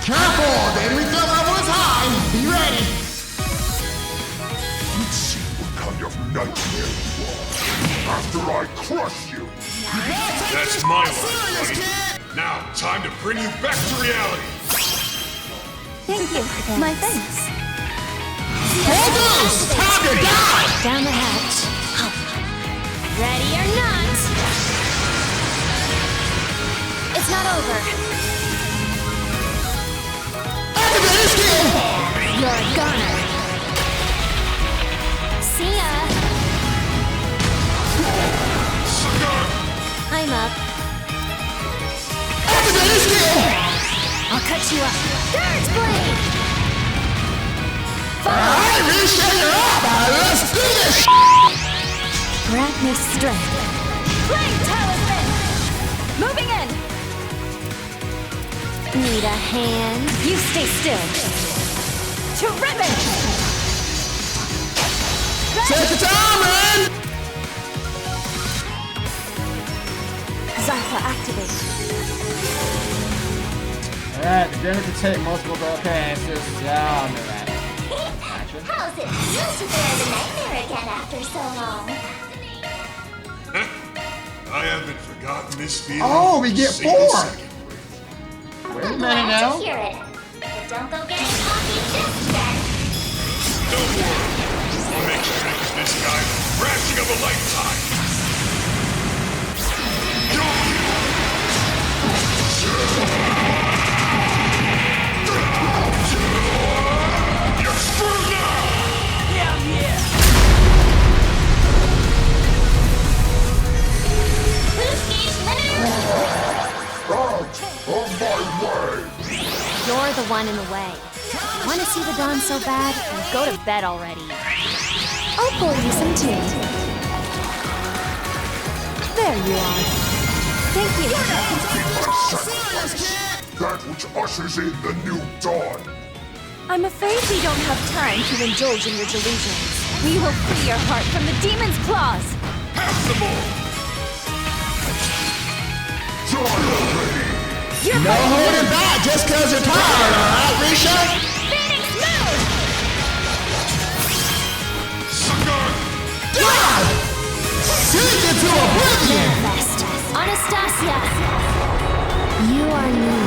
Careful! The enemy threat level is high! Be ready! Let's see what kind of nightmare you are after I crush you! That's my line, buddy. Now, time to bring you back to reality! Thank you. My thanks. Hold loose! Time to die! Down the hatch. Ready or not? It's not over. Activate skill! You're a goner. See ya. I'm up. Activate skill! I'll cut you up. Surge blade! Alright, Risha, you're up! Let's do this! Grant me strength. Flame Talisman! Moving in! Need a hand? You stay still. Terrific! Take your time, man! Zarfa activate. Alright, the Grendel can take multiple broadcasts. Yeah, I'll know that. Action. How's it feel to bear the nightmare again after so long? I haven't forgotten this feeling. Oh, we for a get single 4. second. Wait a I'm minute glad now. to hear it. But don't go getting coffee just yet. Don't worry. I'll make strength this guy the thrashing of a lifetime. You're screwed now! Yeah, yeah. Boost gauge limited. Out of my way! You're the one in the way. Want to see the dawn so bad? Then go to bed already. I'll pour you some tea. There you are. Thank you. That which ushers in the new dawn. I'm afraid we don't have time to indulge in your delusions. We will free your heart from the demon's claws. Have some more! Die already! You're No holding back just cause you're tired, alright, Risha? Phoenix move! Sucker! God! Sink into oblivion! Manifest. Anastasia! You are me.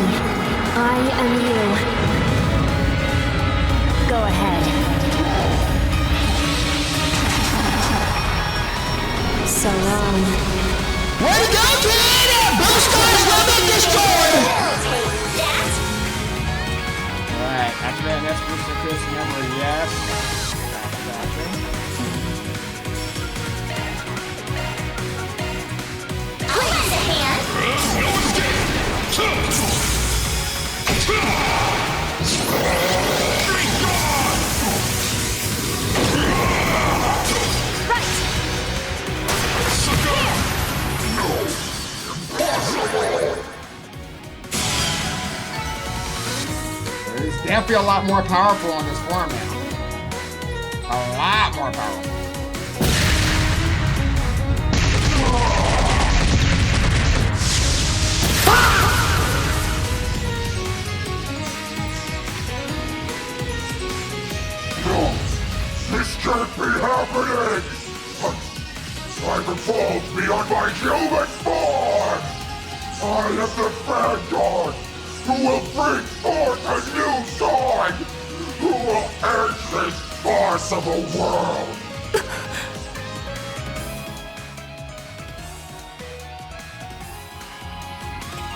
I am you. Go ahead. So long. Way to go, kid! Boosters limit destroyed! Alright, activate next booster increasing number, yes. Gotcha. I'll lend a hand. No escape! Right! Sucker! No! Impossible! It's definitely a lot more powerful on this form now. A lot more powerful. No! This can't be happening! Cyber falls beyond my human form! I am the Vanguard, who will bring forth a new dawn! Who will end this farce of a world!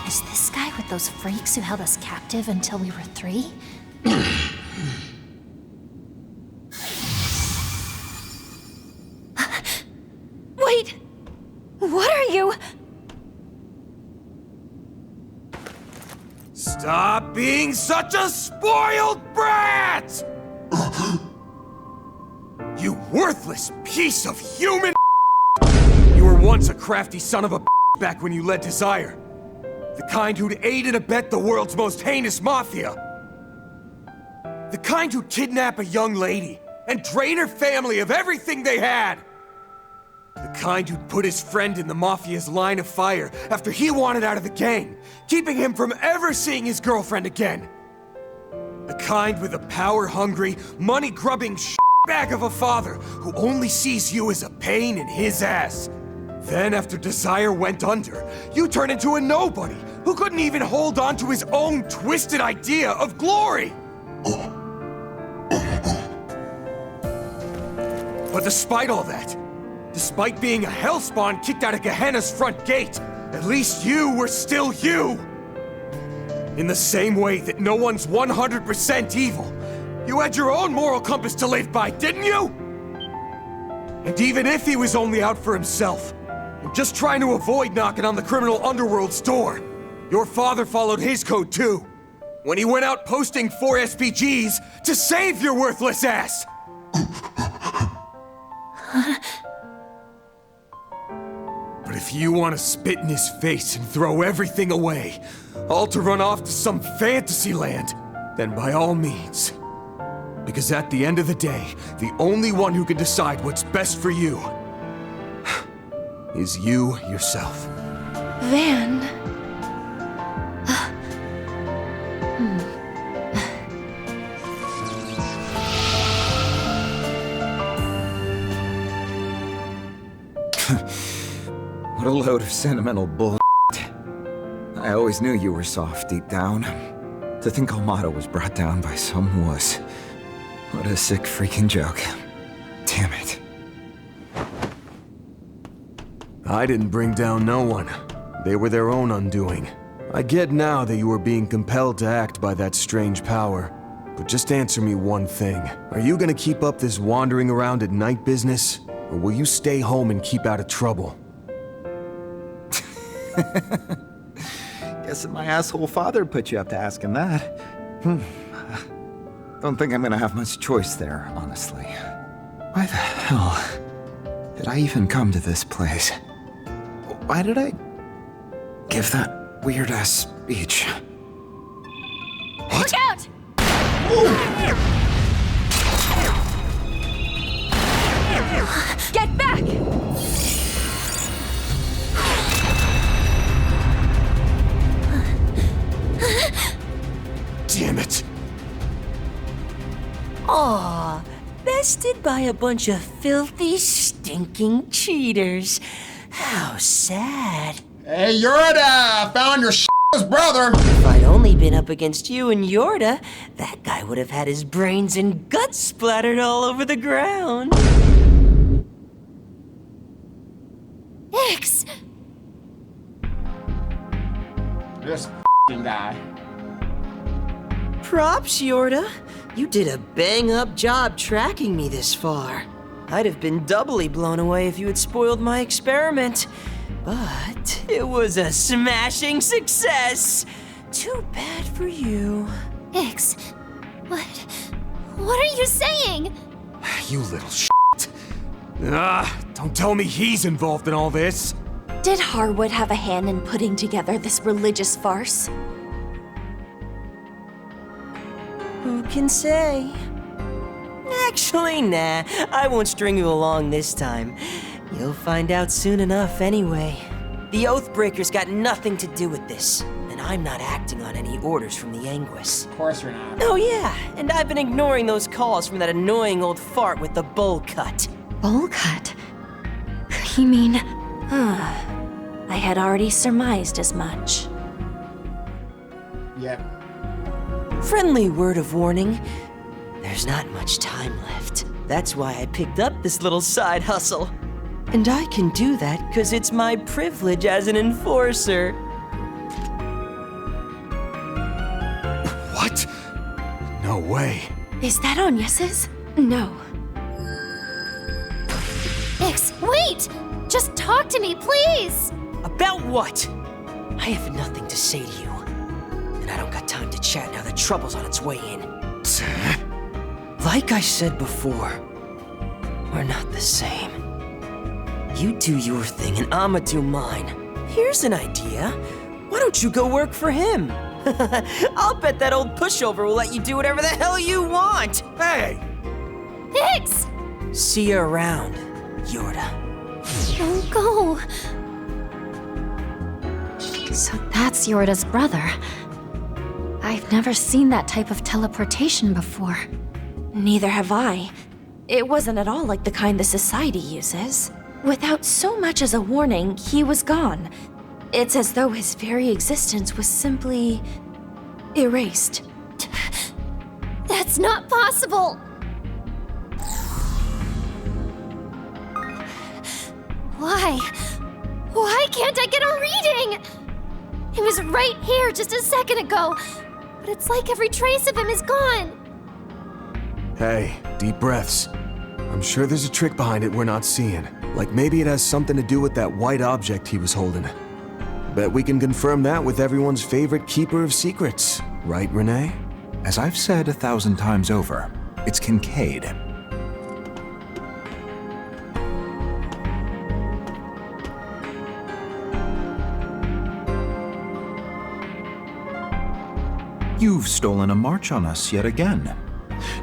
Is this guy with those freaks who held us captive until we were 3? Wait! What are you? Stop being such a spoiled brat! You worthless piece of human. You were once a crafty son of a back when you led Desire. The kind who'd aid and abet the world's most heinous mafia. The kind who'd kidnap a young lady and drain her family of everything they had. The kind who'd put his friend in the Mafia's line of fire after he wanted out of the gang, keeping him from ever seeing his girlfriend again. The kind with a power-hungry, money-grubbing bag of a father who only sees you as a pain in his ass. Then after Desire went under, you turned into a nobody who couldn't even hold on to his own twisted idea of glory. But despite all that, despite being a hellspawn kicked out of Gehenna's front gate, at least you were still you! In the same way that no one's 100% evil, you had your own moral compass to live by, didn't you? And even if he was only out for himself, and just trying to avoid knocking on the criminal underworld's door, your father followed his code too. when he went out posting 4 SPGs to save your worthless ass! But if you want to spit in his face and throw everything away, all to run off to some fantasy land, then by all means. Because at the end of the day, the only one who can decide what's best for you is you yourself. Van. What a load of sentimental bull. I always knew you were soft deep down. To think Almada was brought down by some wuss. What a sick freaking joke. Damn it. I didn't bring down no one. They were their own undoing. I get now that you were being compelled to act by that strange power. But just answer me one thing. Are you gonna keep up this wandering around at night business? Or will you stay home and keep out of trouble? Guess my asshole father put you up to asking that. Don't think I'm gonna have much choice there, honestly. Why the hell did I even come to this place? Why did I give that weird-ass speech? Look out! Get back! Damn it! Aw, bested by a bunch of filthy, stinking cheaters. How sad. Hey, Yorda! Found your brother! If I'd only been up against you and Yorda, that guy would have had his brains and guts splattered all over the ground. Ix! This guy. Props, Yorda. You did a bang-up job tracking me this far. I'd have been doubly blown away if you had spoiled my experiment. But it was a smashing success. Too bad for you. Ix, what are you saying? You little shit. Don't tell me he's involved in all this. Did Harwood have a hand in putting together this religious farce? Who can say? Actually, nah. I won't string you along this time. You'll find out soon enough anyway. The Oathbreaker's got nothing to do with this, and I'm not acting on any orders from the Anguis. Of course you're not. Oh yeah, and I've been ignoring those calls from that annoying old fart with the bowl cut. Bowl cut? You mean... I had already surmised as much. Yep. Friendly word of warning. There's not much time left. That's why I picked up this little side hustle. And I can do that because it's my privilege as an enforcer. What? No way. Is that Agnes's? No. Ix, wait! Just talk to me, please! About what? I have nothing to say to you. And I don't got time to chat now that trouble's on its way in. Like I said before, we're not the same. You do your thing and I'ma do mine. Here's an idea. Why don't you go work for him? I'll bet that old pushover will let you do whatever the hell you want. Hey! Ix! See you around, Yorda. Don't go. So that's Yorda's brother. I've never seen that type of teleportation before. Neither have I. It wasn't at all like the kind the Society uses. Without so much as a warning, he was gone. It's as though his very existence was simply... erased. That's not possible! Why? Why can't I get a reading? He was right here just a second ago, but it's like every trace of him is gone. Hey, deep breaths. I'm sure there's a trick behind it we're not seeing. Like maybe it has something to do with that white object he was holding. Bet we can confirm that with everyone's favorite keeper of secrets, Right, Renee? As I've said 1,000 times over, it's Kincaid. You've stolen a march on us yet again.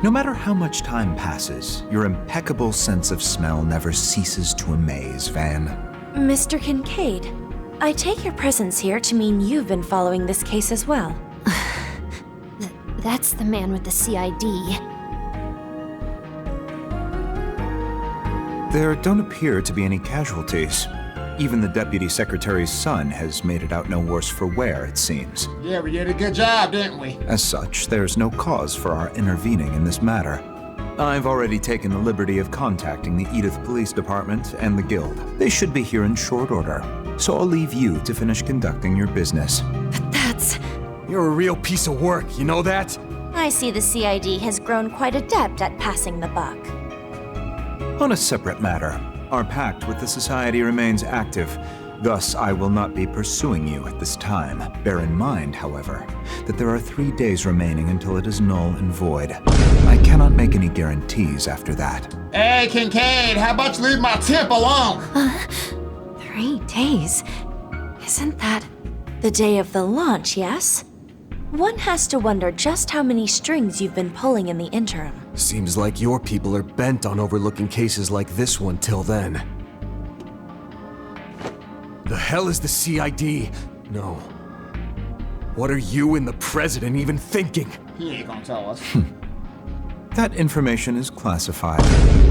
No matter how much time passes, your impeccable sense of smell never ceases to amaze, Van. Mr. Kincaid, I take your presence here to mean you've been following this case as well. That's the man with the CID. There don't appear to be any casualties. Even the Deputy Secretary's son has made it out no worse for wear, it seems. Yeah, we did a good job, didn't we? As such, there's no cause for our intervening in this matter. I've already taken the liberty of contacting the Edith Police Department and the Guild. They should be here in short order, so I'll leave you to finish conducting your business. But that's... You're a real piece of work, you know that? I see the CID has grown quite adept at passing the buck. On a separate matter, our pact with the Society remains active. Thus, I will not be pursuing you at this time. Bear in mind, however, that there are 3 days remaining until it is null and void. I cannot make any guarantees after that. Hey, Kincaid, how about you leave my tip alone? 3 days? Isn't that the day of the launch, yes? One has to wonder just how many strings you've been pulling in the interim. Seems like your people are bent on overlooking cases like this one till then. The hell is the CID? No. What are you and the President even thinking? He ain't gonna tell us. That information is classified.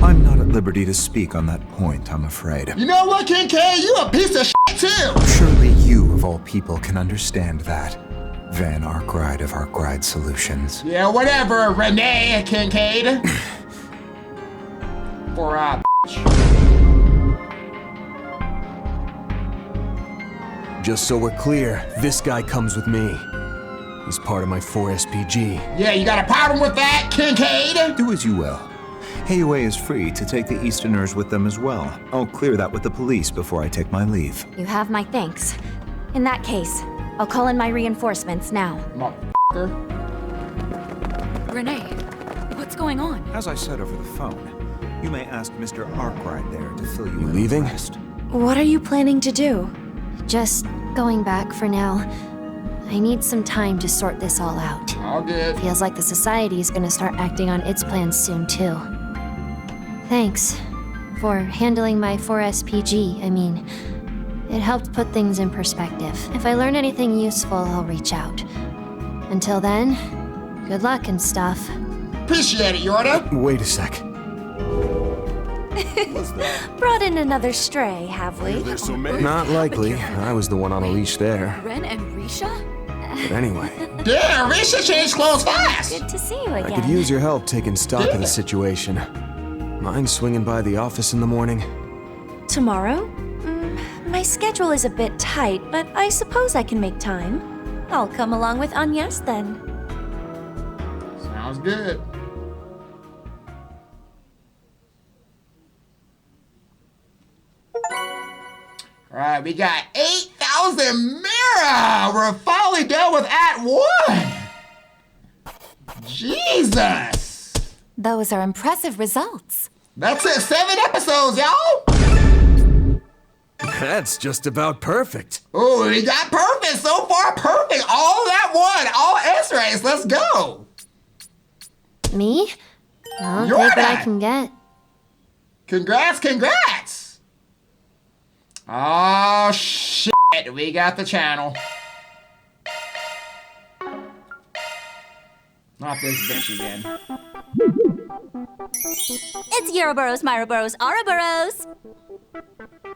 I'm not at liberty to speak on that point, I'm afraid. You know what, Kincaid? You a piece of shit too! Surely you, of all people, can understand that. Van Arkwright of Arkwright Solutions. Yeah, whatever, Renee Kincaid. For Just so we're clear, this guy comes with me. He's part of my 4SPG. Yeah, you got a problem with that, Kincaid? Do as you will. AUA is free to take the Easterners with them as well. I'll clear that with the police before I take my leave. You have my thanks. In that case, I'll call in my reinforcements now. Motherfucker. Renee, what's going on? As I said over the phone, you may ask Mr. Arkwright there to fill you in. Leaving? The rest. What are you planning to do? Just going back for now. I need some time to sort this all out. All good. Feels like the Society is gonna start acting on its plans soon, too. Thanks for handling my 4SPG, I mean. It helped put things in perspective. If I learn anything useful, I'll reach out. Until then, good luck and stuff. Appreciate it, Yorda. Wait a sec. Brought in another stray, have we? Not likely. I was the one on a leash there. Ren and Risha? But anyway. Damn, Risha changed clothes fast. Good to see you again. I could use your help taking stock of the situation. Mind swinging by the office in the morning? Tomorrow? My schedule is a bit tight, but I suppose I can make time. I'll come along with Agnes then. Sounds good. Alright, we got 8,000 Mira! We're finally done with Act 1! Jesus! Those are impressive results. That's it, 7 episodes, y'all! That's just about perfect. Oh, we got perfect so far, perfect! All that one, all S-rays, let's go! Me? I'll You're take what I that. can get. Congrats, congrats! Oh, shit, we got the channel. Not this bitch again. It's Euroboros, Myroboros, Ouroboros!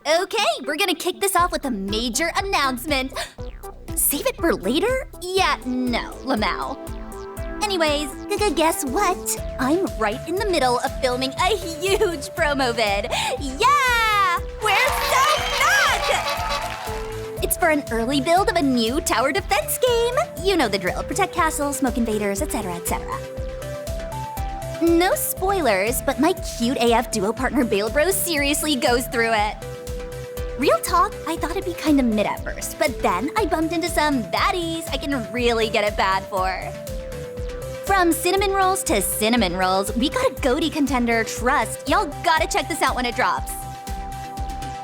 Okay, we're gonna kick this off with a major announcement. Save it for later? Yeah, no, Lamau. Anyways, guess what? I'm right in the middle of filming a huge promo vid. Yeah! We're so back! It's for an early build of a new tower defense game. You know the drill. Protect castles, smoke invaders, etc., etc. No spoilers, but my cute AF duo partner Bale Bros seriously goes through it. Real talk, I thought it'd be kinda mid at first, but then I bumped into some baddies I can really get it bad for. From cinnamon rolls to cinnamon rolls, we got a goatee contender, trust. Y'all gotta check this out when it drops.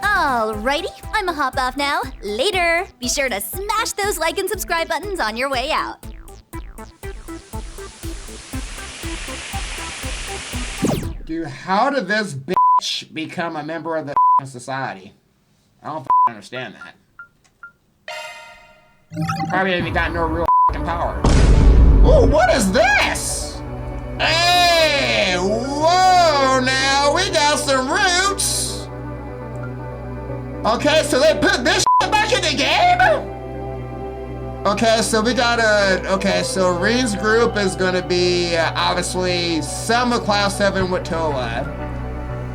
Alrighty, I'ma hop off now. Later! Be sure to smash those like and subscribe buttons on your way out. Dude, how did this bitch become a member of the society? I don't understand that. Probably ain't got no real power. Ooh, what is this? Hey, whoa, now we got some roots. Okay, so they put this back in the game? Okay, so we got okay, so Reen's group is gonna be obviously Selma Class 7 with Toa.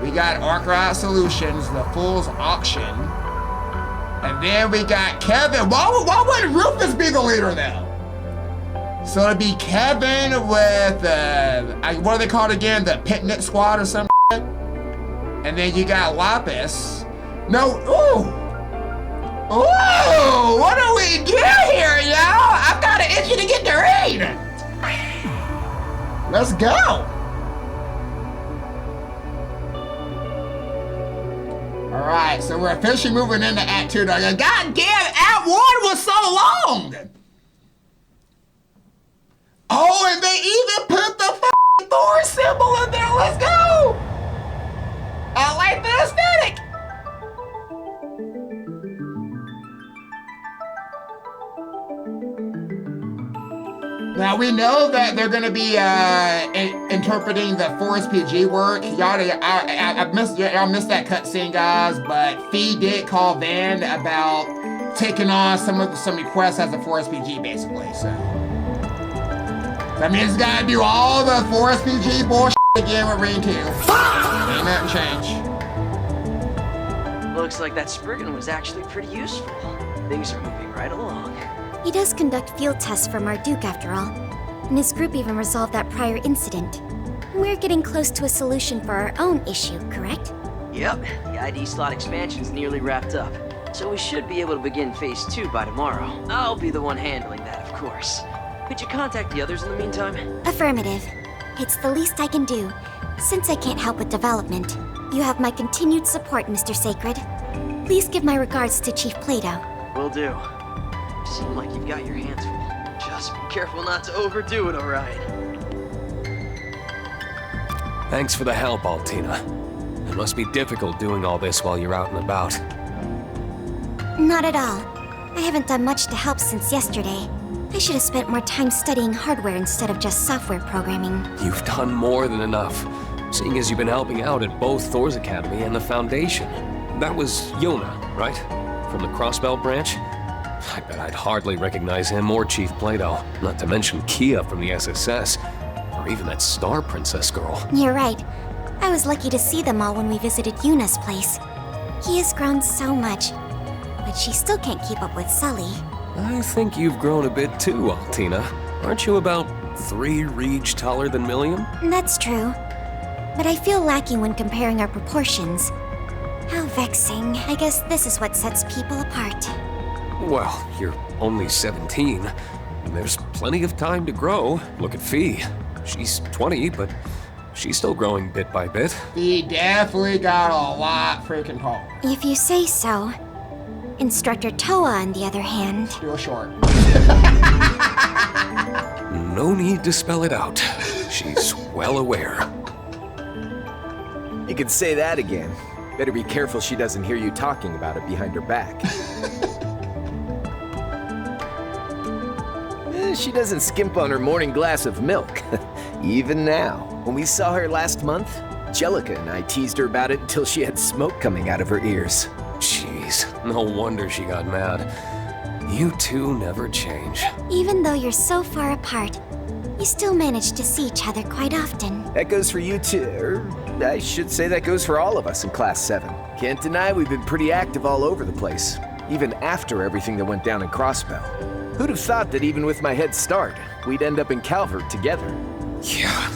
We got Arkwright Solutions, the Fool's Auction. And then we got Kevin. Why would Rufus be the leader though? So it'd be Kevin with, what are they called again? The Picnic Squad or something? And then you got Lapis. No, ooh! Ooh! What do we do here, y'all? I've got an itchy to get to read! Let's go! Alright, so we're officially moving into Act 2 now. God damn, Act 1 was so long! Oh, and they even put the f***ing Thor symbol in there. Let's go! I like the aesthetic. Now we know that they're going to be interpreting the Forest PG work. I missed that cutscene, guys. But Fee did call Van about taking on some requests as a Forest PG, basically. So. That means it's gotta do all the Forest PG bullshit again with Reen 2. Ain't nothing changed. Looks like that Spriggan was actually pretty useful. Things are moving right along. He does conduct field tests for Marduk after all, and his group even resolved that prior incident. We're getting close to a solution for our own issue, correct? Yep, the ID slot expansion's nearly wrapped up, so we should be able to begin Phase 2 by tomorrow. I'll be the one handling that, of course. Could you contact the others in the meantime? Affirmative. It's the least I can do, since I can't help with development. You have my continued support, Mr. Sacred. Please give my regards to Chief Plato. Will do. You seem like you've got your hands full. Just be careful not to overdo it, alright? Thanks for the help, Altina. It must be difficult doing all this while you're out and about. Not at all. I haven't done much to help since yesterday. I should have spent more time studying hardware instead of just software programming. You've done more than enough, seeing as you've been helping out at both Thor's Academy and the Foundation. That was Yona, right? From the Crossbelt branch? I bet I'd hardly recognize him or Chief Plato, not to mention Kia from the SSS, or even that Star Princess girl. You're right. I was lucky to see them all when we visited Yuna's place. He has grown so much, but she still can't keep up with Sully. I think you've grown a bit too, Altina. Aren't you about 3 reeds taller than Milliam? That's true. But I feel lacking when comparing our proportions. How vexing. I guess this is what sets people apart. Well, you're only 17. There's plenty of time to grow. Look at Fee. She's 20, but she's still growing bit by bit. Fee definitely got a lot freaking tall. If you say so. Instructor Toa, on the other hand... Real short. No need to spell it out. She's well aware. You could say that again. Better be careful she doesn't hear you talking about it behind her back. She doesn't skimp on her morning glass of milk. Even now. When we saw her last month, Jellica and I teased her about it until she had smoke coming out of her ears. Jeez, no wonder she got mad. You two never change. Even though you're so far apart, you still manage to see each other quite often. That goes for you too. I should say that goes for all of us in Class 7. Can't deny we've been pretty active all over the place, even after everything that went down in Crossbell. Who'd have thought that even with my head start, we'd end up in Calvert together? Yeah.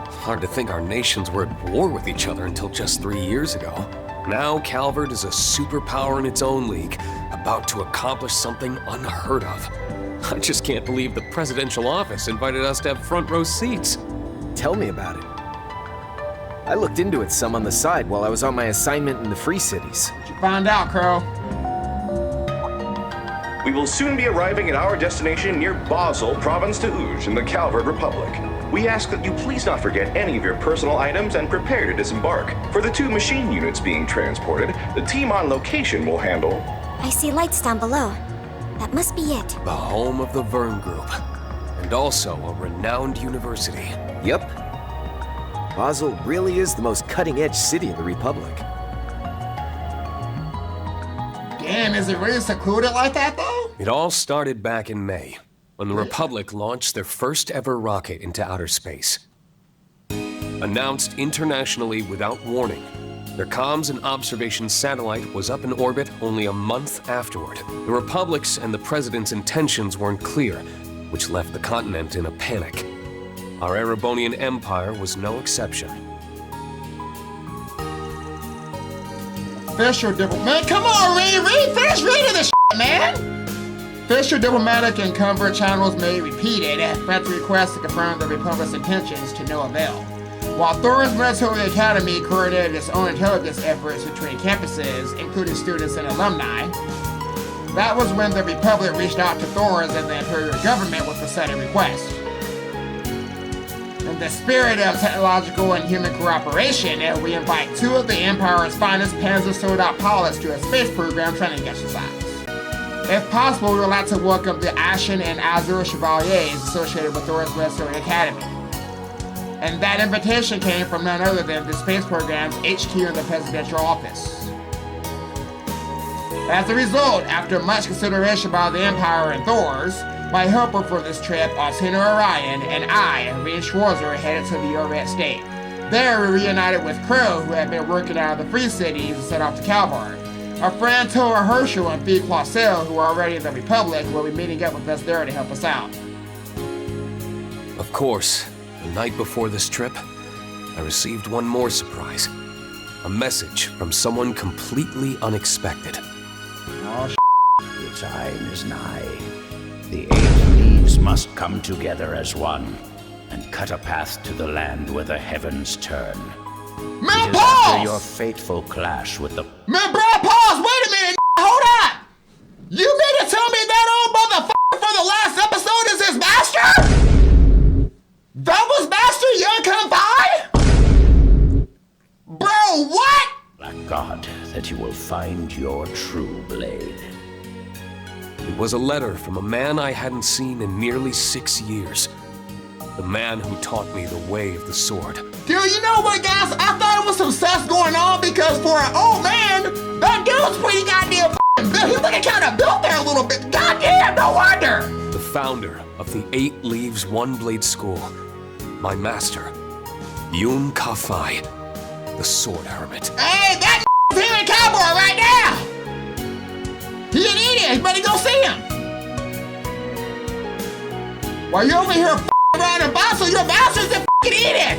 Hard to think our nations were at war with each other until just 3 years ago. Now Calvert is a superpower in its own league, about to accomplish something unheard of. I just can't believe the presidential office invited us to have front row seats. Tell me about it. I looked into it some on the side while I was on my assignment in the Free Cities. What you found out, Crow? We will soon be arriving at our destination near Basel, Province de Hooge, in the Calvert Republic. We ask that you please not forget any of your personal items and prepare to disembark. For the 2 machine units being transported, the team on location will handle... I see lights down below. That must be it. The home of the Vern Group, and also a renowned university. Yep. Basel really is the most cutting-edge city in the Republic. Damn, is it really secluded like that, though? It all started back in May, when the Republic launched their first ever rocket into outer space. Announced internationally without warning, their comms and observation satellite was up in orbit only a month afterward. The Republic's and the President's intentions weren't clear, which left the continent in a panic. Our Erebonian Empire was no exception. Official diplomat. Man, come on, finish reading this shit, man! Official diplomatic and covert channels may repeat it at French requests to confirm the Republic's intentions to no avail. While Thor's Military Academy coordinated its own intelligence efforts between campuses, including students and alumni, that was when the Republic reached out to Thor's and the Imperial government with a sudden request. In the spirit of technological and human cooperation, we invite 2 of the Empire's finest Panzer Soldat pilots to a space program training exercise. If possible, we would like to welcome the Ashen and Azure Chevaliers associated with Thor's Military Academy. And that invitation came from none other than the space program's HQ in the presidential office. As a result, after much consideration by the Empire and Thor's, my helper for this trip, Artina Orion, and I, Reed Schwarzer, headed to the Oret State. There, we reunited with Crow, who had been working out of the Free Cities and set off to Calvert. Our friend Tora Herschel and Fee Quassel, who are already in the Republic, will be meeting up with us there to help us out. Of course, the night before this trip, I received one more surprise. A message from someone completely unexpected. Oh, the time is nigh. The 8 leaves must come together as one and cut a path to the land where the heavens turn. Man, it is pause! after your fateful clash with the... Man, bro, pause! Wait a minute, hold up! You mean to tell me that old motherfucker from the last episode is his master? That was Master Young Kung Fi? Bro, what? Thank God that you will find your true blade. It was a letter from a man I hadn't seen in nearly 6 years. The man who taught me the way of the sword. Dude, you know what, guys? I thought it was some stuff going on because for an old man, that dude's pretty goddamn built. He's looking kind of built there a little bit. Goddamn, no wonder. The founder of the 8 Leaves One Blade School. My master, Yun Ka-Fai, the Sword Hermit. Hey, that here in Cowboy right now. He an idiot. You better go see him. While you're over here around in Basel, your master's a fucking idiot.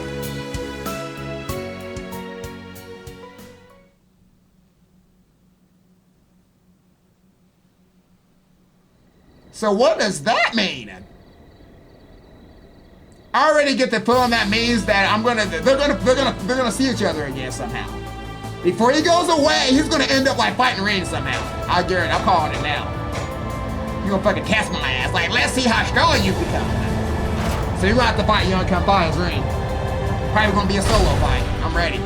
So what does that mean? I already get the feeling that means that they're gonna see each other again somehow. Before he goes away, he's gonna end up like fighting Ring somehow. I guarantee, I'm calling it now. You're gonna fucking test my ass. Like, let's see how strong you become. So you're gonna have to fight Young Kung-Fi as Ring. Probably gonna be a solo fight. I'm ready.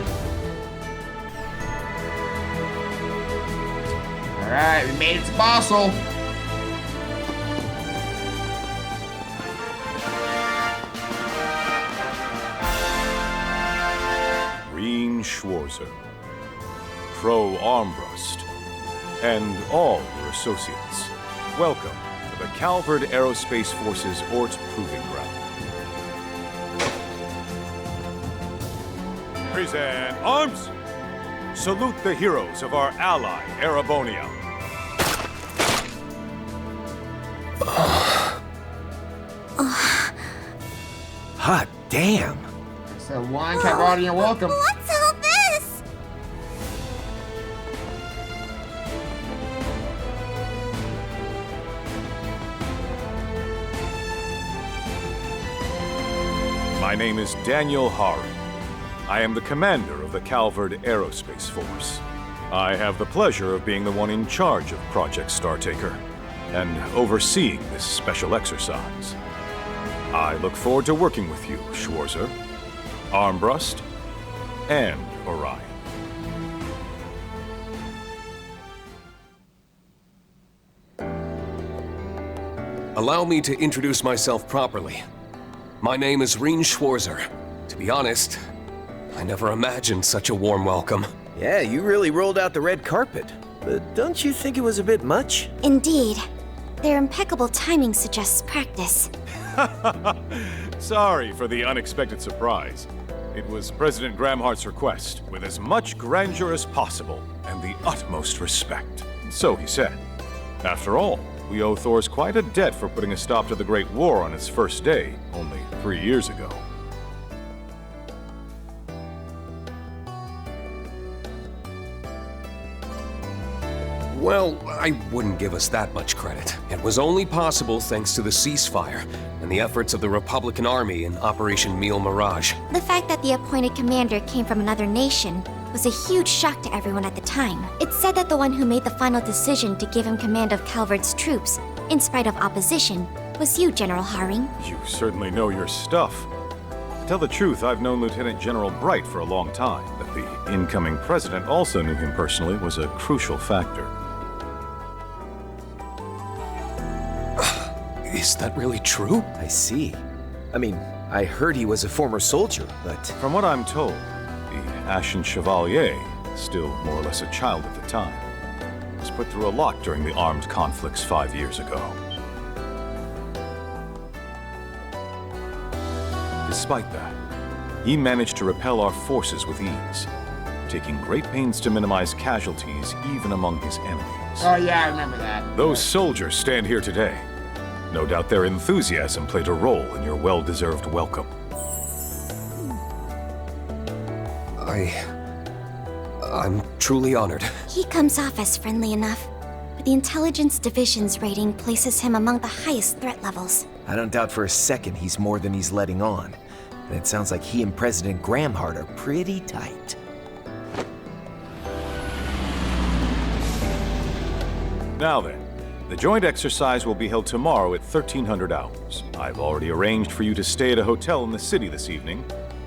Alright, we made it to Basel. Reen Schwarzer, Crow Armbrust, and all your associates. Welcome to the Calvert Aerospace Force's Ort Proving Ground. Present arms! Salute the heroes of our ally, Erebonia. Hot damn! So one Cambodian welcome. What's all this? My name is Daniel Hari. I am the commander of the Calvard Aerospace Force. I have the pleasure of being the one in charge of Project Startaker and overseeing this special exercise. I look forward to working with you, Schwarzer, Armbrust, and Orion. Allow me to introduce myself properly. My name is Reen Schwarzer. To be honest, I never imagined such a warm welcome. Yeah, you really rolled out the red carpet. But don't you think it was a bit much? Indeed. Their impeccable timing suggests practice. Sorry for the unexpected surprise. It was President Gramhart's request, with as much grandeur as possible and the utmost respect. So he said. After all, we owe Thor's quite a debt for putting a stop to the Great War on its first day, only 3 years ago. Well, I wouldn't give us that much credit. It was only possible thanks to the ceasefire and the efforts of the Republican Army in Operation Meal Mirage. The fact that the appointed commander came from another nation was a huge shock to everyone at the time. It's said that the one who made the final decision to give him command of Calvard's troops, in spite of opposition, was you, General Haring. You certainly know your stuff. To tell the truth, I've known Lieutenant General Bright for a long time. That the incoming president also knew him personally was a crucial factor. Is that really true? I see. I mean, I heard he was a former soldier, but... From what I'm told, the Ashen Chevalier, still more or less a child at the time, was put through a lot during the armed conflicts 5 years ago. Despite that, he managed to repel our forces with ease, taking great pains to minimize casualties even among his enemies. Oh yeah, I remember that. Those soldiers stand here today. No doubt their enthusiasm played a role in your well-deserved welcome. I'm truly honored. He comes off as friendly enough, but the Intelligence Division's rating places him among the highest threat levels. I don't doubt for a second he's more than he's letting on. And it sounds like he and President Gramhart are pretty tight. Now then, the joint exercise will be held tomorrow at 1300 hours. I've already arranged for you to stay at a hotel in the city this evening,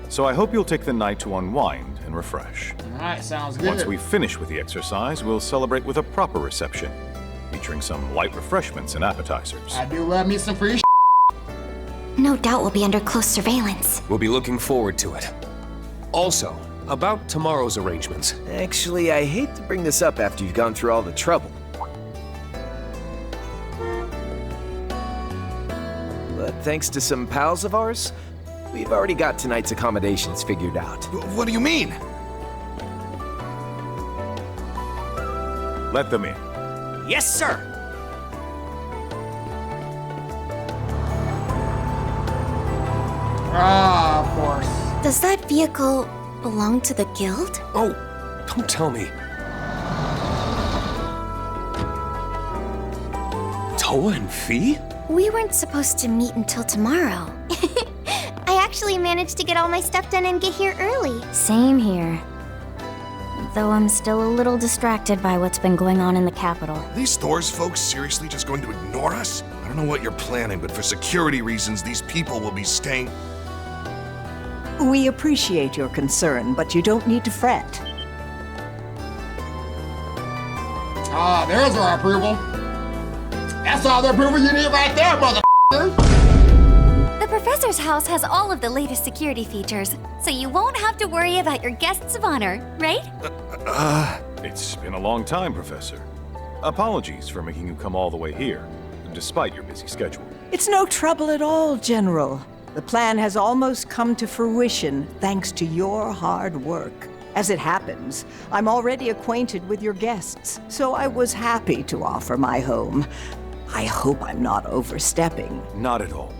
so I hope you'll take the night to unwind and refresh. Alright, sounds good. Once we finish with the exercise, we'll celebrate with a proper reception, featuring some light refreshments and appetizers. I do love me some free No doubt we'll be under close surveillance. We'll be looking forward to it. Also, about tomorrow's arrangements. Actually, I hate to bring this up after you've gone through all the trouble. But thanks to some pals of ours, we've already got tonight's accommodations figured out. What do you mean? Let them in. Yes, sir! Ah, of course. Does that vehicle belong to the guild? Oh, don't tell me. Toa and Fee? We weren't supposed to meet until tomorrow. I actually managed to get all my stuff done and get here early. Same here. Though I'm still a little distracted by what's been going on in the capital. Are these Thor's folks seriously just going to ignore us? I don't know what you're planning, but for security reasons, these people will be staying... We appreciate your concern, but you don't need to fret. Ah, there's our approval. That's all the approval you need right there, motherfucker. The professor's house has all of the latest security features, so you won't have to worry about your guests of honor, right? It's been a long time, Professor. Apologies for making you come all the way here, despite your busy schedule. It's no trouble at all, General. The plan has almost come to fruition thanks to your hard work. As it happens, I'm already acquainted with your guests, so I was happy to offer my home. I hope I'm not overstepping. Not at all.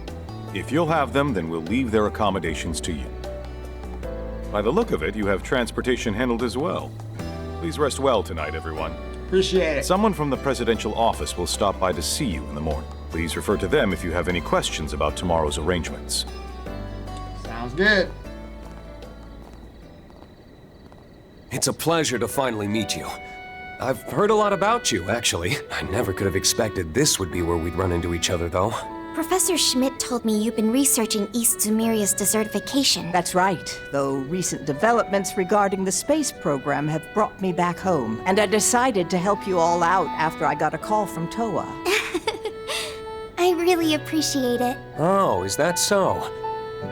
If you'll have them, then we'll leave their accommodations to you. By the look of it, you have transportation handled as well. Please rest well tonight, everyone. Appreciate it. Someone from the presidential office will stop by to see you in the morning. Please refer to them if you have any questions about tomorrow's arrangements. Sounds Sounds good. It's a pleasure to finally meet you. I've heard a lot about you, actually. I never could have expected this would be where we'd run into each other, though. Professor Schmidt told me you've been researching East Zumeria's desertification. That's right, though recent developments regarding the space program have brought me back home, and I decided to help you all out after I got a call from Toa. I really appreciate it. Oh, is that so?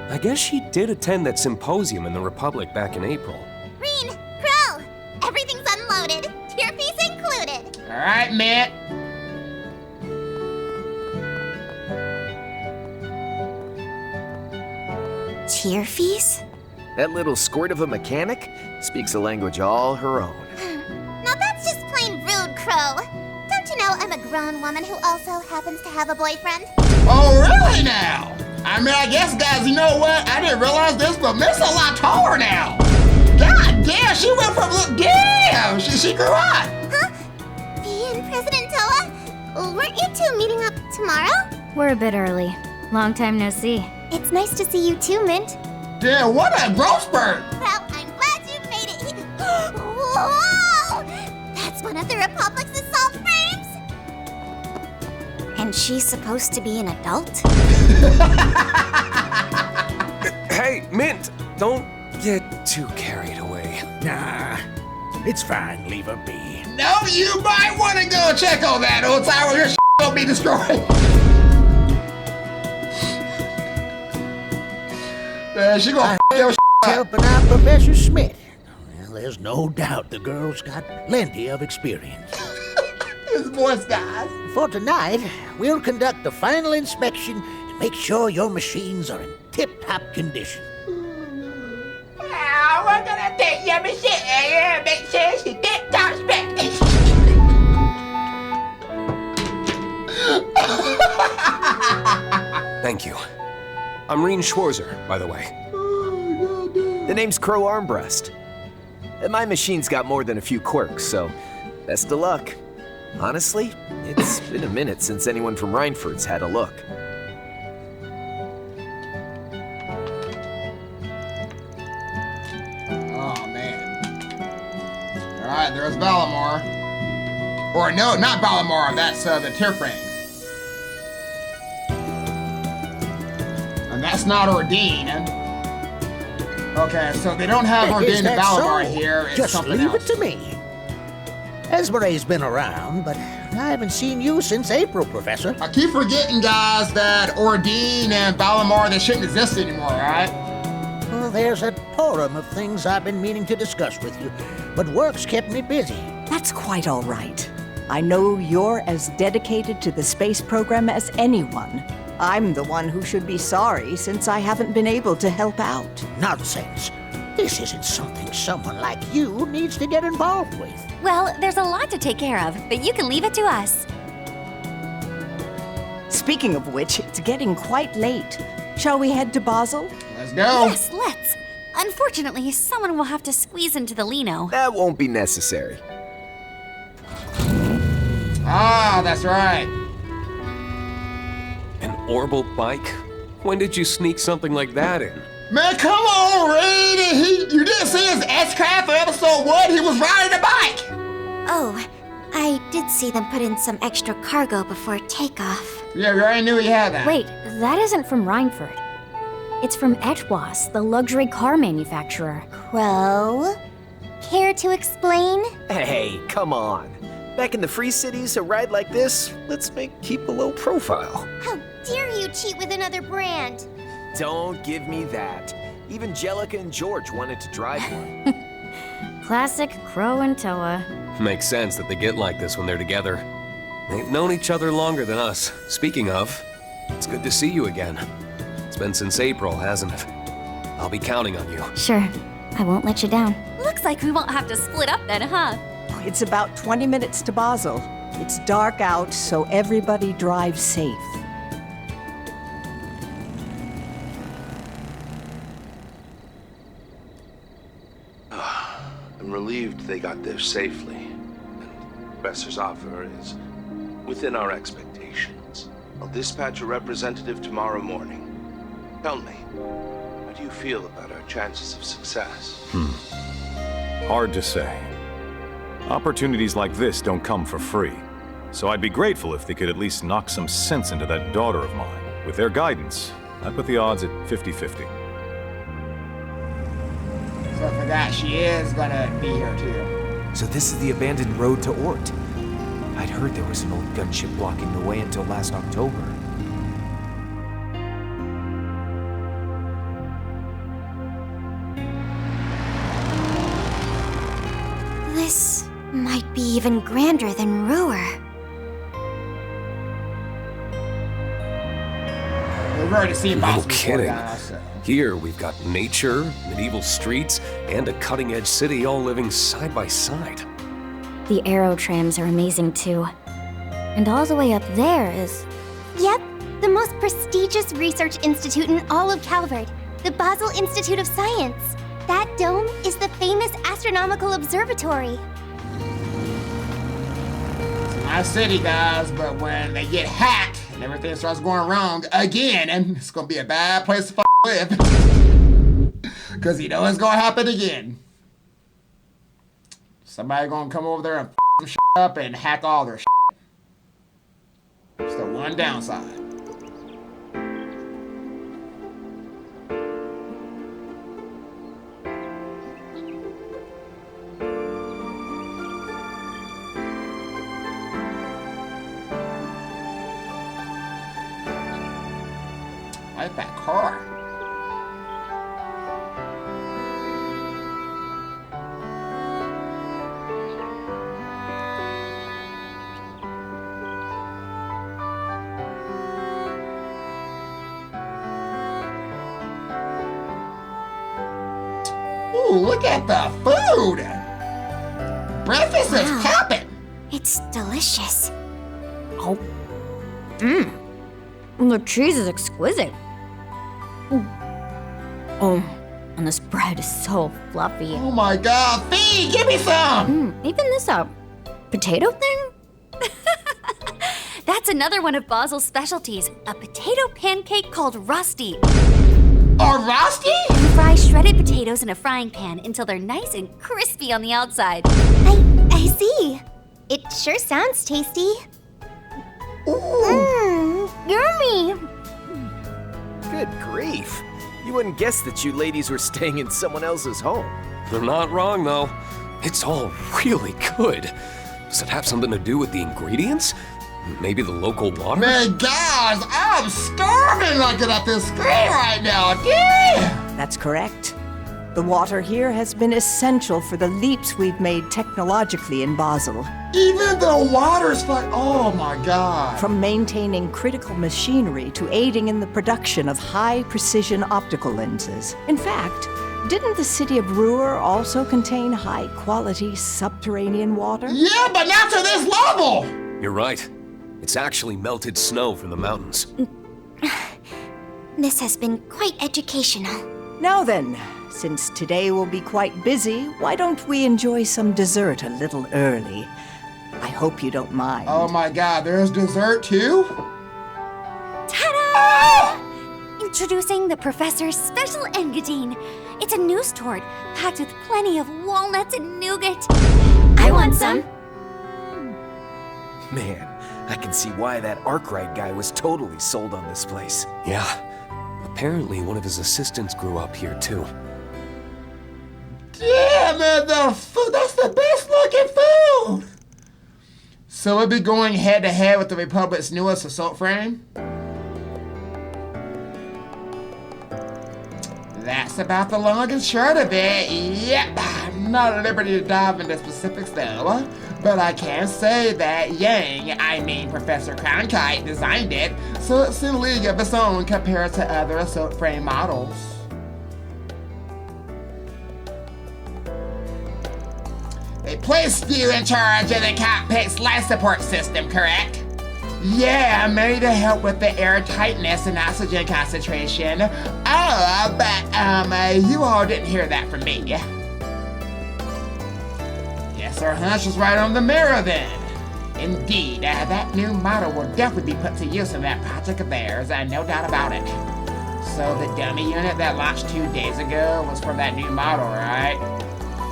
I guess she did attend that symposium in the Republic back in April. Reen, Crow, everything's unloaded. Tier fees included. All right, Matt. Tier fees? That little squirt of a mechanic speaks a language all her own. Now that's just plain rude, Crow. Don't you know I'm a grown woman who also happens to have a boyfriend? Oh, really now? I mean, I guess, guys, you know what? I didn't realize this, but Miss a lot taller now. God damn, she went from, look, damn, she grew up. Huh? Me and President Toa? Weren't you two meeting up tomorrow? We're a bit early. Long time no see. It's nice to see you too, Mint. Damn, what a growth spurt. Well, I'm glad you made it. Whoa! That's one of the Republic's assault frames? And she's supposed to be an adult? Hey, Mint! Don't get too carried away. Nah, it's fine. Leave her be. No, you might want to go check on that old tower. Your shit will be destroyed. She gonna your shit up. Helping out Professor Schmidt. Well, there's no doubt the girl's got plenty of experience. This voice, guys. For tonight, we'll conduct the final inspection and make sure your machines are in tip-top condition. We're gonna take your machine and make sure she tip-top spec. Thank you. I'm Reen Schwarzer, by the way. The name's Crow Armbrust. My machine's got more than a few quirks, so best of luck. Honestly, it's been a minute since anyone from Rhineford's had a look. Oh, man. All right, there's Valimar. Or no, not Valimar, that's the Tearfang. And that's not Ordine. Okay, so they don't have Ordine and Valimar here. It's just something leave else. it to me. Esmere's been around, but I haven't seen you since April, Professor. I keep forgetting, guys, that Ordine and Valimar, they shouldn't exist anymore, right? Well, there's a torrent of things I've been meaning to discuss with you, but work's kept me busy. That's quite all right. I know you're as dedicated to the space program as anyone. I'm the one who should be sorry since I haven't been able to help out. Nonsense. This isn't something someone like you needs to get involved with. Well, there's a lot to take care of, but you can leave it to us. Speaking of which, it's getting quite late. Shall we head to Basel? Let's go. Yes, let's. Unfortunately, someone will have to squeeze into the Lino. That won't be necessary. Ah, that's right. An orbital bike? When did you sneak something like that in? Man, come on, Reed! You didn't see his S-Craft for episode 1? He was riding a bike! Oh, I did see them put in some extra cargo before takeoff. Yeah, we already knew he had that. Wait, that isn't from Rhineford. It's from Etwas, the luxury car manufacturer. Crow? Care to explain? Hey, come on. Back in the Free Cities, a ride like this, let's keep a low profile. How dare you cheat with another brand? Don't give me that. Even Jellica and George wanted to drive one. Classic Crow and Toa. Makes sense that they get like this when they're together. They've known each other longer than us. Speaking of, it's good to see you again. It's been since April, hasn't it? I'll be counting on you. Sure, I won't let you down. Looks like we won't have to split up then, huh? It's about 20 minutes to Basel. It's dark out, so everybody drives safe. I'm relieved they got there safely. And the Professor's offer is within our expectations. I'll dispatch a representative tomorrow morning. Tell me, do you feel about our chances of success? Hard to say. Opportunities like this don't come for free. So I'd be grateful if they could at least knock some sense into that daughter of mine. With their guidance, I'd put the odds at 50-50. So for that, she is gonna be here too. So this is the abandoned road to Ort. I'd heard there was an old gunship blocking the way until last October. This might be even grander than Ruhr. We've already seen No Boston kidding. before, guys, so. Here we've got nature, medieval streets, and a cutting-edge city all living side by side. The aero trams are amazing too. And all the way up there is... Yep, the most prestigious research institute in all of Calvard, the Basel Institute of Science. That dome is the famous astronomical observatory. It's my city, guys, but when they get hacked and everything starts going wrong again, and it's gonna be a bad place to live. Because you know it's gonna happen again. Somebody gonna come over there and some shit up and hack all their shit. It's the one downside. I like that car. Ooh, look at the food! Breakfast is popping! It's delicious. Oh. Mmm. The cheese is exquisite. Oh, and this bread is so fluffy. Oh my god, Fee, give me some! Even this potato thing? That's another one of Basel's specialties, a potato pancake called Rusty. A Rusty? You fry shredded potatoes in a frying pan until they're nice and crispy on the outside. I see. It sure sounds tasty. Yummy! Good grief. You wouldn't guess that you ladies were staying in someone else's home. They're not wrong, though. It's all really good. Does it have something to do with the ingredients? Maybe the local water? Man, guys, I'm starving looking at this screen right now. Damn! That's correct. The water here has been essential for the leaps we've made technologically in Basel. Even the water's like, oh my god. From maintaining critical machinery to aiding in the production of high-precision optical lenses. In fact, didn't the city of Ruhr also contain high-quality subterranean water? Yeah, but not to this level! You're right. It's actually melted snow from the mountains. This has been quite educational. Now then, since today will be quite busy, why don't we enjoy some dessert a little early? I hope you don't mind. Oh my god, there's dessert too? Ta-da! Introducing the Professor's Special Engadine. It's a news tort packed with plenty of walnuts and nougat. I want some. Man, I can see why that Arkwright guy was totally sold on this place. Yeah. Apparently one of his assistants grew up here, too. Yeah, man, the food, that's the best looking food! So we'll be going head to head with the Republic's newest assault frame? That's about the long and short of it. Yep, I'm not at liberty to dive into specifics though, but I can say that Professor Cronkite designed it, so it's in a league of its own compared to other assault frame models. They placed you in charge of the cockpit's life support system, correct? Yeah, mainly to help with the air tightness and oxygen concentration. Oh, but you all didn't hear that from me. Yes, our hunch was right on the mirror then. Indeed, that new model will definitely be put to use in that project of theirs, no doubt about it. So the dummy unit that launched 2 days ago was from that new model, right?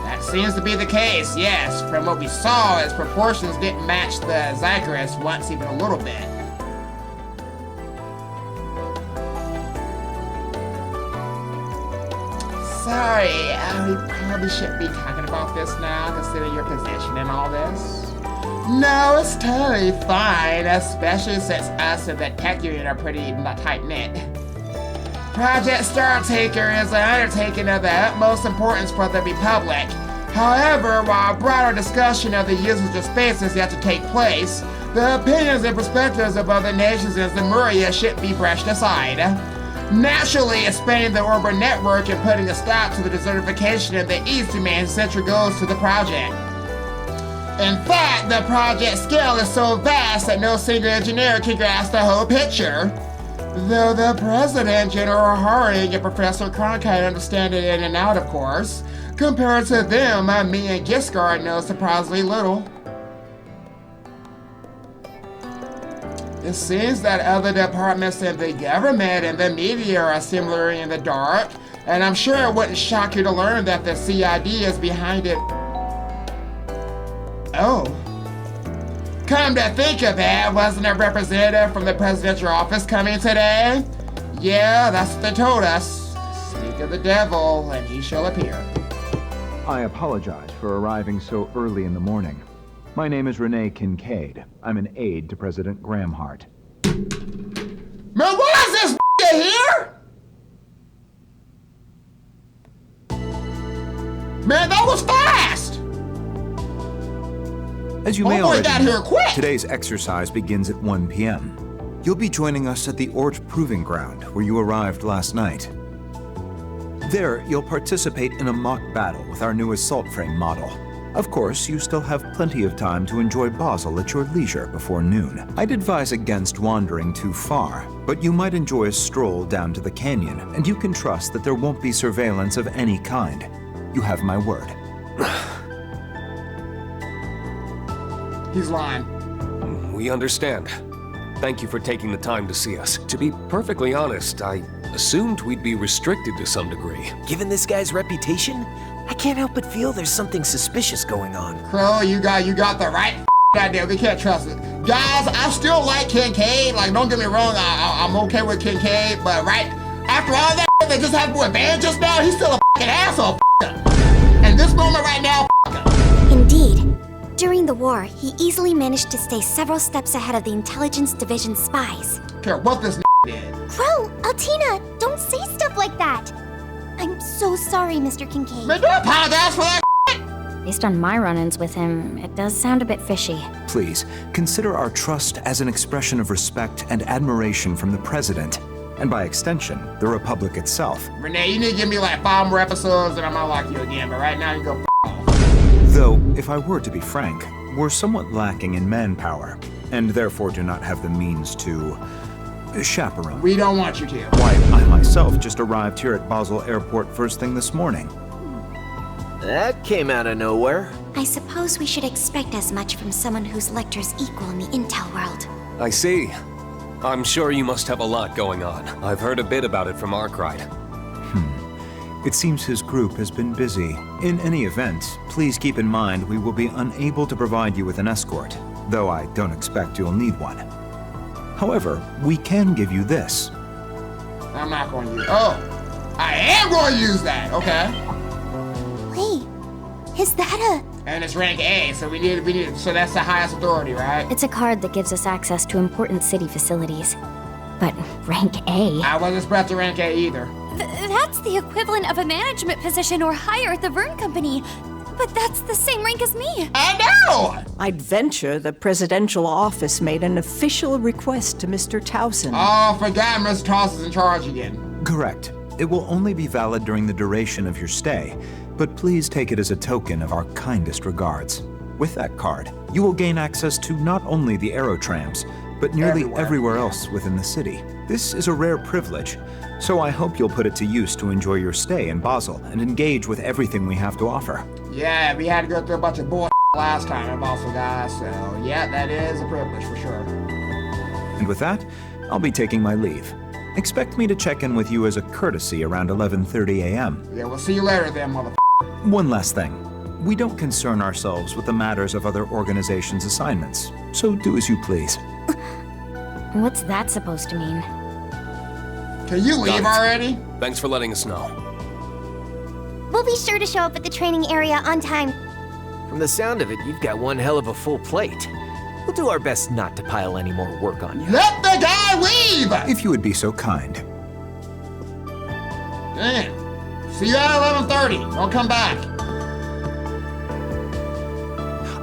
That seems to be the case, yes. From what we saw, its proportions didn't match the Zygerus once even a little bit. Sorry, we probably shouldn't be talking about this now, considering your position and all this. No, it's totally fine, especially since us and the tech unit are pretty tight-knit. Project Startaker is an undertaking of the utmost importance for the Republic. However, while a broader discussion of the usage of space is yet to take place, the opinions and perspectives of other nations in Zemuria shouldn't be brushed aside. Naturally, expanding the orbital network and putting a stop to the desertification in the East remains central goals to the project. In fact, the project scale is so vast that no single engineer can grasp the whole picture. Though the President, General Haring, and Professor Cronkite understand it in and out, of course. Compared to them, me and Giscard know surprisingly little. It seems that other departments in the government and the media are similarly in the dark, and I'm sure it wouldn't shock you to learn that the CID is behind it. Oh. Come to think of it, wasn't a representative from the presidential office coming today? Yeah, that's what they told us. Speak of the devil, and he shall appear. I apologize for arriving so early in the morning. My name is Renee Kincaid. I'm an aide to President Gramhart. Man, what is this here? Man, that was fast! As you may already got here know, quick. Today's exercise begins at 1 p.m. You'll be joining us at the Ort Proving Ground, where you arrived last night. There, you'll participate in a mock battle with our new assault frame model. Of course, you still have plenty of time to enjoy Basel at your leisure before noon. I'd advise against wandering too far, but you might enjoy a stroll down to the canyon, and you can trust that there won't be surveillance of any kind. You have my word. He's lying. We understand. Thank you for taking the time to see us. To be perfectly honest, I assumed we'd be restricted to some degree. Given this guy's reputation, I can't help but feel there's something suspicious going on. Crow, you got the right idea. We can't trust it. Guys, I still like Kincaid. Like, don't get me wrong, I'm okay with Kincaid, but right after all that that just happened with Van just now, he's still a fucking asshole. And this moment right now, Indeed. During the war, he easily managed to stay several steps ahead of the Intelligence Division spies. Care what this did. Crow, Altina, don't say stuff like that. I'm so sorry, Mr. Kincaid. Man, don't apologize for that. Based on my run-ins with him, it does sound a bit fishy. Please, consider our trust as an expression of respect and admiration from the President, and by extension, the Republic itself. Renee, you need to give me like 5 more episodes and I might like you again, but right now you go Though, if I were to be frank, we're somewhat lacking in manpower, and therefore do not have the means to chaperone. We don't want you to. Why, I myself just arrived here at Basel Airport first thing this morning. That came out of nowhere. I suppose we should expect as much from someone whose lecture's equal in the intel world. I see. I'm sure you must have a lot going on. I've heard a bit about it from Arkwright. It seems his group has been busy. In any event, please keep in mind we will be unable to provide you with an escort, though I don't expect you'll need one. However, we can give you this. I'm not going to use. Oh, I am going to use that. Okay. Wait, is that a? And it's rank A, so we need. So that's the highest authority, right? It's a card that gives us access to important city facilities. But rank A? I wasn't expecting to rank A either. That's the equivalent of a management position or higher at the Vern Company. But that's the same rank as me. I know! I'd venture the presidential office made an official request to Mr. Towson. Oh, forgot Mr. Towson's in charge again. Correct. It will only be valid during the duration of your stay, but please take it as a token of our kindest regards. With that card, you will gain access to not only the aerotrams, but nearly everywhere else within the city. This is a rare privilege, so I hope you'll put it to use to enjoy your stay in Basel and engage with everything we have to offer. Yeah, we had to go through a bunch of bull last time in Basel, guys, so yeah, that is a privilege for sure. And with that, I'll be taking my leave. Expect me to check in with you as a courtesy around 11:30 a.m. Yeah, we'll see you later then, motherfucker. One last thing. We don't concern ourselves with the matters of other organizations' assignments, so do as you please. What's that supposed to mean? Can you leave already? Thanks for letting us know. We'll be sure to show up at the training area on time. From the sound of it, you've got one hell of a full plate. We'll do our best not to pile any more work on you. Let the guy leave! If you would be so kind. Damn. See you at 11:30. Don't come back.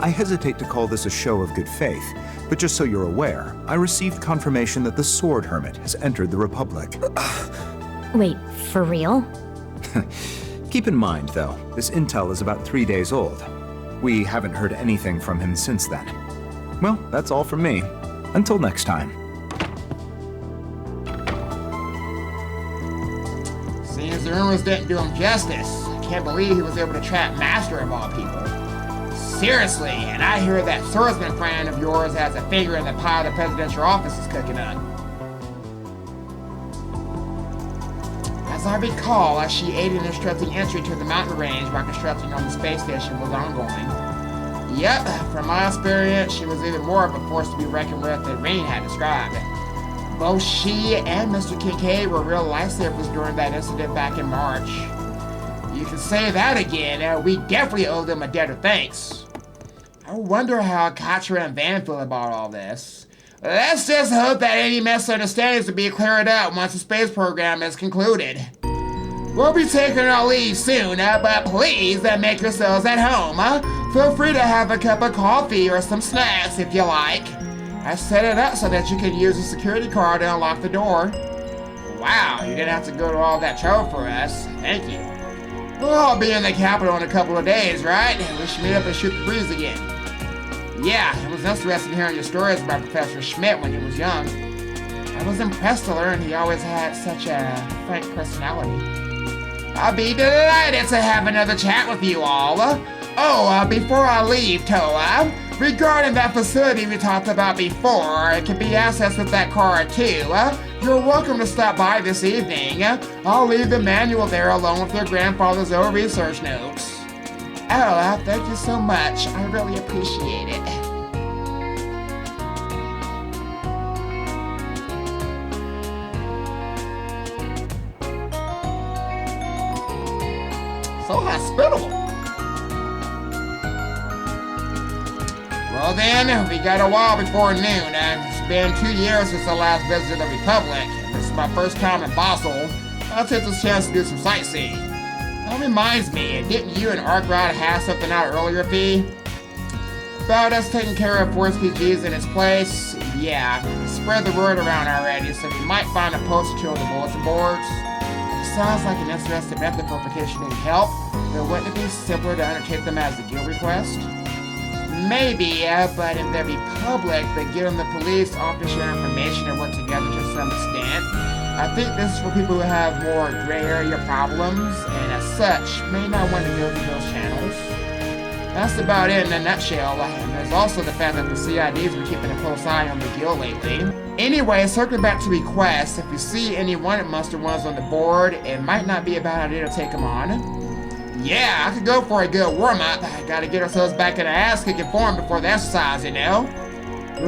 I hesitate to call this a show of good faith, but just so you're aware, I received confirmation that the Sword Hermit has entered the Republic. Wait, for real? Keep in mind, though, this intel is about 3 days old. We haven't heard anything from him since then. Well, that's all from me. Until next time. Seems the rumors didn't do him justice. I can't believe he was able to trap Master of all people. Seriously, and I hear that swordsman friend of yours has a finger in the pie the presidential office is cooking up. As I recall, she aided in instructing entry to the mountain range while construction on the space station was ongoing. Yep, from my experience, she was even more of a force to be reckoned with than Rain had described. Both she and Mr. Kincaid were real lifesavers during that incident back in March. You can say that again, we definitely owe them a debt of thanks. I wonder how Katra and Van feel about all this. Let's just hope that any misunderstandings will be cleared up once the space program is concluded. We'll be taking our leave soon, but please make yourselves at home. Feel free to have a cup of coffee or some snacks if you like. I set it up so that you can use a security card to unlock the door. Wow, you didn't have to go to all that trouble for us. Thank you. We'll all be in the capital in a couple of days, right? We should meet up and shoot the breeze again. Yeah, it was interesting hearing your stories about Professor Schmidt when he was young. I was impressed to learn he always had such a frank personality. I'll be delighted to have another chat with you all. Before I leave, Toa, regarding that facility we talked about before, it can be accessed with that card too. You're welcome to stop by this evening. I'll leave the manual there along with your grandfather's old research notes. Oh, thank you so much. I really appreciate it. So hospitable. Well then, we got a while before noon. It's been 2 years since I last visited the Republic. This is my first time in Basel. I'll take this chance to do some sightseeing. That reminds me, didn't you and Arkrod have something out earlier, Fee? About us taking care of Force PGs in its place? Yeah, spread the word around already, so we might find a post or two on the bulletin boards. Sounds like an interesting method for petitioning help, but wouldn't it be simpler to undertake them as a guild request? Maybe, but in the Republic, the guild and the police often share information and work together to some extent. I think this is for people who have more gray area problems, and as such, may not want to go through those channels. That's about it in a nutshell, and there's also the fact that the CID's been keeping a close eye on the guild lately. Anyway, circling back to requests, if you see any wanted monster ones on the board, it might not be a bad idea to take them on. Yeah, I could go for a good warm-up. Gotta get ourselves back in the ass-kicking form before the exercise, you know?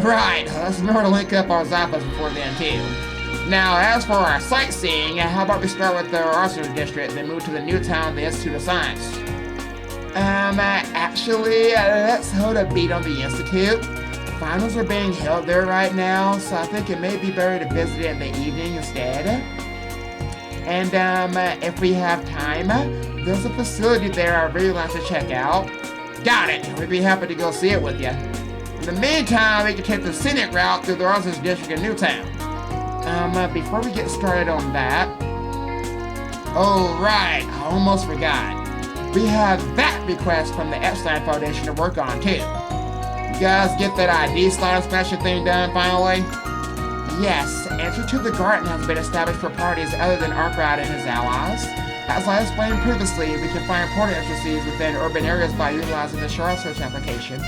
Right, let's remember to link up our Zappas before then, too. Now, as for our sightseeing, how about we start with the Arsenal District, then move to the new town of the Institute of Science? Actually, let's hold a beat on the Institute. Finals are being held there right now, so I think it may be better to visit it in the evening instead. And, if we have time, there's a facility there I'd really like to check out. Got it! We'd be happy to go see it with you. In the meantime, we can take the scenic route through the Arsenal District in Newtown. Before we get started on that... Oh, right, I almost forgot. We have that request from the Epstein Foundation to work on, too. You guys get that ID slot inspection thing done, finally? Yes, entry to the garden has been established for parties other than Arkrod and his allies. As I explained previously, we can find portal entrances within urban areas by utilizing the Shard Search application.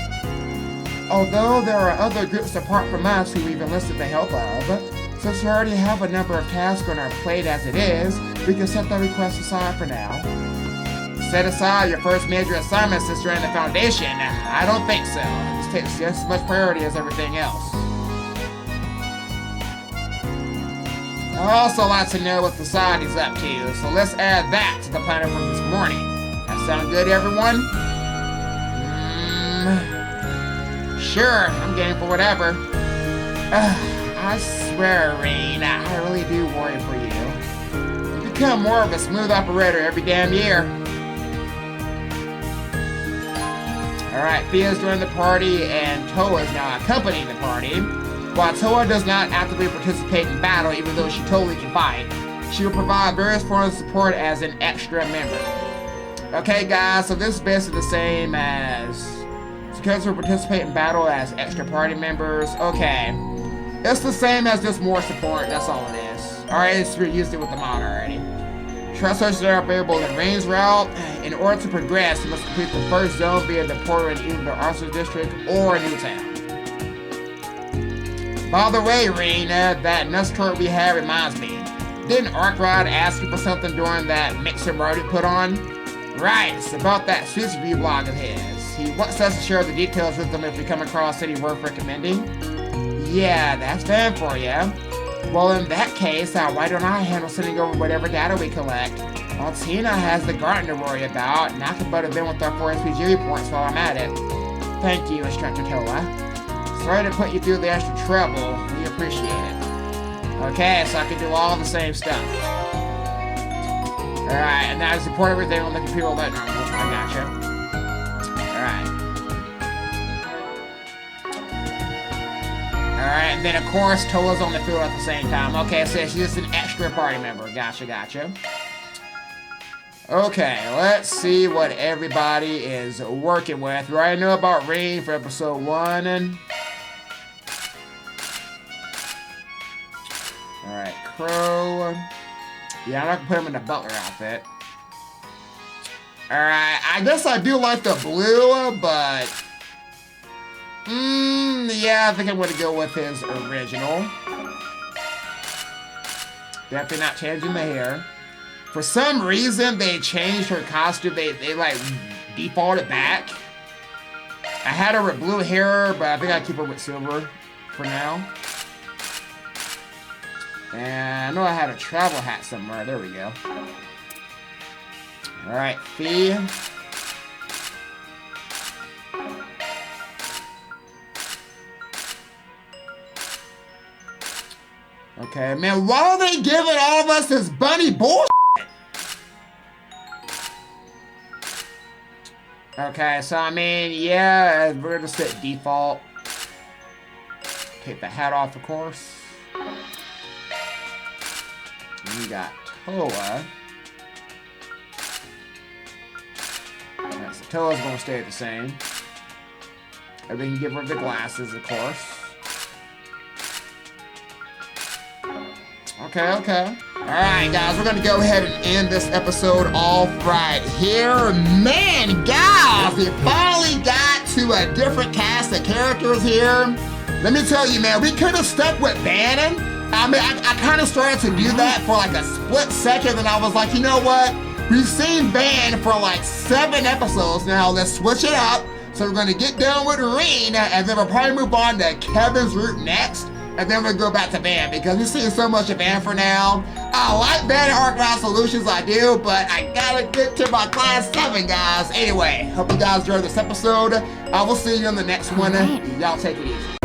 Although there are other groups apart from us who we've enlisted the help of, since we already have a number of tasks on our plate as it is, we can set that request aside for now. Set aside your first major assignment since you're in the Foundation? I don't think so. This takes just as much priority as everything else. I'd also like to know what society's up to, so let's add that to the planner from this morning. That sound good, everyone? Sure, I'm game for whatever. I swear, Rain, I really do worry for you. You become more of a smooth operator every damn year. Alright, Thea's joined the party, and Toa is now accompanying the party. While Toa does not actively participate in battle, even though she totally can fight, she will provide various forms of support as an extra member. Okay, guys, so this is basically the same as... Because we participate in battle as extra party members. Okay. It's the same as just more support, that's all it is. Alright, so we used it with the mod already. Trust searches are available in Rain's route. In order to progress, you must complete the first zone via the portal in either the Arthur District or Newtown. By the way, Rain, that Nuts Court we had reminds me. Didn't Arkrod ask you for something during that mixer Marty put on? Right, it's about that Suits Review blog of his. He wants us to share the details with them if we come across any worth recommending. Yeah, that's fine for you. Well, in that case, why don't I handle sending over whatever data we collect? Well, Tina has the garden to worry about, and I can butt in with our 4SPG reports while I'm at it. Thank you, Instructor Toa. Sorry to put you through the extra trouble. We appreciate it. Okay, so I can do all the same stuff. Alright, and now I support everything on the computer that normal. I gotcha. Alright. Alright, and then of course Toa's on the field at the same time. Okay, so she's just an extra party member. Gotcha. Okay, let's see what everybody is working with. We already know about Rain for episode 1 and... Alright, Crow. Yeah, I'm not gonna put him in the butler outfit. Alright, I guess I do like the blue, but... yeah, I think I'm gonna go with his original. Definitely not changing the hair. For some reason, they changed her costume. They like, defaulted back. I had her with blue hair, but I think I'll keep her with silver for now. And I know I had a travel hat somewhere. There we go. Alright, Fee. Okay, man, why are they giving all of us this bunny bullshit? Okay, so I mean, yeah, we're gonna set default. Take the hat off, of course. We got Toa. Alright, so Toa's gonna stay the same. And we can give her the glasses, of course. Okay. Alright, guys, we're gonna go ahead and end this episode off right here. Man, guys, we finally got to a different cast of characters here. Let me tell you, man, we could have stuck with Bannon. I mean, I kind of started to do that for like a split second, and I was like, you know what? We've seen Van for like 7 episodes now. Let's switch it up. So we're going to get done with Rain, and then we'll probably move on to Kevin's route next, and then we'll go back to Van, because we've seen so much of Van for now. I like Van and Arcross Solutions, I do, but I gotta get to my Class 7, guys. Anyway, hope you guys enjoyed this episode. I will see you on the next one. Y'all take it easy.